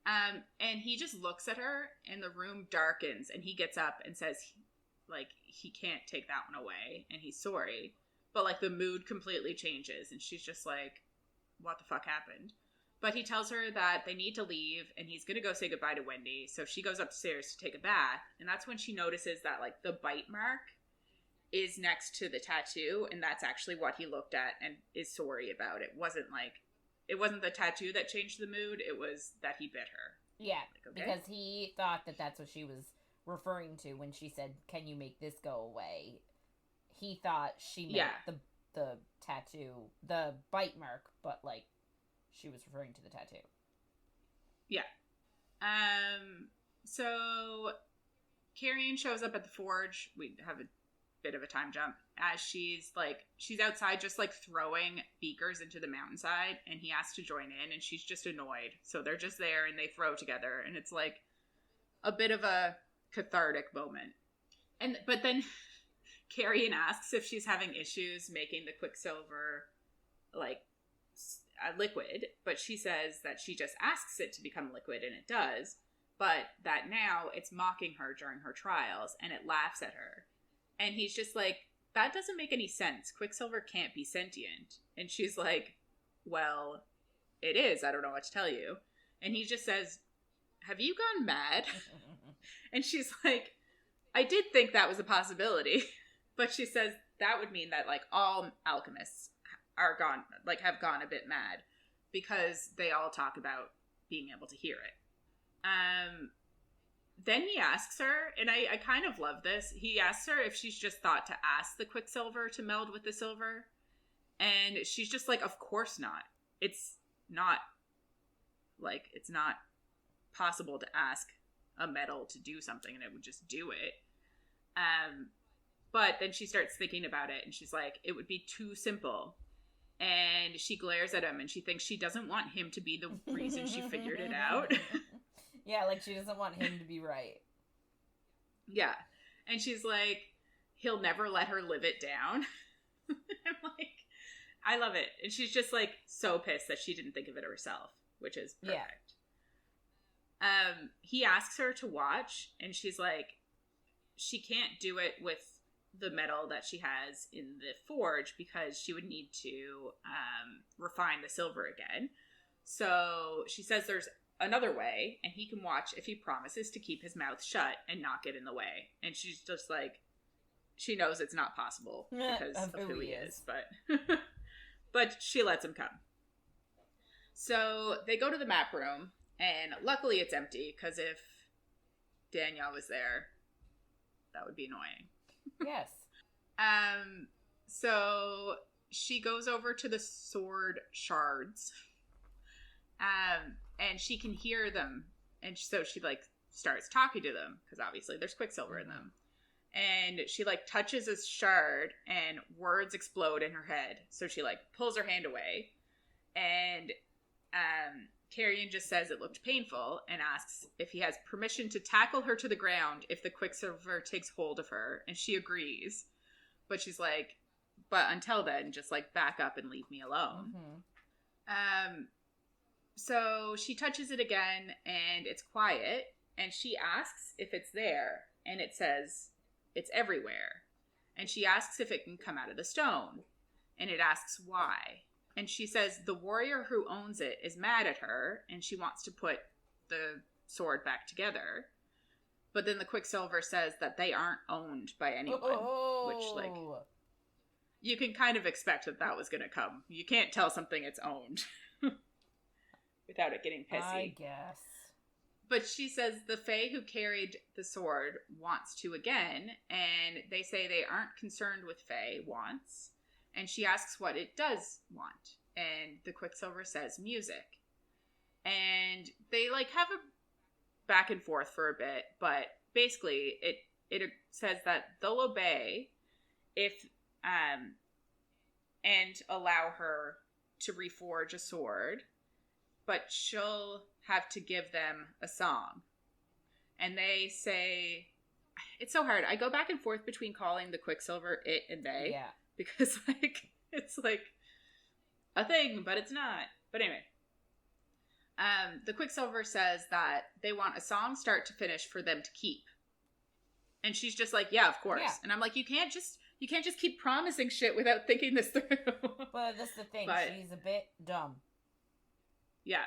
S2: And he just looks at her, and the room darkens, and he gets up and says, like, he can't take that one away, and he's sorry. But, like, the mood completely changes, and she's just like, what the fuck happened? But he tells her that they need to leave, and he's going to go say goodbye to Wendy. So she goes upstairs to take a bath, and that's when she notices that, like, the bite mark is next to the tattoo, and that's actually what he looked at and is sorry about. It wasn't the tattoo that changed the mood, it was that he bit her.
S1: Yeah, like, okay? Because he thought that that's what she was referring to when she said, can you make this go away? He thought she meant the tattoo, the bite mark, but, like, she was referring to the tattoo.
S2: Yeah. So Carrion shows up at the forge. We have a bit of a time jump as she's outside just like throwing beakers into the mountainside, and he asks to join in, and she's just annoyed. So they're just there and they throw together, and it's like a bit of a cathartic moment. But then Carrion asks if she's having issues making the Quicksilver like a liquid, but she says that she just asks it to become liquid, and it does, but that now it's mocking her during her trials, and it laughs at her. And he's just like, that doesn't make any sense. Quicksilver can't be sentient. And she's like, well, it is. I don't know what to tell you. And he just says, have you gone mad? And she's like, I did think that was a possibility. But she says that would mean that, like, all alchemists are gone, like, have gone a bit mad, because they all talk about being able to hear it. Then he asks her, and I kind of love this, he asks her if she's just thought to ask the Quicksilver to meld with the silver, and she's just like, of course not. It's not possible to ask a metal to do something and it would just do it. But then she starts thinking about it, and she's like, it would be too simple. And she glares at him, and she thinks she doesn't want him to be the reason she figured it out.
S1: Yeah, like, she doesn't want him to be right.
S2: Yeah. And she's like, he'll never let her live it down. I'm like, I love it. And she's just, like, so pissed that she didn't think of it herself, which is perfect. Yeah. He asks her to watch, and she's like, she can't do it with the metal that she has in the forge, because she would need to refine the silver again. So she says there's another way, and he can watch if he promises to keep his mouth shut and not get in the way. And she's just like, she knows it's not possible because of who he is, but she lets him come. So they go to the map room, and luckily it's empty, because if Danya was there, that would be annoying.
S1: Yes.
S2: So she goes over to the sword shards, and she can hear them, and so she, like, starts talking to them, because obviously there's Quicksilver in them, and she, like, touches a shard, and words explode in her head, so she, like, pulls her hand away, and Carrion just says it looked painful, and asks if he has permission to tackle her to the ground if the Quicksilver takes hold of her, and she agrees, but she's like, but until then, just, like, back up and leave me alone. Mm-hmm. So she touches it again, and it's quiet, and she asks if it's there, and it says it's everywhere. And she asks if it can come out of the stone, and it asks why. And she says the warrior who owns it is mad at her, and she wants to put the sword back together. But then the Quicksilver says that they aren't owned by anyone, which, like, you can kind of expect that was going to come. You can't tell something it's owned without it getting pissy.
S1: I guess.
S2: But she says the Fae who carried the sword wants to again, and they say they aren't concerned with Fae wants. And she asks what it does want, and the Quicksilver says music. And they, like, have a back and forth for a bit, but basically it says that they'll obey if and allow her to reforge a sword, but she'll have to give them a song. And they say, it's so hard. I go back and forth between calling the Quicksilver it and they.
S1: Yeah.
S2: Because, like, it's like a thing, but it's not. But anyway. The Quicksilver says that they want a song start to finish for them to keep. And she's just like, yeah, of course. Yeah. And I'm like, you can't just keep promising shit without thinking this through.
S1: But that's the thing. She's a bit dumb.
S2: Yeah.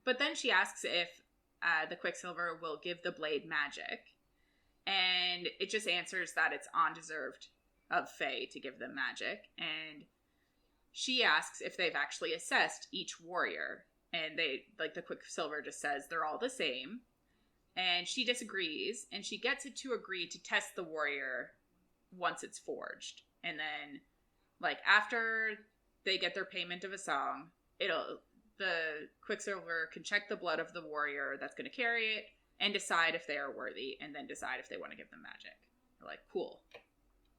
S2: But then she asks if the Quicksilver will give the blade magic. And it just answers that it's undeserved of Fae to give them magic. And she asks if they've actually assessed each warrior. And the Quicksilver just says they're all the same. And she disagrees, and she gets it to agree to test the warrior once it's forged. And then, after they get their payment of a song, the Quicksilver can check the blood of the warrior that's going to carry it and decide if they are worthy, and then decide if they want to give them magic. They're like, cool.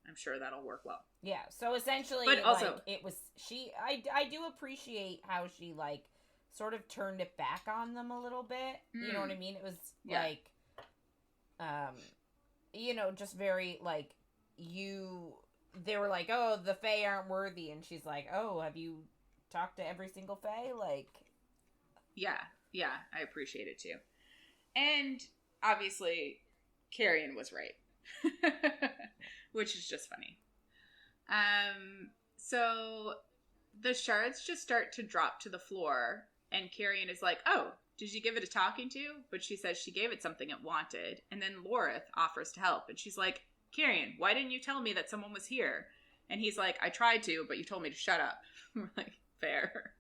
S2: I'm sure that'll work well.
S1: Yeah, so essentially, but also, it was, I do appreciate how she, sort of turned it back on them a little bit. You know what I mean? It was, just very, they were like, oh, the Fae aren't worthy. And she's like, oh, have you talked to every single Fae?
S2: Yeah, I appreciate it too. And, obviously, Carrion was right. Which is just funny. So, the shards just start to drop to the floor. And Carrion is like, oh, did you give it a talking to? But she says she gave it something it wanted. And then Lorith offers to help. And she's like, Carrion, why didn't you tell me that someone was here? And he's like, I tried to, but you told me to shut up. We're like, fair.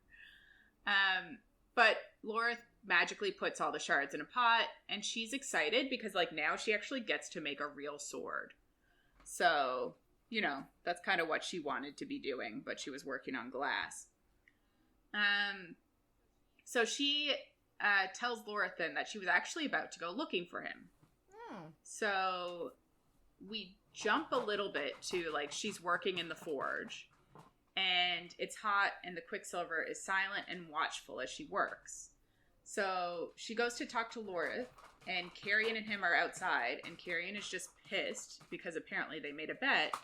S2: But Lorith magically puts all the shards in a pot. And she's excited because, now she actually gets to make a real sword. So, that's kind of what she wanted to be doing. But she was working on glass. So she tells Lorith then that she was actually about to go looking for him. So we jump a little bit to, she's working in the forge. And it's hot, and the Quicksilver is silent and watchful as she works. So she goes to talk to Lorith, and Carrion and him are outside. And Carrion is just pissed, because apparently they made a bet,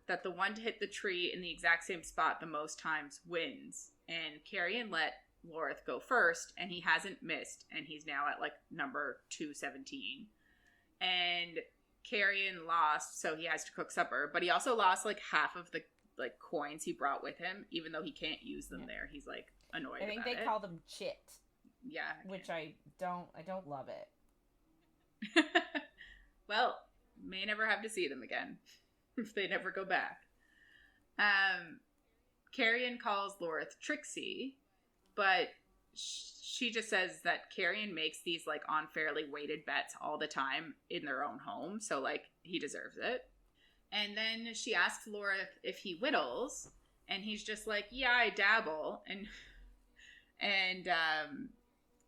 S2: that the one to hit the tree in the exact same spot the most times wins. And Carrion let Lorith go first, and he hasn't missed, and he's now at number 217. And Carrion lost, so he has to cook supper, but he also lost half of the coins he brought with him, even though he can't use them there. He's annoyed. I think
S1: they call them chit.
S2: Yeah,
S1: which I don't love it.
S2: Well, may never have to see them again if they never go back. Carrion calls Lorith Trixie, but she just says that Carrion makes these unfairly weighted bets all the time in their own home, so he deserves it. And then she asks Lorith if he whittles, and he's just like, yeah, I dabble. And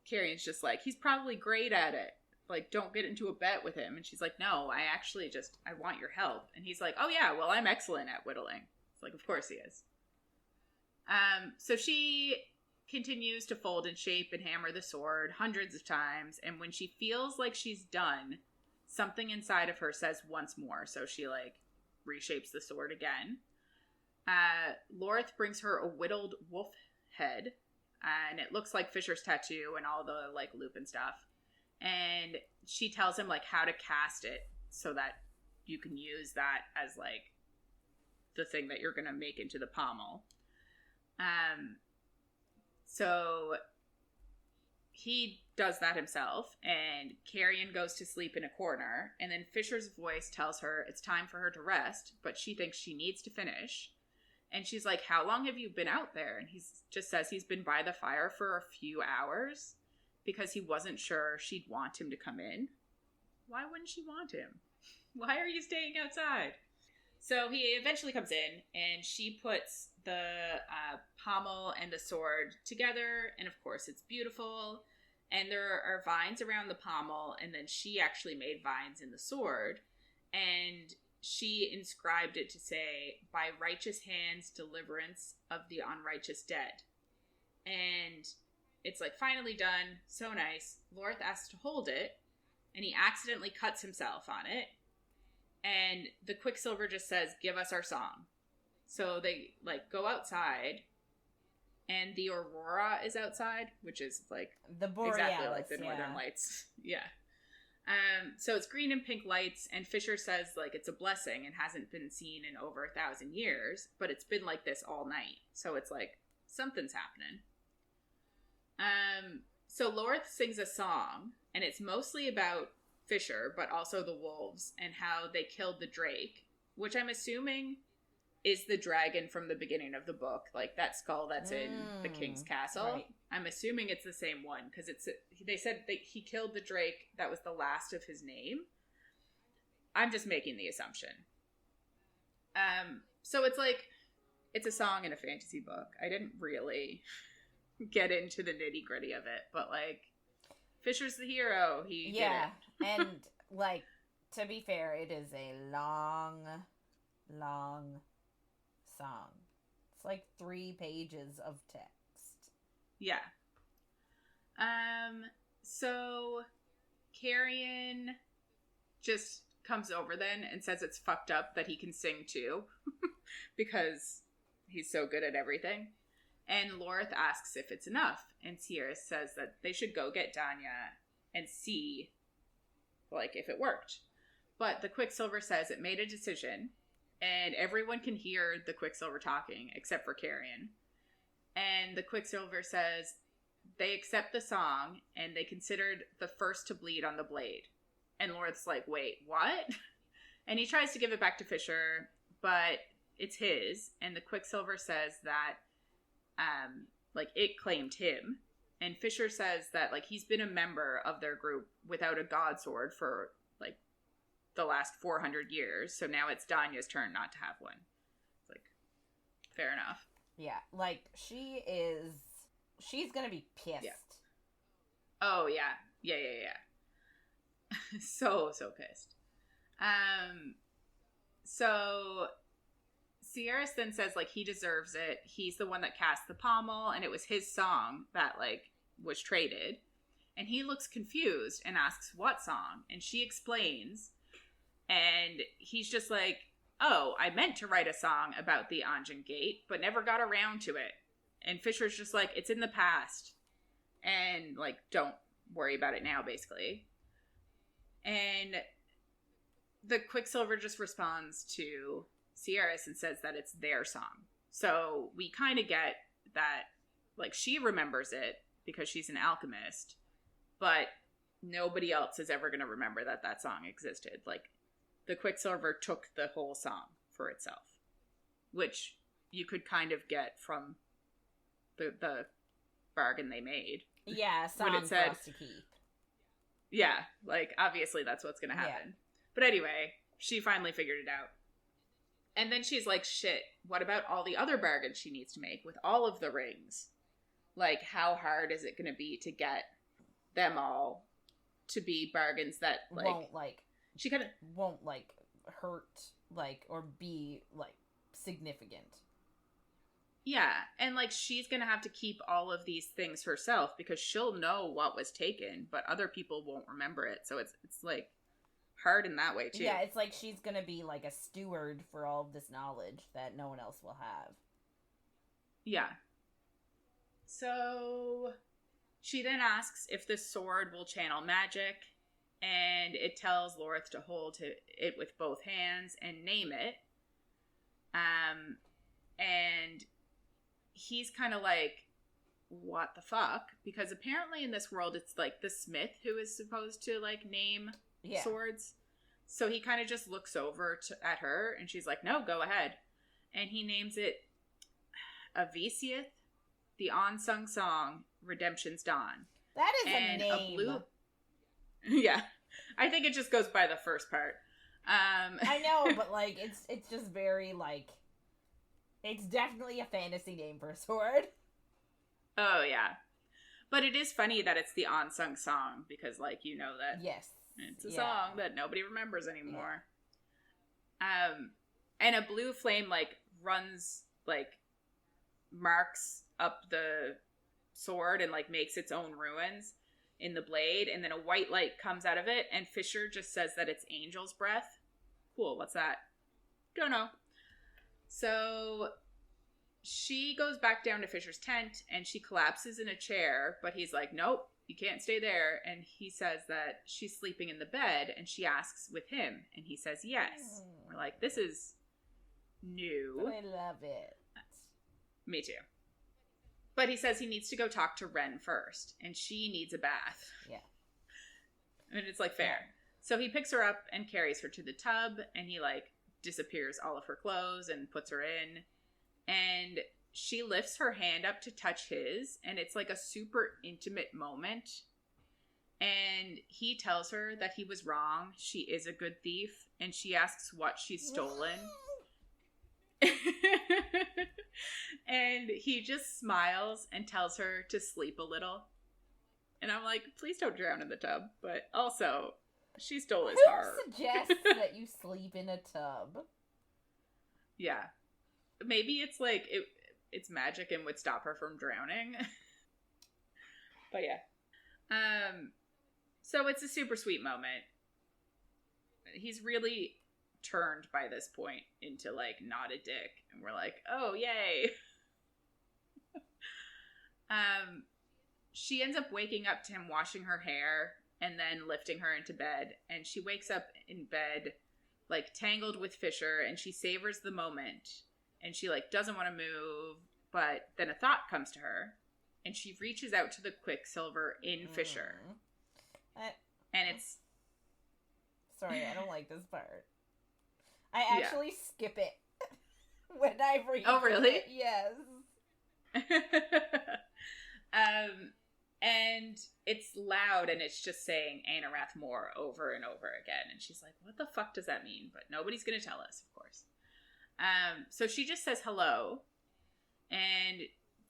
S2: Carrion's just like, he's probably great at it. Don't get into a bet with him. And she's like, no, I actually I want your help. And he's like, oh yeah, well, I'm excellent at whittling. It's of course he is. So she continues to fold and shape and hammer the sword hundreds of times. And when she feels like she's done, something inside of her says once more. So she reshapes the sword again. Lorith brings her a whittled wolf head, and it looks like Fisher's tattoo and all the loop and stuff. And she tells him how to cast it so that you can use that as the thing that you're gonna make into the pommel. So he does that himself, and Carrion goes to sleep in a corner, and then Fisher's voice tells her it's time for her to rest, but she thinks she needs to finish. And she's like, how long have you been out there? And he just says he's been by the fire for a few hours because he wasn't sure she'd want him to come in. Why wouldn't she want him? Why are you staying outside? So he eventually comes in, and she puts the pommel and the sword together, and of course it's beautiful. And there are vines around the pommel, and then she actually made vines in the sword. And she inscribed it to say, by righteous hands, deliverance of the unrighteous dead. And it's finally done. So nice. Lorith asks to hold it, and he accidentally cuts himself on it. And the Quicksilver just says, give us our song. So they, go outside, and the aurora is outside, which is like
S1: the Borealis,
S2: exactly like the northern lights. Yeah. So it's green and pink lights, and Fisher says like it's a blessing and hasn't been seen in over 1,000 years, but it's been like this all night. So it's like something's happening. So Lorth sings a song, and it's mostly about Fisher, but also the wolves and how they killed the drake, which I'm assuming is the dragon from the beginning of the book, like that skull that's in the king's castle. Right. I'm assuming it's the same one, because they said that he killed the drake that was the last of his name. I'm just making the assumption. So it's like, it's a song in a fantasy book. I didn't really get into the nitty gritty of it, but like, Fisher's the hero. He did it.
S1: And like, to be fair, it is a long song. It's like 3 pages of text.
S2: Yeah. So Carrion just comes over then and says it's fucked up that he can sing too, because he's so good at everything. And Lorth asks if it's enough, and Saeris says that they should go get Danya and see, like, if it worked. But the Quicksilver says it made a decision, and everyone can hear the Quicksilver talking, except for Carrion. And the Quicksilver says they accept the song, and they considered the first to bleed on the blade. And Lorth's like, wait, what? And he tries to give it back to Fisher, but it's his, and the Quicksilver says that like it claimed him, and Fisher says that like he's been a member of their group without a god sword for like the last 400 years, so now it's Danya's turn not to have one. It's like, fair enough.
S1: Yeah, like she's gonna be pissed.
S2: Yeah. Oh yeah. so pissed. So Saeris then says, like, he deserves it. He's the one that cast the pommel, and it was his song that, like, was traded. And he looks confused and asks, what song? And she explains. And he's just like, oh, I meant to write a song about the Anjin Gate, but never got around to it. And Fisher's just like, it's in the past. And, like, don't worry about it now, basically. And the Quicksilver just responds to Saeris and says that it's their song. So we kind of get that, like, she remembers it because she's an alchemist, but nobody else is ever going to remember that song existed. Like, the Quicksilver took the whole song for itself, which you could kind of get from the bargain they made.
S1: Yeah, song for us to keep.
S2: Yeah, like, obviously that's what's going to happen. Yeah. But anyway, she finally figured it out. And then she's like, shit, what about all the other bargains she needs to make with all of the rings? Like, how hard is it going to be to get them all to be bargains that, like... She kind of...
S1: Won't, like, hurt, like, or be, like, significant.
S2: Yeah, and, like, she's going to have to keep all of these things herself because she'll know what was taken, but other people won't remember it. So it's like... hard in that way too.
S1: Yeah, it's like she's gonna be like a steward for all of this knowledge that no one else will have.
S2: Yeah. So she then asks if the sword will channel magic, and it tells Lorth to hold it with both hands and name it. And he's kind of like, what the fuck? Because apparently in this world it's like the smith who is supposed to like name swords. So he kind of just looks over at her, and she's like, no, go ahead. And he names it Avesieth, the unsung song, Redemption's Dawn.
S1: That is a name.
S2: Yeah. I think it just goes by the first part.
S1: I know, but like, it's just very like, it's definitely a fantasy name for a sword.
S2: Oh, yeah. But it is funny that it's the unsung song, because, like, you know that...
S1: Yes.
S2: It's a song that nobody remembers anymore. Yeah. And a blue flame, like, runs, like, marks up the sword and, like, makes its own ruins in the blade, and then a white light comes out of it, and Fisher just says that it's angel's breath. Cool, what's that? Don't know. So she goes back down to Fisher's tent and she collapses in a chair, but he's like, nope, you can't stay there. And he says that she's sleeping in the bed, and she asks with him, and he says yes. We're like, this is new.
S1: I love it.
S2: Me too. But he says he needs to go talk to Ren first, and she needs a bath.
S1: Yeah.
S2: And it's like, fair. Yeah. So he picks her up and carries her to the tub, and he like disappears all of her clothes and puts her in. And she lifts her hand up to touch his, and it's like a super intimate moment. And he tells her that he was wrong. She is a good thief, and she asks what she's stolen. And he just smiles and tells her to sleep a little. And I'm like, please don't drown in the tub. But also, she stole his heart.
S1: Who suggests that you sleep in a tub?
S2: Yeah. Maybe it's like, it's magic and would stop her from drowning. But yeah. So it's a super sweet moment. He's really turned by this point into like not a dick, and we're like, oh yay. She ends up waking up to him washing her hair and then lifting her into bed, and she wakes up in bed like tangled with Fisher, and she savors the moment, and she like doesn't want to move, but then a thought comes to her, and she reaches out to the Quicksilver in Fisher. And it's
S1: sorry, I don't like this part. I actually skip it when I read it.
S2: Oh, really?
S1: Yes.
S2: And it's loud, and it's just saying Anarath more over and over again. And she's like, what the fuck does that mean? But nobody's going to tell us, of course. So she just says hello, and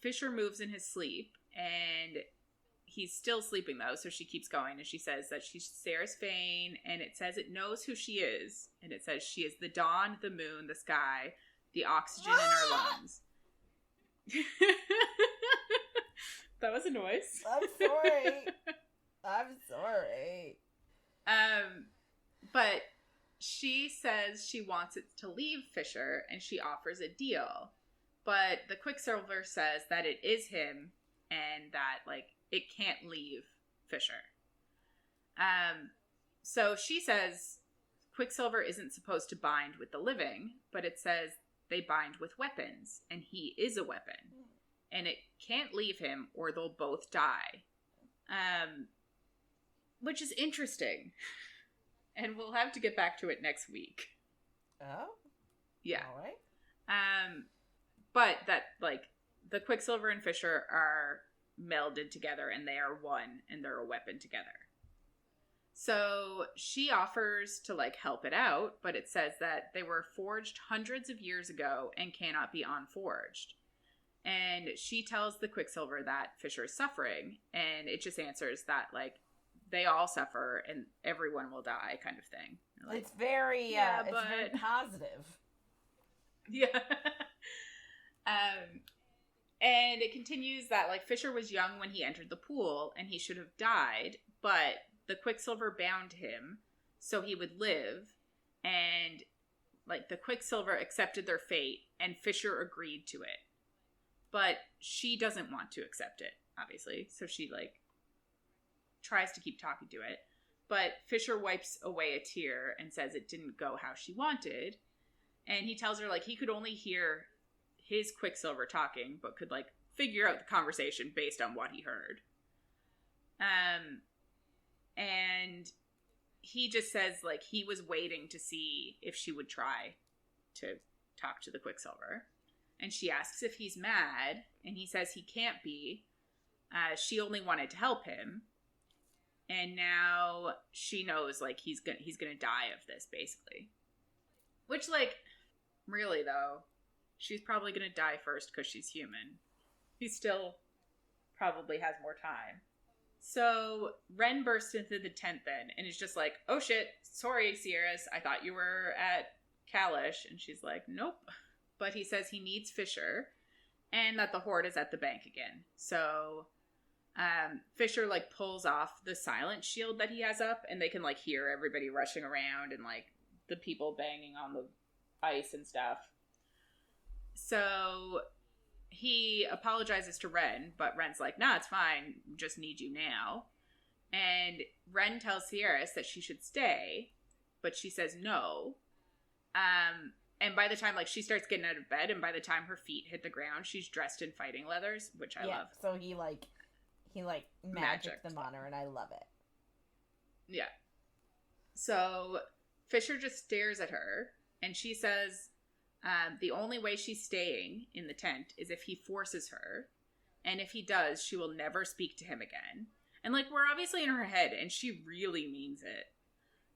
S2: Fisher moves in his sleep, and he's still sleeping, though, so she keeps going, and she says that she's Saeris Fane, and it says it knows who she is, and it says she is the dawn, the moon, the sky, the oxygen in our lungs. That was a noise.
S1: I'm sorry. I'm sorry.
S2: But she says she wants it to leave Fisher, and she offers a deal. But the Quicksilver says that it is him, and that, like, it can't leave Fisher. So she says Quicksilver isn't supposed to bind with the living, but it says they bind with weapons, and he is a weapon. And it can't leave him, or they'll both die. Which is interesting. And we'll have to get back to it next week.
S1: Oh?
S2: Yeah.
S1: All right.
S2: But that, like, the Quicksilver and Fisher are melded together, and they are one, and they're a weapon together. So she offers to, like, help it out, but it says that they were forged hundreds of years ago and cannot be unforged. And she tells the Quicksilver that Fisher is suffering, and it just answers that, like, they all suffer and everyone will die kind of thing. Like,
S1: it's very, it's very positive.
S2: Yeah. And it continues that, like, Fisher was young when he entered the pool, and he should have died, but the Quicksilver bound him so he would live, and, like, the Quicksilver accepted their fate, and Fisher agreed to it. But she doesn't want to accept it, obviously, so she, like, tries to keep talking to it. But Fisher wipes away a tear and says it didn't go how she wanted, and he tells her, like, he could only hear his Quicksilver talking, but could, like, figure out the conversation based on what he heard. And he just says, like, he was waiting to see if she would try to talk to the Quicksilver. And she asks if he's mad, and he says he can't be. She only wanted to help him. And now she knows, like, he's gonna die of this, basically. Which, like, really, though, she's probably gonna die first because she's human. He still probably has more time. So Ren bursts into the tent then, and is just like, oh shit, sorry, Saeris, I thought you were at Kalish. And she's like, nope. But he says he needs Fisher, and that the Horde is at the bank again. So Fisher, like, pulls off the silent shield that he has up, and they can, like, hear everybody rushing around and, like, the people banging on the ice and stuff. So he apologizes to Ren, but Ren's like, nah, it's fine. Just need you now. And Ren tells Saeris that she should stay, but she says no. And by the time, like, she starts getting out of bed, and by the time her feet hit the ground, she's dressed in fighting leathers, which I love.
S1: So he magic them on her, and I love it.
S2: Yeah. So Fisher just stares at her, and she says the only way she's staying in the tent is if he forces her, and if he does, she will never speak to him again. And, like, we're obviously in her head, and she really means it.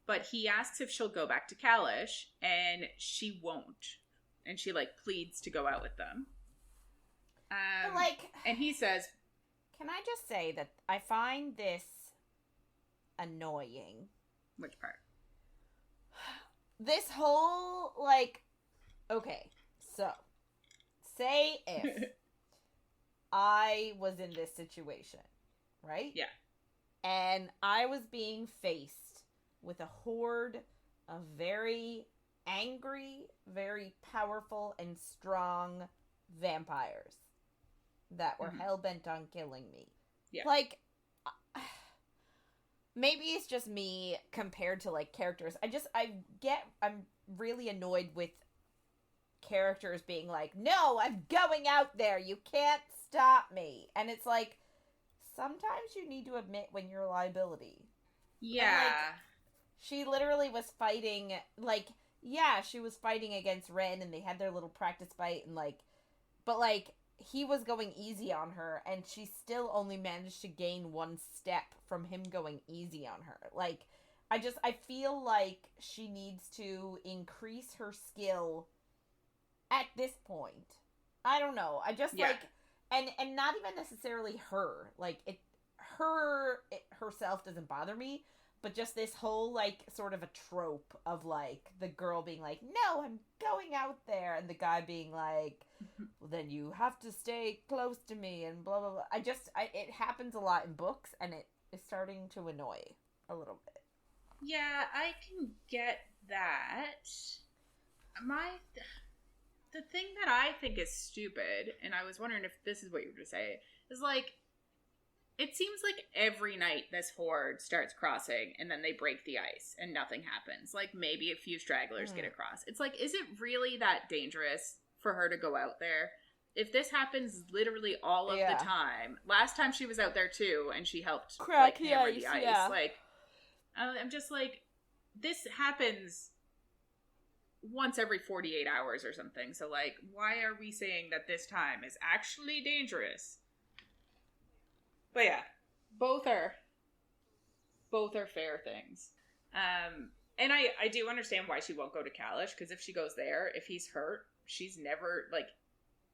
S2: But he asks if she'll go back to Kalish, and she won't. And she, like, pleads to go out with them.
S1: But, like...
S2: And he says...
S1: Can I just say that I find this annoying?
S2: Which part?
S1: This whole, like... Okay, so... Say if I was in this situation, right?
S2: Yeah.
S1: And I was being faced with a horde of very angry, very powerful, and strong vampires that were hell-bent on killing me.
S2: Yeah.
S1: Like, maybe it's just me compared to, like, characters. I'm really annoyed with characters being like, no, I'm going out there, you can't stop me. And it's like, sometimes you need to admit when you're a liability.
S2: Yeah.
S1: And, like, she literally was fighting, like, yeah, she was fighting against Ren, and they had their little practice fight, and, like, but, like, he was going easy on her, and she still only managed to gain one step from him going easy on her. Like, I feel like she needs to increase her skill at this point. I don't know. Like, and not even necessarily her. Like, herself doesn't bother me, but just this whole, like, sort of a trope of, like, the girl being like, no, I'm going out there, and the guy being like, well, then you have to stay close to me, and blah, blah, blah. It happens a lot in books, and it is starting to annoy a little bit.
S2: Yeah, I can get that. The thing that I think is stupid, and I was wondering if this is what you were going to say, is, like, it seems like every night this horde starts crossing, and then they break the ice, and nothing happens. Like, maybe a few stragglers get across. It's like, is it really that dangerous for her to go out there? If this happens literally all of the time, last time she was out there too, and she helped
S1: crack
S2: like, hammer the ice. Like, I'm just like, this happens once every 48 hours or something. So, like, why are we saying that this time is actually dangerous? But yeah, both are fair things. And I do understand why she won't go to Kalish, because if she goes there, if he's hurt, she's never, like,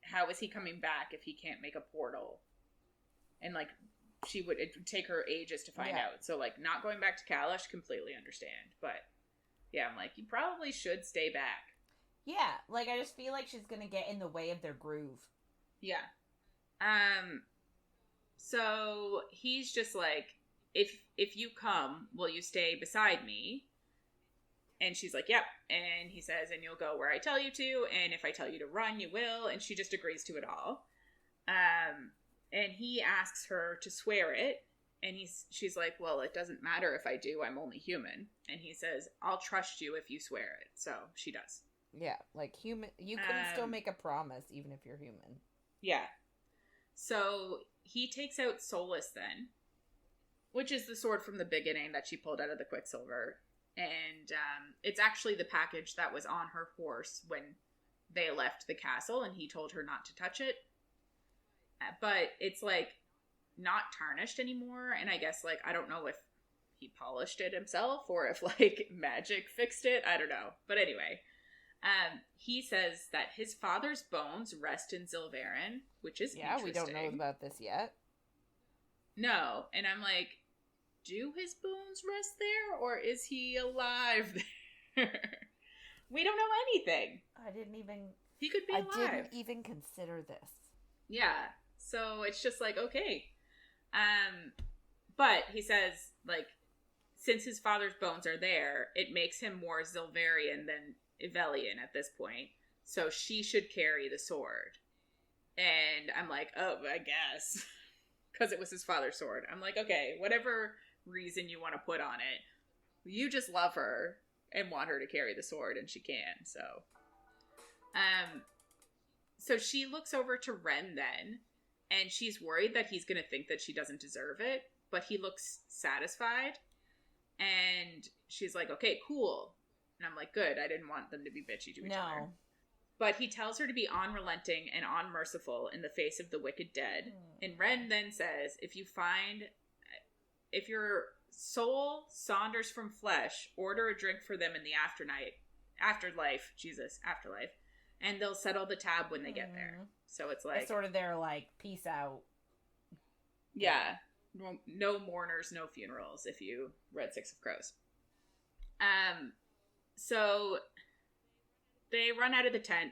S2: how is he coming back if he can't make a portal? And, like, it would take her ages to find out. So, like, not going back to Kalish, completely understand. But, yeah, I'm like, you probably should stay back.
S1: Yeah, like, I just feel like she's gonna get in the way of their groove.
S2: Yeah. So he's just like, if you come, will you stay beside me? And she's like, yep. And he says, and you'll go where I tell you to, and if I tell you to run, you will. And she just agrees to it all. And he asks her to swear it, and she's like, well, it doesn't matter if I do, I'm only human. And he says, I'll trust you if you swear it. So she does.
S1: Yeah, like, human, you can still make a promise even if you're human.
S2: Yeah. So he takes out Solus then, which is the sword from the beginning that she pulled out of the Quicksilver. And it's actually the package that was on her horse when they left the castle, and he told her not to touch it. But it's, like, not tarnished anymore, and I guess, like, I don't know if he polished it himself or if, like, magic fixed it. I don't know. But anyway, he says that his father's bones rest in Zilverin, which is interesting.
S1: We don't know about this yet.
S2: No, and I'm like, do his bones rest there, or is he alive there? We don't know anything.
S1: He
S2: could be alive.
S1: I didn't even consider this.
S2: Yeah, so it's just like, okay. But he says, like, since his father's bones are there, it makes him more Zilverian than Ivelian at this point, so she should carry the sword. And I'm like, oh, I guess. Because it was his father's sword. I'm like, okay, whatever reason you want to put on it, you just love her and want her to carry the sword, and she can, so. So she looks over to Ren then, and she's worried that he's going to think that she doesn't deserve it, but he looks satisfied, and she's like, okay, cool. And I'm like, good, I didn't want them to be bitchy to each other. But he tells her to be unrelenting and unmerciful in the face of the wicked dead. And Ren then says, if your soul saunders from flesh, order a drink for them in the afterlife, and they'll settle the tab when they get there. So it's like... It's
S1: sort of their, like, peace out.
S2: Yeah. No mourners, no funerals, if you read Six of Crows. So... They run out of the tent,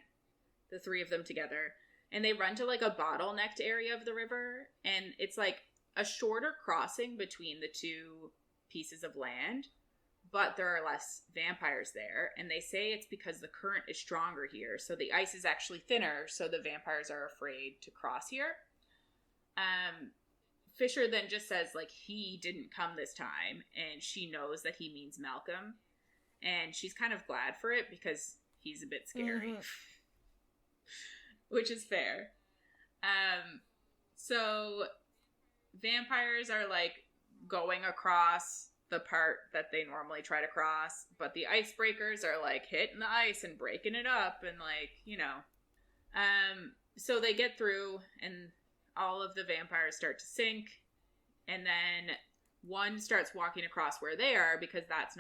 S2: the three of them together, and they run to, like, a bottlenecked area of the river, and it's, like, a shorter crossing between the two pieces of land, but there are less vampires there, and they say it's because the current is stronger here, so the ice is actually thinner, so the vampires are afraid to cross here. Fisher then just says, like, he didn't come this time, and she knows that he means Malcolm, and she's kind of glad for it, because... he's a bit scary. Which is fair. So vampires are like going across the part that they normally try to cross, but the icebreakers are like hitting the ice and breaking it up and like, you know. So they get through and all of the vampires start to sink, and then one starts walking across where they are because that's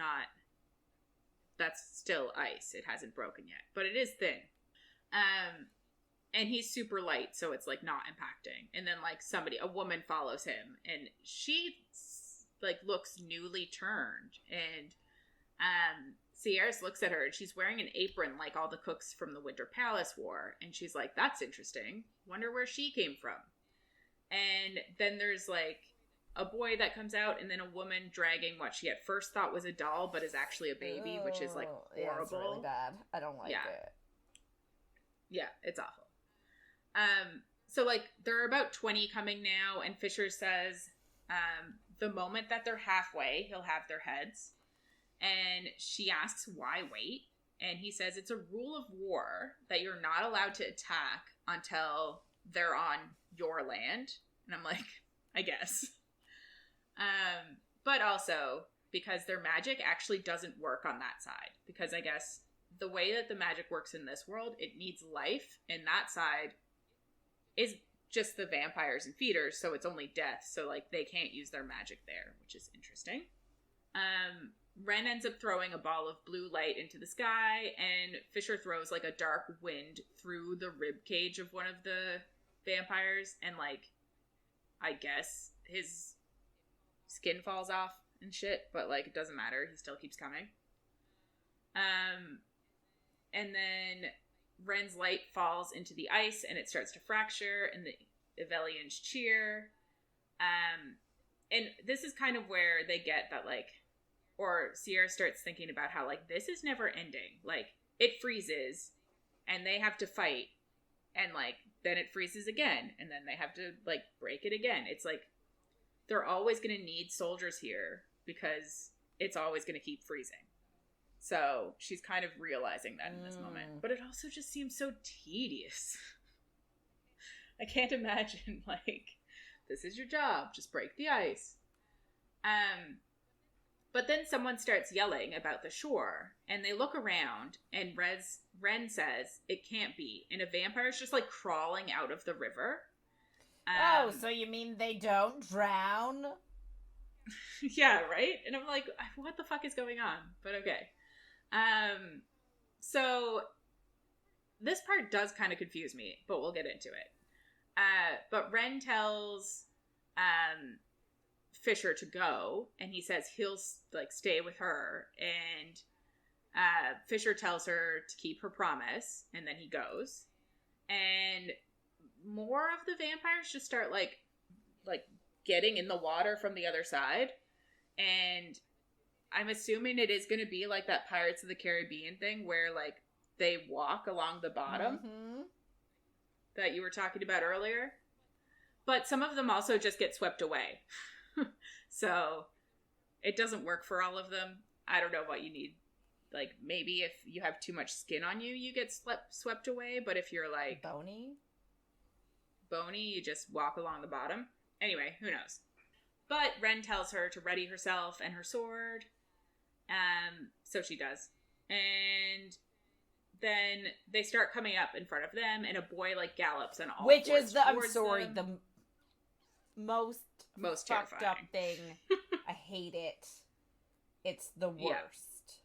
S2: still ice. It hasn't broken yet, but it is thin. And he's super light, so it's like not impacting. And then like a woman follows him, and she like looks newly turned. And Saeris looks at her, and she's wearing an apron like all the cooks from the Winter Palace wore. And she's like, "That's interesting. Wonder where she came from." And then there's like a boy that comes out, and then a woman dragging what she at first thought was a doll, but is actually a baby, which is like horrible.
S1: Yeah, it's really bad. I don't like it.
S2: Yeah, it's awful. So like there are about 20 coming now, and Fisher says, the moment that they're halfway, he'll have their heads. And she asks, why wait? And he says it's a rule of war that you're not allowed to attack until they're on your land. And I'm like, I guess. But also because their magic actually doesn't work on that side. Because I guess the way that the magic works in this world, it needs life. And that side is just the vampires and feeders, so it's only death. So, like, they can't use their magic there, which is interesting. Ren ends up throwing a ball of blue light into the sky, and Fisher throws, like, a dark wind through the rib cage of one of the vampires, and, like, I guess his skin falls off and shit, but, like, it doesn't matter. He still keeps coming. And then Ren's light falls into the ice, and it starts to fracture, and the Evelians cheer. And this is kind of where they get that, like, or Sierra starts thinking about how, like, this is never ending. Like, it freezes, and they have to fight, and, like, then it freezes again, and then they have to, like, break it again. It's like, they're always going to need soldiers here, because it's always going to keep freezing. So she's kind of realizing that in this moment. But it also just seems so tedious. I can't imagine, like, this is your job. Just break the ice. But then someone starts yelling about the shore. And they look around. And Ren says, it can't be. And a vampire is just, like, crawling out of the river.
S1: Oh, so you mean they don't drown?
S2: Yeah, right? And I'm like, what the fuck is going on? But okay. So this part does kind of confuse me, but we'll get into it. But Ren tells, Fisher to go, and he says he'll, like, stay with her, and, Fisher tells her to keep her promise, and then he goes, and more of the vampires just start, like getting in the water from the other side, and I'm assuming it is going to be like that Pirates of the Caribbean thing where, like, they walk along the bottom. Mm-hmm. that you were talking about earlier. But some of them also just get swept away. So it doesn't work for all of them. I don't know what you need. Like, maybe if you have too much skin on you, you get swept away. But if you're, like...
S1: Bony,
S2: you just walk along the bottom. Anyway, who knows? But Ren tells her to ready herself and her sword. So she does. And then they start coming up in front of them, and a boy, like, gallops on all
S1: which
S2: fours
S1: is the, I'm
S2: towards
S1: sorry,
S2: them.
S1: the most fucked
S2: terrifying.
S1: up thing. I hate it. It's the worst.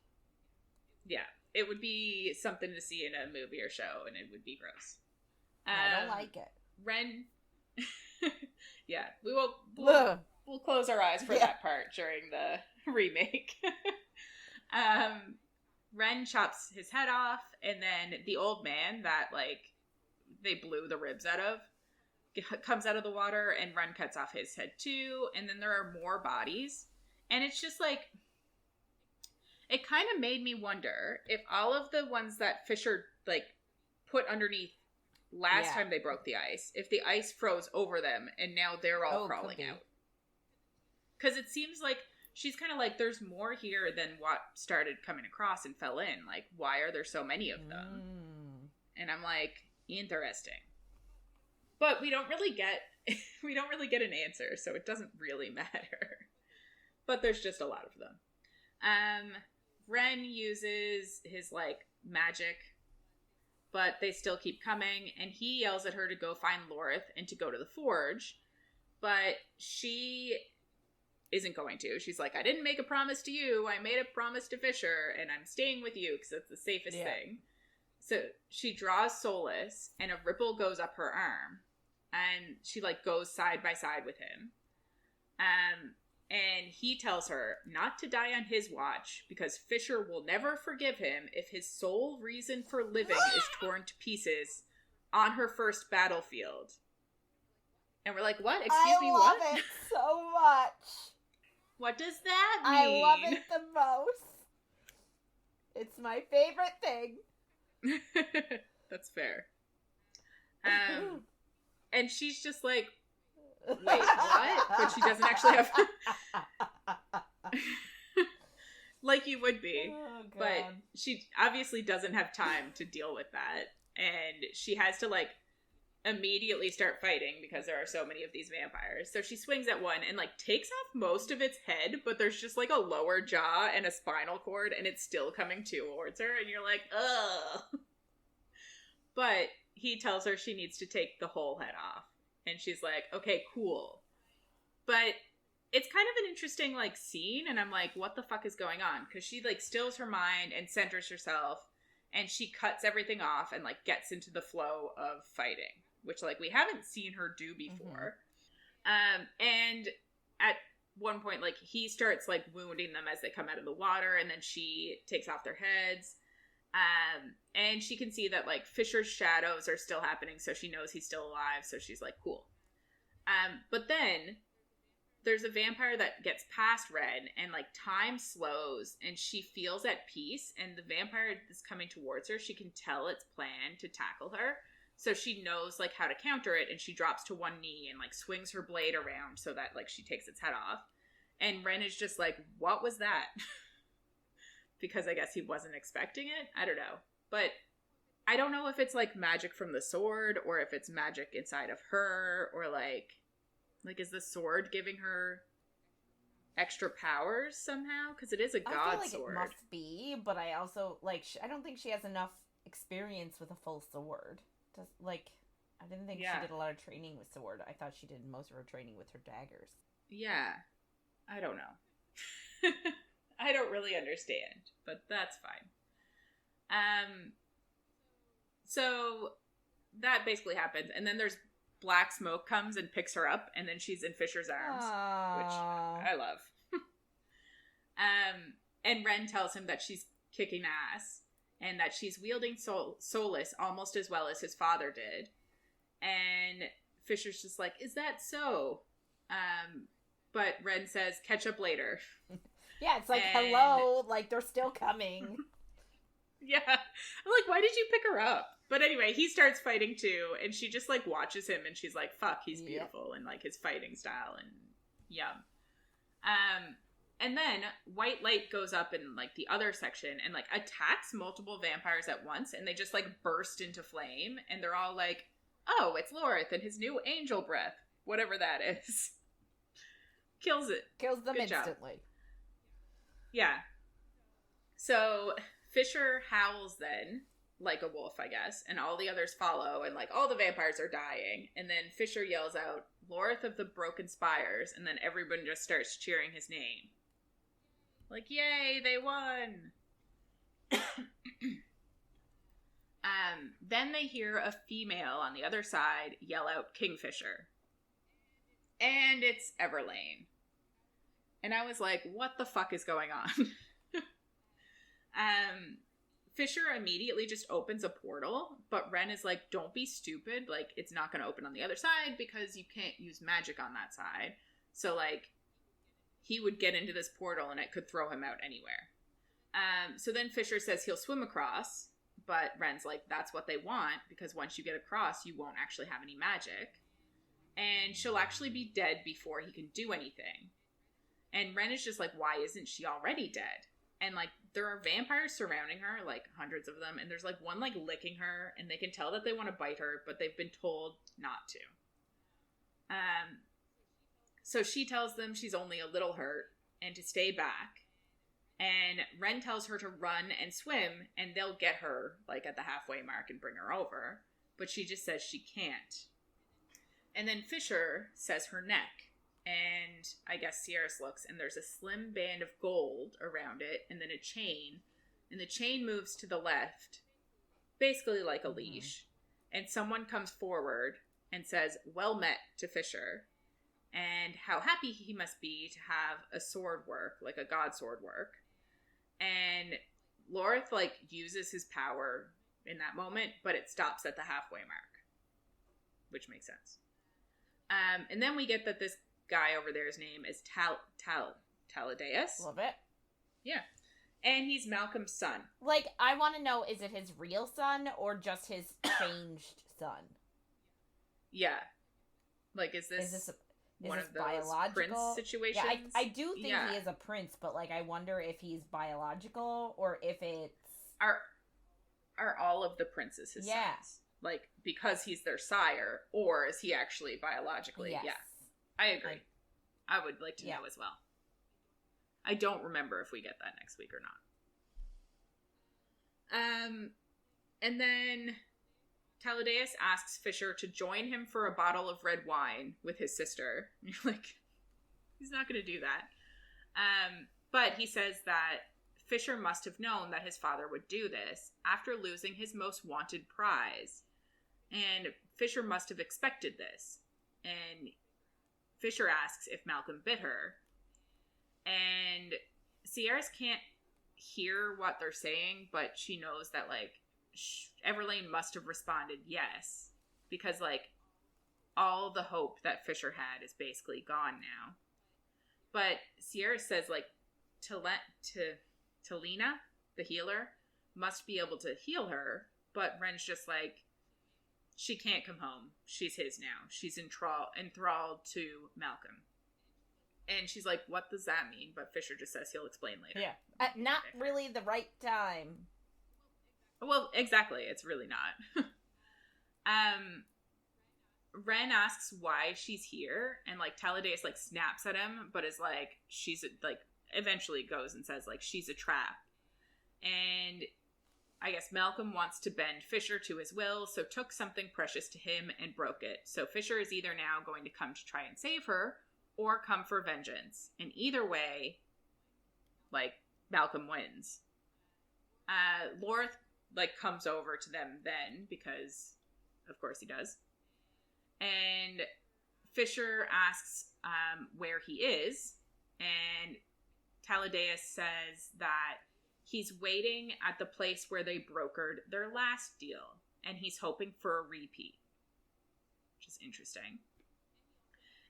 S2: Yeah. It would be something to see in a movie or show, and it would be gross.
S1: I don't like it.
S2: Ren... yeah, we'll close our eyes for that part during the remake. Ren chops his head off, and then the old man that, like, they blew the ribs out of comes out of the water, and Ren cuts off his head too, and then there are more bodies, and it's just like, it kind of made me wonder if all of the ones that Fisher, like, put underneath last time they broke the ice, if the ice froze over them, and now they're all crawling out. Because it seems like she's kind of like, there's more here than what started coming across and fell in. Like, why are there so many of them? And I'm like, interesting. But we don't really get an answer, so it doesn't really matter. But there's just a lot of them. Ren uses his, like, magic, but they still keep coming, and he yells at her to go find Lorith and to go to the forge, but she isn't going to. She's like, I didn't make a promise to you, I made a promise to Fisher, and I'm staying with you because it's the safest thing. So she draws Solace, and a ripple goes up her arm, and she, like, goes side by side with him. And he tells her not to die on his watch, because Fisher will never forgive him if his sole reason for living is torn to pieces on her first battlefield. And we're like, what? Excuse me, what?
S1: I love it so much.
S2: What does that
S1: I
S2: mean?
S1: love it the most. It's my favorite thing.
S2: That's fair. And she's just like, wait, what? But she doesn't actually have... like you would be. Oh, but she obviously doesn't have time to deal with that. And she has to, like, immediately start fighting because there are so many of these vampires. So she swings at one and, like, takes off most of its head, but there's just, like, a lower jaw and a spinal cord, and it's still coming towards her, and you're like, ugh. But he tells her she needs to take the whole head off. And she's like, okay, cool. But it's kind of an interesting, like, scene, and I'm like, what the fuck is going on? Because she, like, stills her mind and centers herself, and she cuts everything off and, like, gets into the flow of fighting, which, like, we haven't seen her do before. And at one point, like, he starts, like, wounding them as they come out of the water, and then she takes off their heads. And she can see that, like, Fisher's shadows are still happening, so she knows he's still alive, so she's like, cool. But then there's a vampire that gets past Ren, and, like, time slows, and she feels at peace, and the vampire is coming towards her. She can tell its plan to tackle her, so she knows, like, how to counter it, and she drops to one knee and, like, swings her blade around so that, like, she takes its head off. And Ren is just like, what was that? Because I guess he wasn't expecting it. I don't know. But I don't know if it's, like, magic from the sword, or if it's magic inside of her, or, like, is the sword giving her extra powers somehow? Because it is a god
S1: I feel like
S2: sword.
S1: It must be, but I also, like, I don't think she has enough experience with a full sword. I didn't think she did a lot of training with sword. I thought she did most of her training with her daggers.
S2: Yeah. I don't know. I don't really understand, but that's fine. So that basically happens, and then there's black smoke comes and picks her up, and then she's in Fisher's arms, which I love. And Ren tells him that she's kicking ass, and that she's wielding Solace almost as well as his father did. And Fisher's just like, is that so? But Ren says, catch up later.
S1: Yeah, it's like, hello, like, they're still coming.
S2: Yeah. I'm like, why did you pick her up? But anyway, he starts fighting too, and she just, like, watches him, and she's like, fuck, he's beautiful, and, like, his fighting style, and yum. And then white light goes up in, like, the other section and, like, attacks multiple vampires at once, and they just, like, burst into flame, and they're all like, oh, it's Lorith and his new angel breath. Whatever that is. Kills it.
S1: Kills them
S2: Good
S1: instantly.
S2: Job. Yeah. So Fisher howls then, like a wolf, I guess, and all the others follow, and, like, all the vampires are dying, and then Fisher yells out, Lorith of the Broken Spires, and then everyone just starts cheering his name. Like, yay, they won! Then they hear a female on the other side yell out Kingfisher. And it's Everlane. And I was like, what the fuck is going on? Fisher immediately just opens a portal, but Ren is like, don't be stupid. Like, it's not going to open on the other side because you can't use magic on that side. So, like, he would get into this portal and it could throw him out anywhere. So then Fisher says he'll swim across, but Ren's like, that's what they want, because once you get across, you won't actually have any magic. And she'll actually be dead before he can do anything. And Ren is just like, why isn't she already dead? And, like, there are vampires surrounding her, like, hundreds of them, and there's, like, one, like, licking her, and they can tell that they want to bite her, but they've been told not to. So she tells them she's only a little hurt, and to stay back. And Ren tells her to run and swim, and they'll get her, like, at the halfway mark and bring her over. But she just says she can't. And then Fisher says her neck. And I guess Saeris looks, and there's a slim band of gold around it, and then a chain. And the chain moves to the left, basically like a leash. And someone comes forward and says, well met, to Fisher. And how happy he must be to have a sword work, like a god sword work. And Lorith, like, uses his power in that moment, but it stops at the halfway mark. Which makes sense. And then we get that this guy over there's name is Taladeus.
S1: Love it.
S2: Yeah. And he's Malcolm's son.
S1: Like, I want to know, is it his real son or just his changed son?
S2: Yeah. Like, is this one of those
S1: biological
S2: prince situations?
S1: Yeah, I do think he is a prince, but, like, I wonder if he's biological or if it's...
S2: Are all of the princes his sons? Like, because he's their sire, or is he actually biologically?
S1: Yes.
S2: Yeah. I agree. I would like to know as well. I don't remember if we get that next week or not. And then Taladeus asks Fisher to join him for a bottle of red wine with his sister. And you're like, he's not going to do that. But he says that Fisher must have known that his father would do this after losing his most wanted prize. And Fisher must have expected this. And Fisher asks if Malcolm bit her. And Saeris can't hear what they're saying, but she knows that, like, Everlane must have responded yes. Because, like, all the hope that Fisher had is basically gone now. But Saeris says, like, Layne, the healer, must be able to heal her. But Ren's just like, she can't come home. She's his now. She's enthralled to Malcolm. And she's like, what does that mean? But Fisher just says he'll explain later.
S1: Yeah. Not really the right time.
S2: Well, exactly. It's really not. Ren asks why she's here. And, like, Taladeus, like, snaps at him. But is like, eventually goes and says, like, she's a trap. And I guess Malcolm wants to bend Fisher to his will, so took something precious to him and broke it. So Fisher is either now going to come to try and save her, or come for vengeance. And either way, like, Malcolm wins. Lorith, like, comes over to them then, because of course he does. And Fisher asks where he is, and Taladeus says that he's waiting at the place where they brokered their last deal, and he's hoping for a repeat, which is interesting.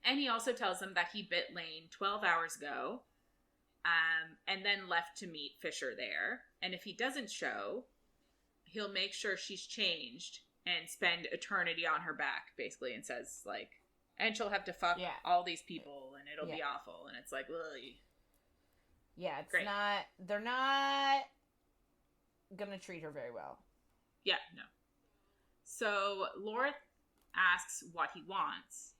S2: And he also tells them that he bit Layne 12 hours ago, and then left to meet Fisher there. And if he doesn't show, he'll make sure she's changed and spend eternity on her back, basically, and says, like, and she'll have to fuck all these people, and it'll be awful, and it's like, ugh.
S1: Yeah, it's great. They're not gonna treat her very well.
S2: Yeah, no. So, Lorith asks what he wants,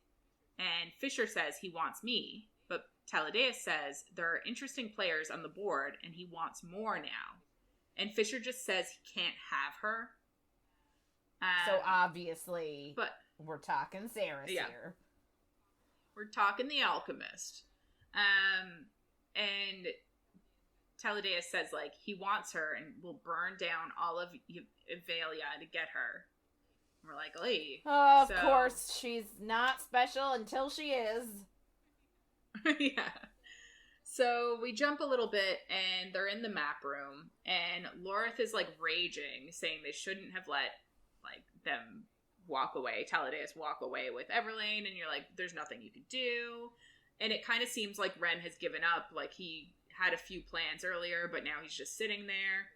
S2: and Fisher says he wants me, but Taladeus says there are interesting players on the board, and he wants more now. And Fisher just says he can't have her.
S1: So obviously, but we're talking Saeris here.
S2: We're talking the alchemist. And Taladeus says, like, he wants her and will burn down all of Evalia to get her. And we're like, Lee.
S1: Oh, of course, she's not special until she is.
S2: Yeah. So we jump a little bit, and they're in the map room, and Lorith is, like, raging, saying they shouldn't have let, like, them walk away, Taladeus walk away with Everlane, and you're like, there's nothing you can do. And it kind of seems like Ren has given up, like, he had a few plans earlier, but now he's just sitting there.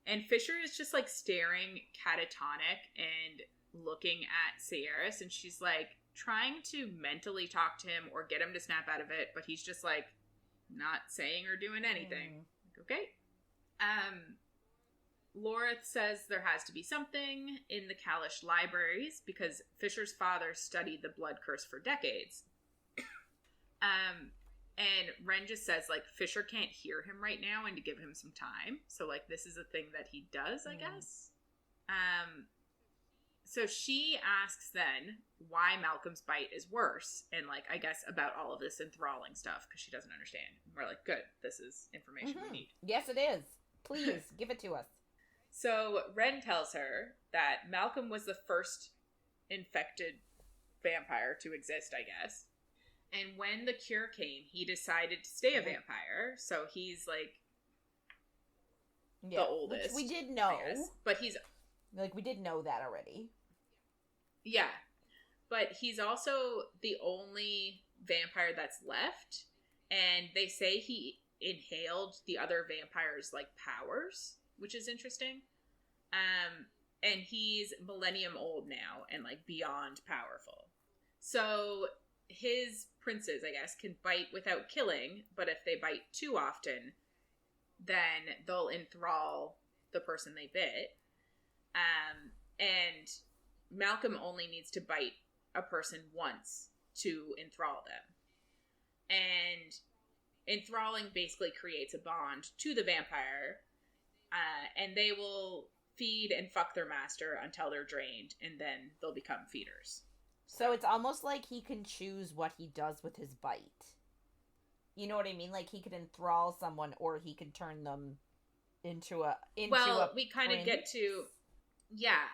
S2: And Fisher is just, like, staring catatonic and looking at Saeris, and she's, like, trying to mentally talk to him or get him to snap out of it, but he's just, like, not saying or doing anything. Like, okay. Lorith says there has to be something in the Kalish libraries because Fisher's father studied the blood curse for decades. And Ren just says, like, Fisher can't hear him right now and to give him some time. So, like, this is a thing that he does, I guess. So she asks then why Malcolm's bite is worse. And, like, I guess about all of this enthralling stuff because she doesn't understand. We're like, good, this is information we need.
S1: Yes, it is. Please, give it to us.
S2: So Ren tells her that Malcolm was the first infected vampire to exist, I guess. And when the cure came, he decided to stay a vampire. So he's, like, the oldest.
S1: Which we did know.
S2: But he's...
S1: Like, we did know that already.
S2: Yeah. But he's also the only vampire that's left. And they say he inhaled the other vampires' like, powers, which is interesting. And he's millennium old now and, like, beyond powerful. So his princes, I guess, can bite without killing, but if they bite too often, then they'll enthrall the person they bit. And Malcolm only needs to bite a person once to enthrall them. And enthralling basically creates a bond to the vampire, and they will feed and fuck their master until they're drained, and then they'll become feeders.
S1: So it's almost like he can choose what he does with his bite. You know what I mean? Like, he could enthrall someone, or he could turn them into a
S2: we kind of get to... Yeah,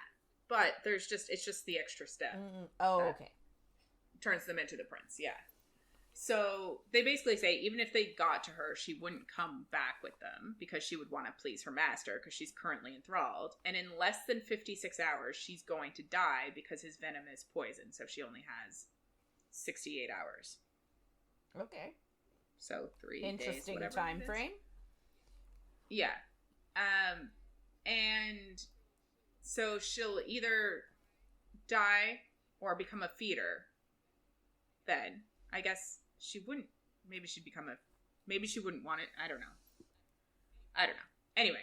S2: but it's just the extra step.
S1: Okay.
S2: Turns them into the prince, yeah. So they basically say even if they got to her, she wouldn't come back with them because she would want to please her master because she's currently enthralled. And in less than 56 hours, she's going to die because his venom is poison. So she only has 68 hours.
S1: Okay.
S2: So 3
S1: Interesting
S2: days,
S1: time frame.
S2: Yeah. And so she'll either die or become a feeder then. I guess she wouldn't. Maybe she'd become maybe she wouldn't want it. I don't know. Anyway.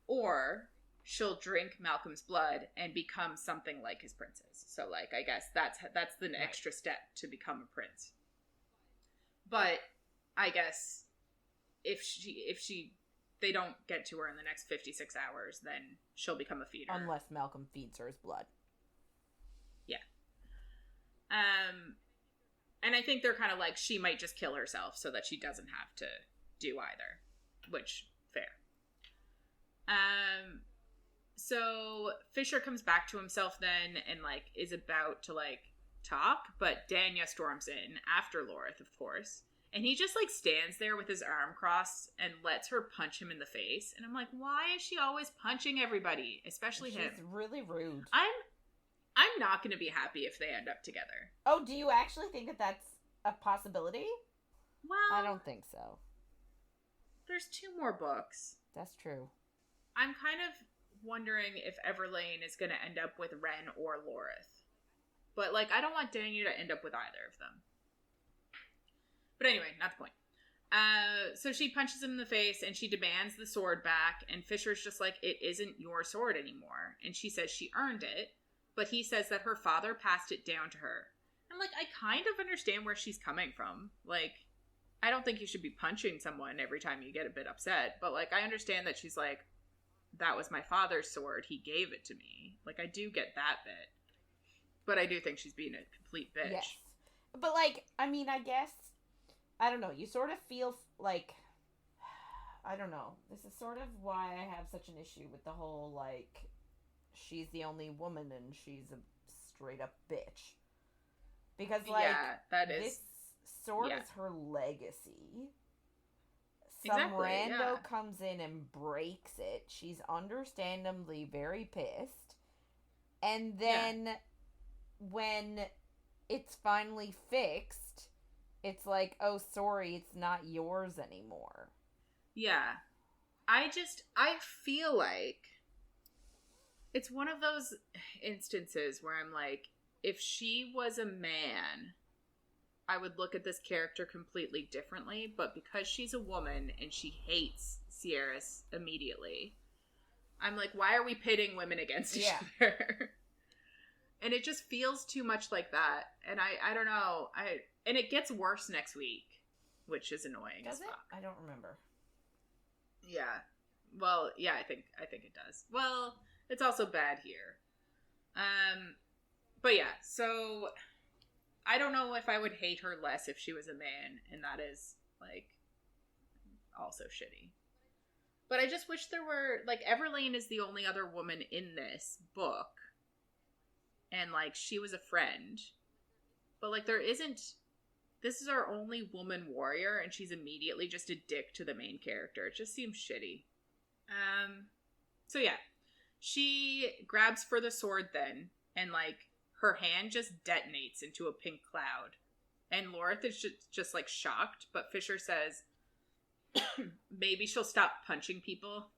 S2: Or she'll drink Malcolm's blood and become something like his princess. So, like, I guess that's the extra step to become a prince. But I guess if they don't get to her in the next 56 hours, then she'll become a feeder.
S1: Unless Malcolm feeds her his blood.
S2: Yeah. And I think they're kind of like, she might just kill herself so that she doesn't have to do either. Which, fair. So Fisher comes back to himself then and, like, is about to, like, talk, but Danya storms in after Lorith, of course. And he just, like, stands there with his arm crossed and lets her punch him in the face. And I'm like, why is she always punching everybody? Especially him.
S1: She's really rude.
S2: I'm not going to be happy if they end up together.
S1: Oh, do you actually think that that's a possibility?
S2: Well,
S1: I don't think so.
S2: There's 2 more books.
S1: That's true.
S2: I'm kind of wondering if Layne is going to end up with Ren or Lorith. But, like, I don't want Danya to end up with either of them. But anyway, not the point. So she punches him in the face and she demands the sword back, and Fisher's just like, it isn't your sword anymore. And she says she earned it, but he says that her father passed it down to her. And, like, I kind of understand where she's coming from. Like, I don't think you should be punching someone every time you get a bit upset, but, like, I understand that she's like, that was my father's sword, he gave it to me. Like, I do get that bit. But I do think she's being a complete bitch.
S1: Yes. But, like, I mean, I guess, I don't know, you sort of feel like, I don't know, this is sort of why I have such an issue with the whole, like, she's the only woman and she's a straight up bitch. Because, like, this sword is her legacy. Some rando comes in and breaks it. She's understandably very pissed. And then when it's finally fixed, it's like, oh, sorry, it's not yours anymore.
S2: Yeah. I feel like it's one of those instances where I'm like, if she was a man, I would look at this character completely differently, but because she's a woman and she hates Saeris immediately, I'm like, why are we pitting women against each other? And it just feels too much like that. And I don't know. And it gets worse next week, which is annoying.
S1: Does it? I don't remember.
S2: Yeah. Well, yeah, I think it does. Well, it's also bad here. But yeah, so I don't know if I would hate her less if she was a man, and that is, like, also shitty. But I just wish there were, like, Layne is the only other woman in this book, and, like, she was a friend. But, like, there isn't, this is our only woman warrior, and she's immediately just a dick to the main character. It just seems shitty. So yeah, she grabs for the sword then, and, like, her hand just detonates into a pink cloud. And Lorith is just like, shocked, but Fisher says, maybe she'll stop punching people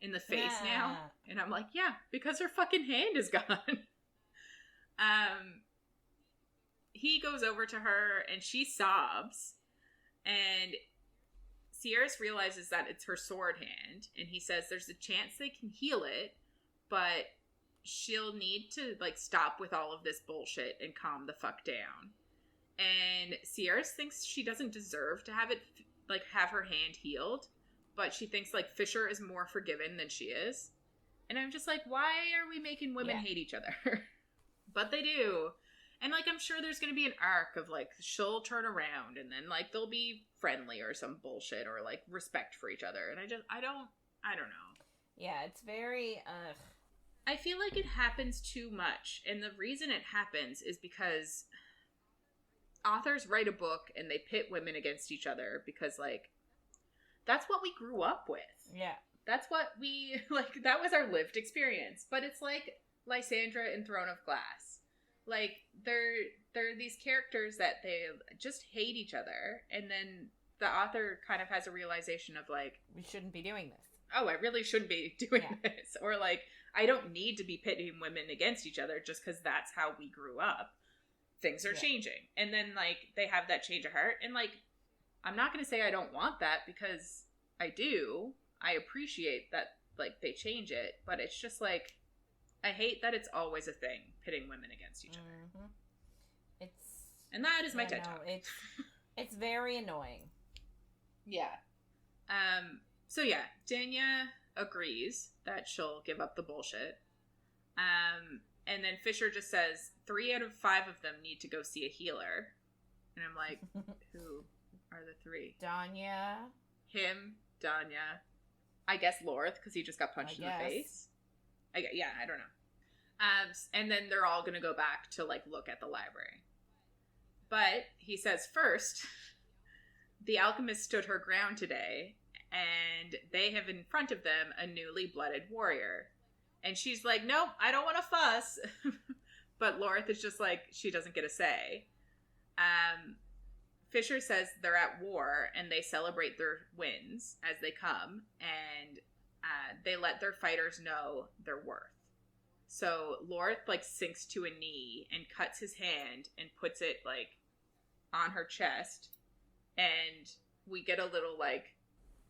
S2: in the face now. And I'm like, yeah, because her fucking hand is gone. He goes over to her, and she sobs. And Saeris realizes that it's her sword hand, and he says there's a chance they can heal it, but she'll need to, like, stop with all of this bullshit and calm the fuck down. And Saeris thinks she doesn't deserve to have it, like, have her hand healed, but she thinks, like, Fisher is more forgiven than she is. And I'm just like, why are we making women hate each other? But they do. And, like, I'm sure there's gonna be an arc of, like, she'll turn around, and then, like, they'll be friendly or some bullshit, or, like, respect for each other. And I don't know.
S1: Yeah, it's very,
S2: I feel like it happens too much, and the reason it happens is because authors write a book and they pit women against each other because, like, that's what we grew up with.
S1: Yeah.
S2: That's what we, like, that was our lived experience. But it's like Lysandra in Throne of Glass. Like, they're these characters that they just hate each other, and then the author kind of has a realization of, like,
S1: we shouldn't be doing this.
S2: Oh, I really shouldn't be doing this. Or, like, I don't need to be pitting women against each other just because that's how we grew up. Things are changing. And then, like, they have that change of heart. And, like, I'm not going to say I don't want that, because I do. I appreciate that, like, they change it. But it's just, like, I hate that it's always a thing, pitting women against each other. And that is my TED Talk.
S1: It's very annoying.
S2: Yeah. So yeah, Danya agrees that she'll give up the bullshit. And then Fisher just says 3 out of 5 of them need to go see a healer. And I'm like, who are the 3?
S1: Danya.
S2: Him, Danya. I guess Lorith, because he just got punched in the face. I don't know. And then they're all going to go back to, like, look at the library. But he says first, the alchemist stood her ground today, and they have in front of them a newly blooded warrior. And she's like, nope, I don't want to fuss. But Lorith is just like, she doesn't get a say. Fisher says they're at war, and they celebrate their wins as they come. And they let their fighters know their worth. So Lorth, like, sinks to a knee and cuts his hand and puts it, like, on her chest. And we get a little, like,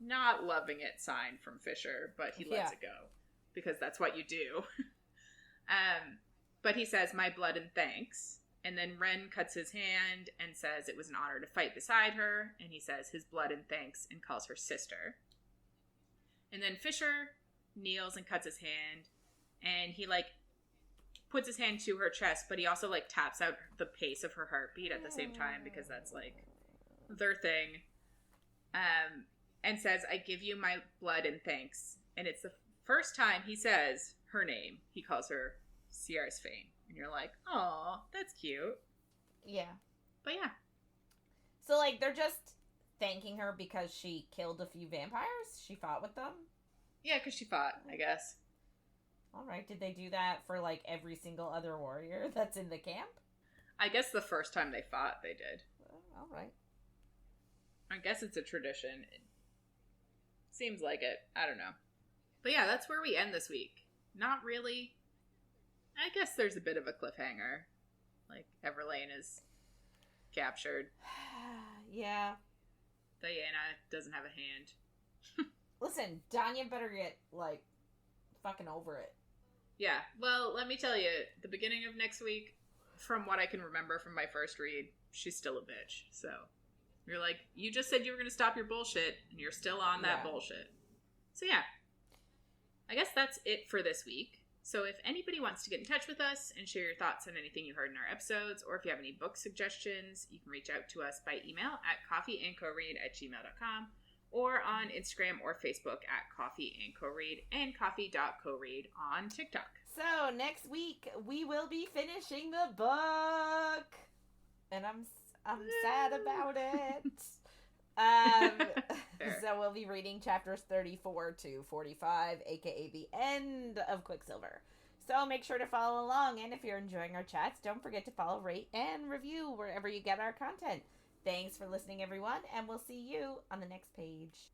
S2: not loving it sign from Fisher, but he lets it go. Because that's what you do. But he says, "My blood and thanks." And then Ren cuts his hand and says it was an honor to fight beside her. And he says his blood and thanks and calls her sister. And then Fisher kneels and cuts his hand. And he, like, puts his hand to her chest, but he also, like, taps out the pace of her heartbeat at the same time because that's, like, their thing. And says, "I give you my blood and thanks." And it's the first time he says her name. He calls her Saeris Fane. And you're like, "Aw, that's cute."
S1: Yeah.
S2: But yeah.
S1: So, like, they're just thanking her because she killed a few vampires? She fought with them?
S2: Yeah, because she fought, I guess.
S1: Alright, did they do that for, like, every single other warrior that's in the camp?
S2: I guess the first time they fought, they did.
S1: Alright.
S2: I guess it's a tradition. It seems like it. I don't know. But yeah, that's where we end this week. Not really. I guess there's a bit of a cliffhanger. Like, Everlane is captured.
S1: Yeah.
S2: Diana doesn't have a hand.
S1: Listen, Danya better get, like, fucking over it.
S2: Yeah. Well, let me tell you, the beginning of next week, from what I can remember from my first read, she's still a bitch. So, you're like, you just said you were going to stop your bullshit, and you're still on that bullshit. So yeah. I guess that's it for this week. So if anybody wants to get in touch with us and share your thoughts on anything you heard in our episodes, or if you have any book suggestions, you can reach out to us by email at coffeeandcoread@gmail.com or on Instagram or Facebook at coffeeandcoread and coffee.coread on TikTok.
S1: So next week we will be finishing the book, and I'm sad about it. So we'll be reading chapters 34 to 45, aka the end of Quicksilver. So make sure to follow along, and if you're enjoying our chats, don't forget to follow, rate, and review wherever you get our content. Thanks for listening, everyone, and we'll see you on the next page.